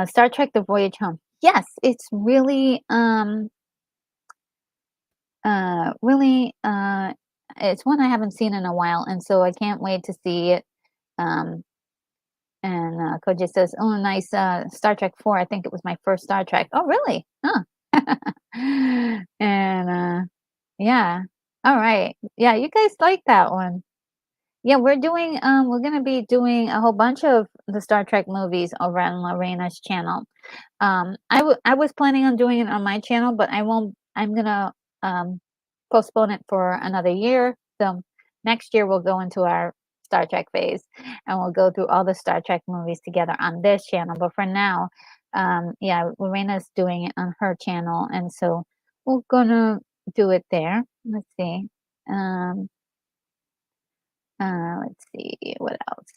Star Trek: The Voyage Home. Yes, it's really, really, it's one I haven't seen in a while, and so I can't wait to see it. Um, and Koji says, "Oh, nice, Star Trek 4. I think it was my first Star Trek. Oh, really? Huh." And yeah, all right, yeah, you guys like that one. Yeah, we're gonna be doing a whole bunch of the Star Trek movies over on Lorena's channel. I was planning on doing it on my channel, but I won't. I'm gonna postpone it for another year. So next year we'll go into our Star Trek phase, and we'll go through all the Star Trek movies together on this channel. But for now, yeah, Lorena's doing it on her channel, and so we're gonna do it there. Let's see. Um, let's see what else.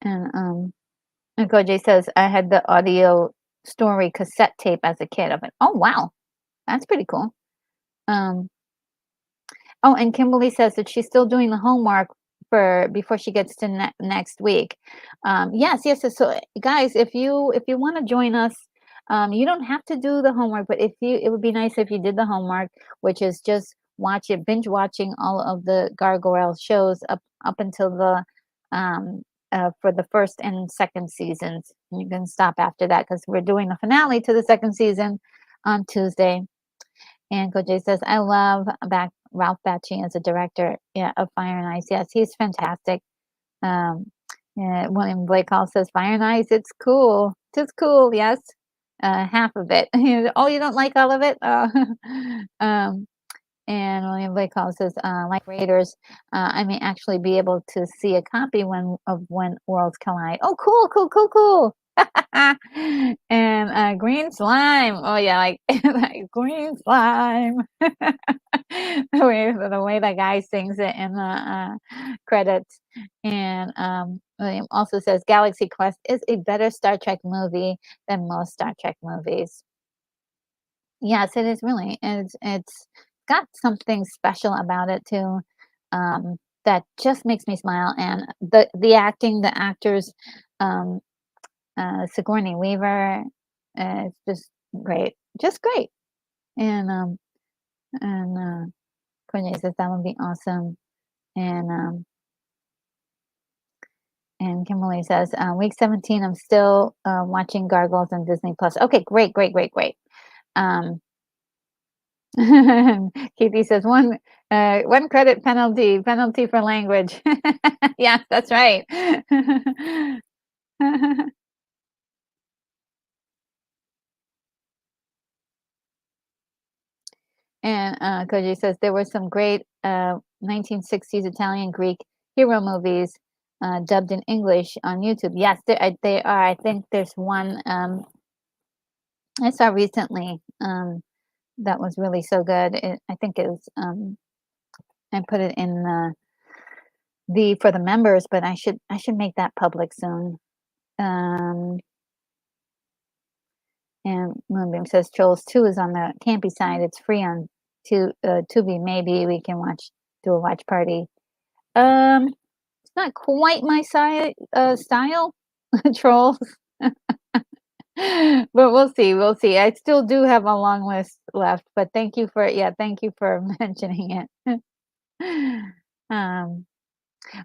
And Koji says I had the audio story cassette tape as a kid of it. Oh wow, that's pretty cool. Um, oh, and Kimberly says that she's still doing the homework for before she gets to next week. Yes, yes. So, guys, if you want to join us, you don't have to do the homework, but it would be nice if you did the homework, which is just binge watching all of the Gargoyle shows up until the for the first and second seasons. You can stop after that because we're doing the finale to the second season on Tuesday. And Koji says, I love Ralph Bakshi as a director, yeah, of Fire and Ice. Yes, he's fantastic. Yeah, William Blake Hall says, Fire and Ice, it's cool. It's cool, yes. Half of it. Oh, you don't like all of it? Um, and William Blake Hall says, like Raiders, I may actually be able to see a copy of When Worlds Collide. Oh, cool, cool, cool, cool. And green slime. Oh yeah, like, like green slime. The way that guy sings it in the credits. And William also says Galaxy Quest is a better Star Trek movie than most Star Trek movies. Yes, it is really. It's got something special about it too. that just makes me smile. And the acting, the actors, Sigourney Weaver, it's just great. And Kanye says that would be awesome. And Kimberly says, week 17, I'm still watching Gargoyles on Disney Plus. Okay, great. Katie says one credit penalty for language. Yes, that's right. And Koji says there were some great 1960s Italian Greek hero movies dubbed in English on YouTube. Yes, they are. I think there's one I saw recently that was really so good. I think it was I put it in the for the members, but I should make that public soon. And Moonbeam says Trolls 2 is on the campy side. It's free on Tubi. Maybe we can do a watch party. It's not quite my style, Trolls. But we'll see. I still do have a long list left, but thank you for mentioning it.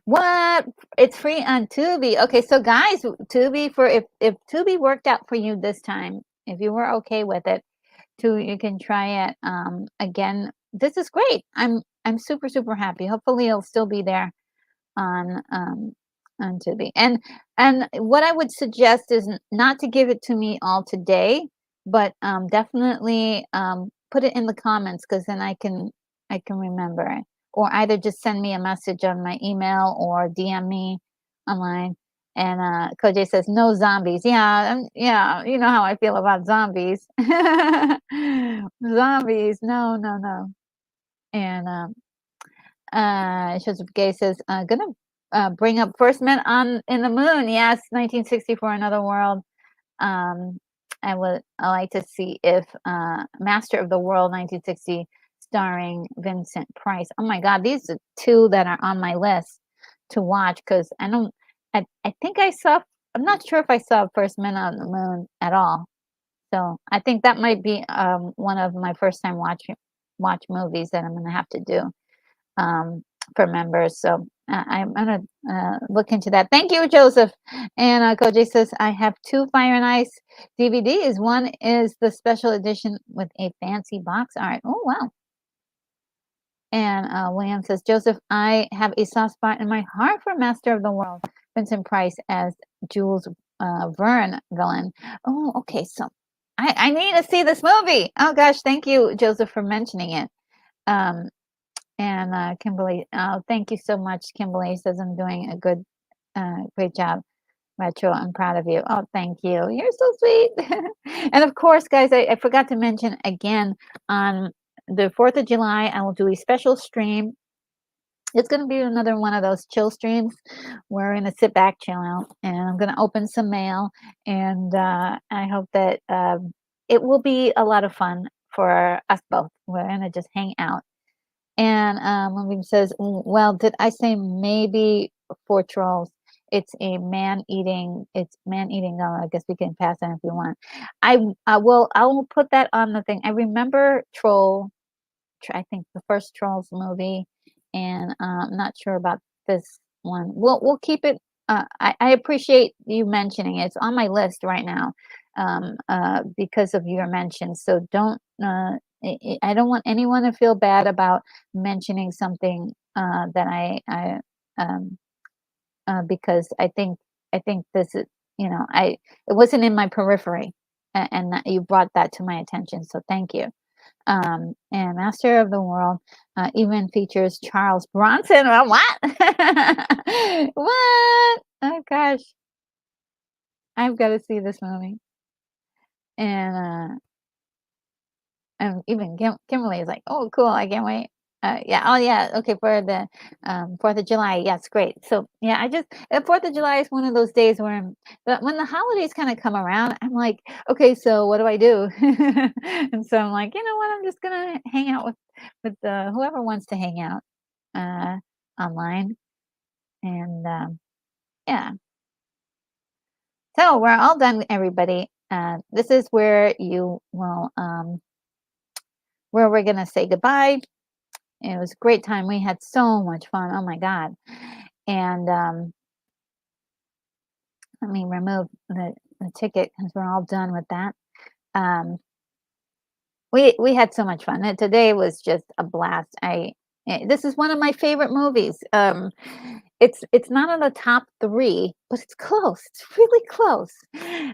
What? It's free on Tubi. Okay, so guys, Tubi if Tubi worked out for you this time, if you were okay with it, you can try it again. This is great. I'm super happy. Hopefully it'll still be there on Tubi. And what I would suggest is not to give it to me all today, but definitely put it in the comments, because then I can remember. Or either just send me a message on my email or DM me online. And Koji says no zombies. Yeah, you know how I feel about zombies. Zombies, no. And Joseph Gay says gonna bring up First Men in the Moon. Yes, 1964, Another World. I like to see if Master of the World, 1960, starring Vincent Price. Oh my God, these are two that are on my list to watch, because I think I'm not sure if I saw First Men on the Moon at all. So I think that might be one of my first time watch movies that I'm gonna have to do for members. So I'm gonna look into that. Thank you, Joseph. And Koji says I have 2 Fire and Ice DVDs. One is the special edition with a fancy box art. Oh wow. And William says, Joseph, I have a soft spot in my heart for Master of the World, Vincent Price as Jules Verne villain. Oh, okay. So I need to see this movie. Oh gosh, thank you, Joseph, for mentioning it. And Kimberly, thank you so much. Kimberly says I'm doing a great job. Retro, I'm proud of you. Oh, thank you. You're so sweet. And of course, guys, I forgot to mention again, on the 4th of July, I will do a special stream. It's going to be another one of those chill streams where we're going to sit back, chill out, and I'm going to open some mail. And I hope that it will be a lot of fun for us both. We're going to just hang out. And Moonbeam says, well, did I say maybe for Trolls? It's man-eating. Oh, I guess we can pass on if you want. I will put that on the thing. I remember I think the first Trolls movie, and I'm not sure about this one. We'll keep it. I appreciate you mentioning it. It's on my list right now because of your mention. So don't. I don't want anyone to feel bad about mentioning something that I because I think this is, it wasn't in my periphery, and that you brought that to my attention. So thank you. And Master of the World even features Charles Bronson. Well, what? What? Oh gosh, I've got to see this movie. And even Kimberly is like, oh, cool, I can't wait. Yeah, oh yeah, okay, for the 4th of July. Yes, great. So yeah, 4th of July is one of those days where when the holidays kind of come around, I'm like, okay, so what do I do? And so I'm like, you know what, I'm just gonna hang out with whoever wants to hang out. online. And yeah. So we're all done, everybody. This is where you will, where we're gonna say goodbye. It was a great time. We had so much fun. Oh my God. And let me remove the ticket because we're all done with that. We had so much fun. And today was just a blast. This is one of my favorite movies. It's not on the top 3, but it's close. It's really close.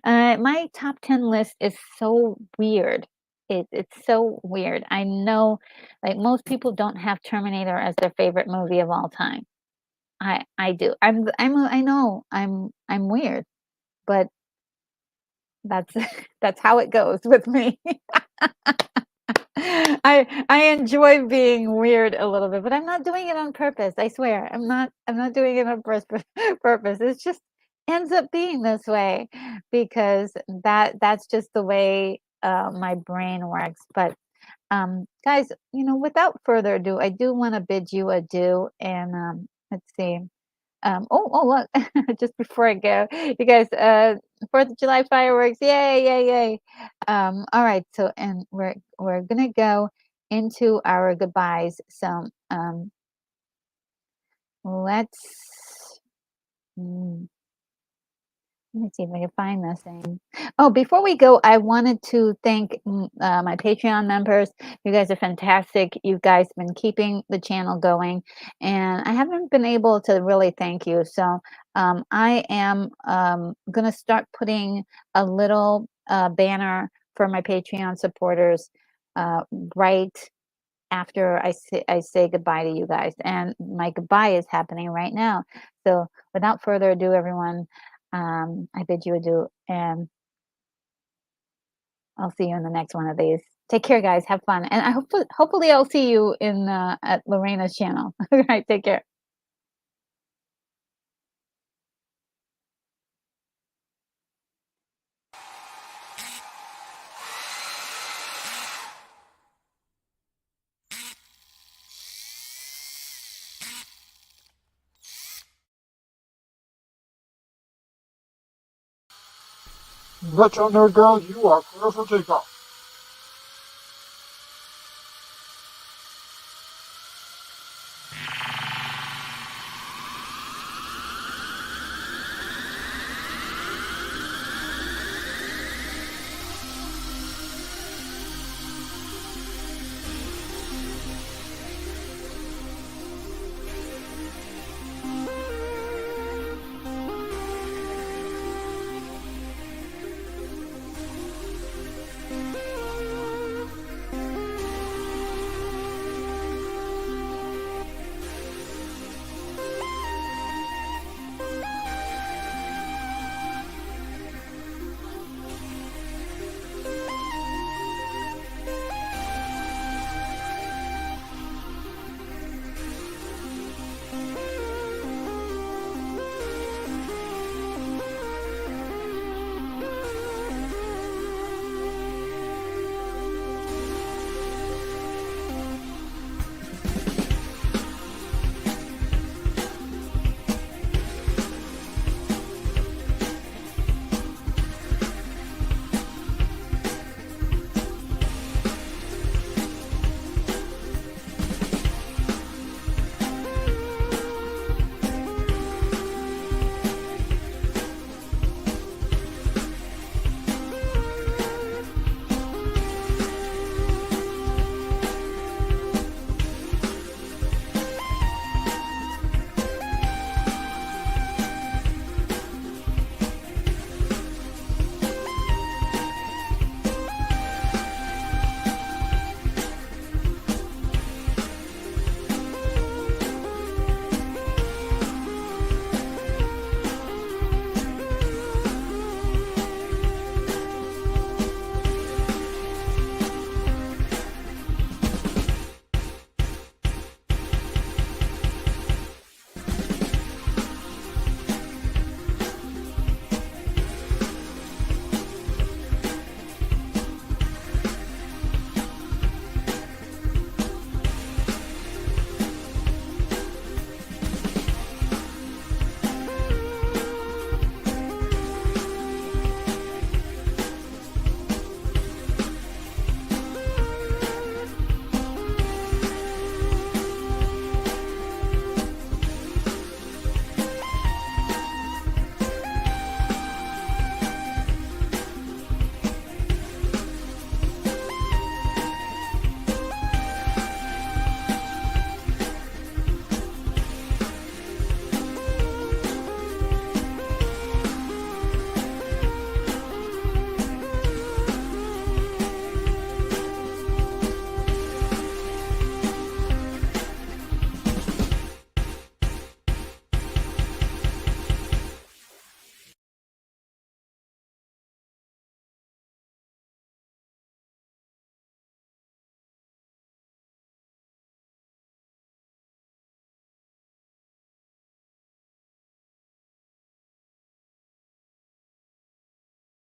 My top 10 list is so weird. It's so weird. I know, like most people don't have Terminator as their favorite movie of all time. I do. I know I'm weird, but that's that's how it goes with me. I enjoy being weird a little bit, but I'm not doing it on purpose. I swear. I'm not doing it on purpose. It just ends up being this way because that's just the way my brain works. But guys, without further ado, I do want to bid you adieu and let's see. Look, just before I go, you guys, 4th of July fireworks, yay, yay, yay. All right, so, and we're gonna go into our goodbyes. So, let's, mm, let me see if I can find this thing. Oh, before we go, I wanted to thank my Patreon members. You guys are fantastic. You guys been keeping the channel going, and I haven't been able to really thank you. So I am going to start putting a little banner for my Patreon supporters right after I say goodbye to you guys. And my goodbye is happening right now. So without further ado, everyone, I bid you adieu, and I'll see you in the next one of these. Take care, guys. Have fun, and I hopefully I'll see you in at Lorena's channel. All right, take care. Retro Nerd Girl, you are clear for takeoff.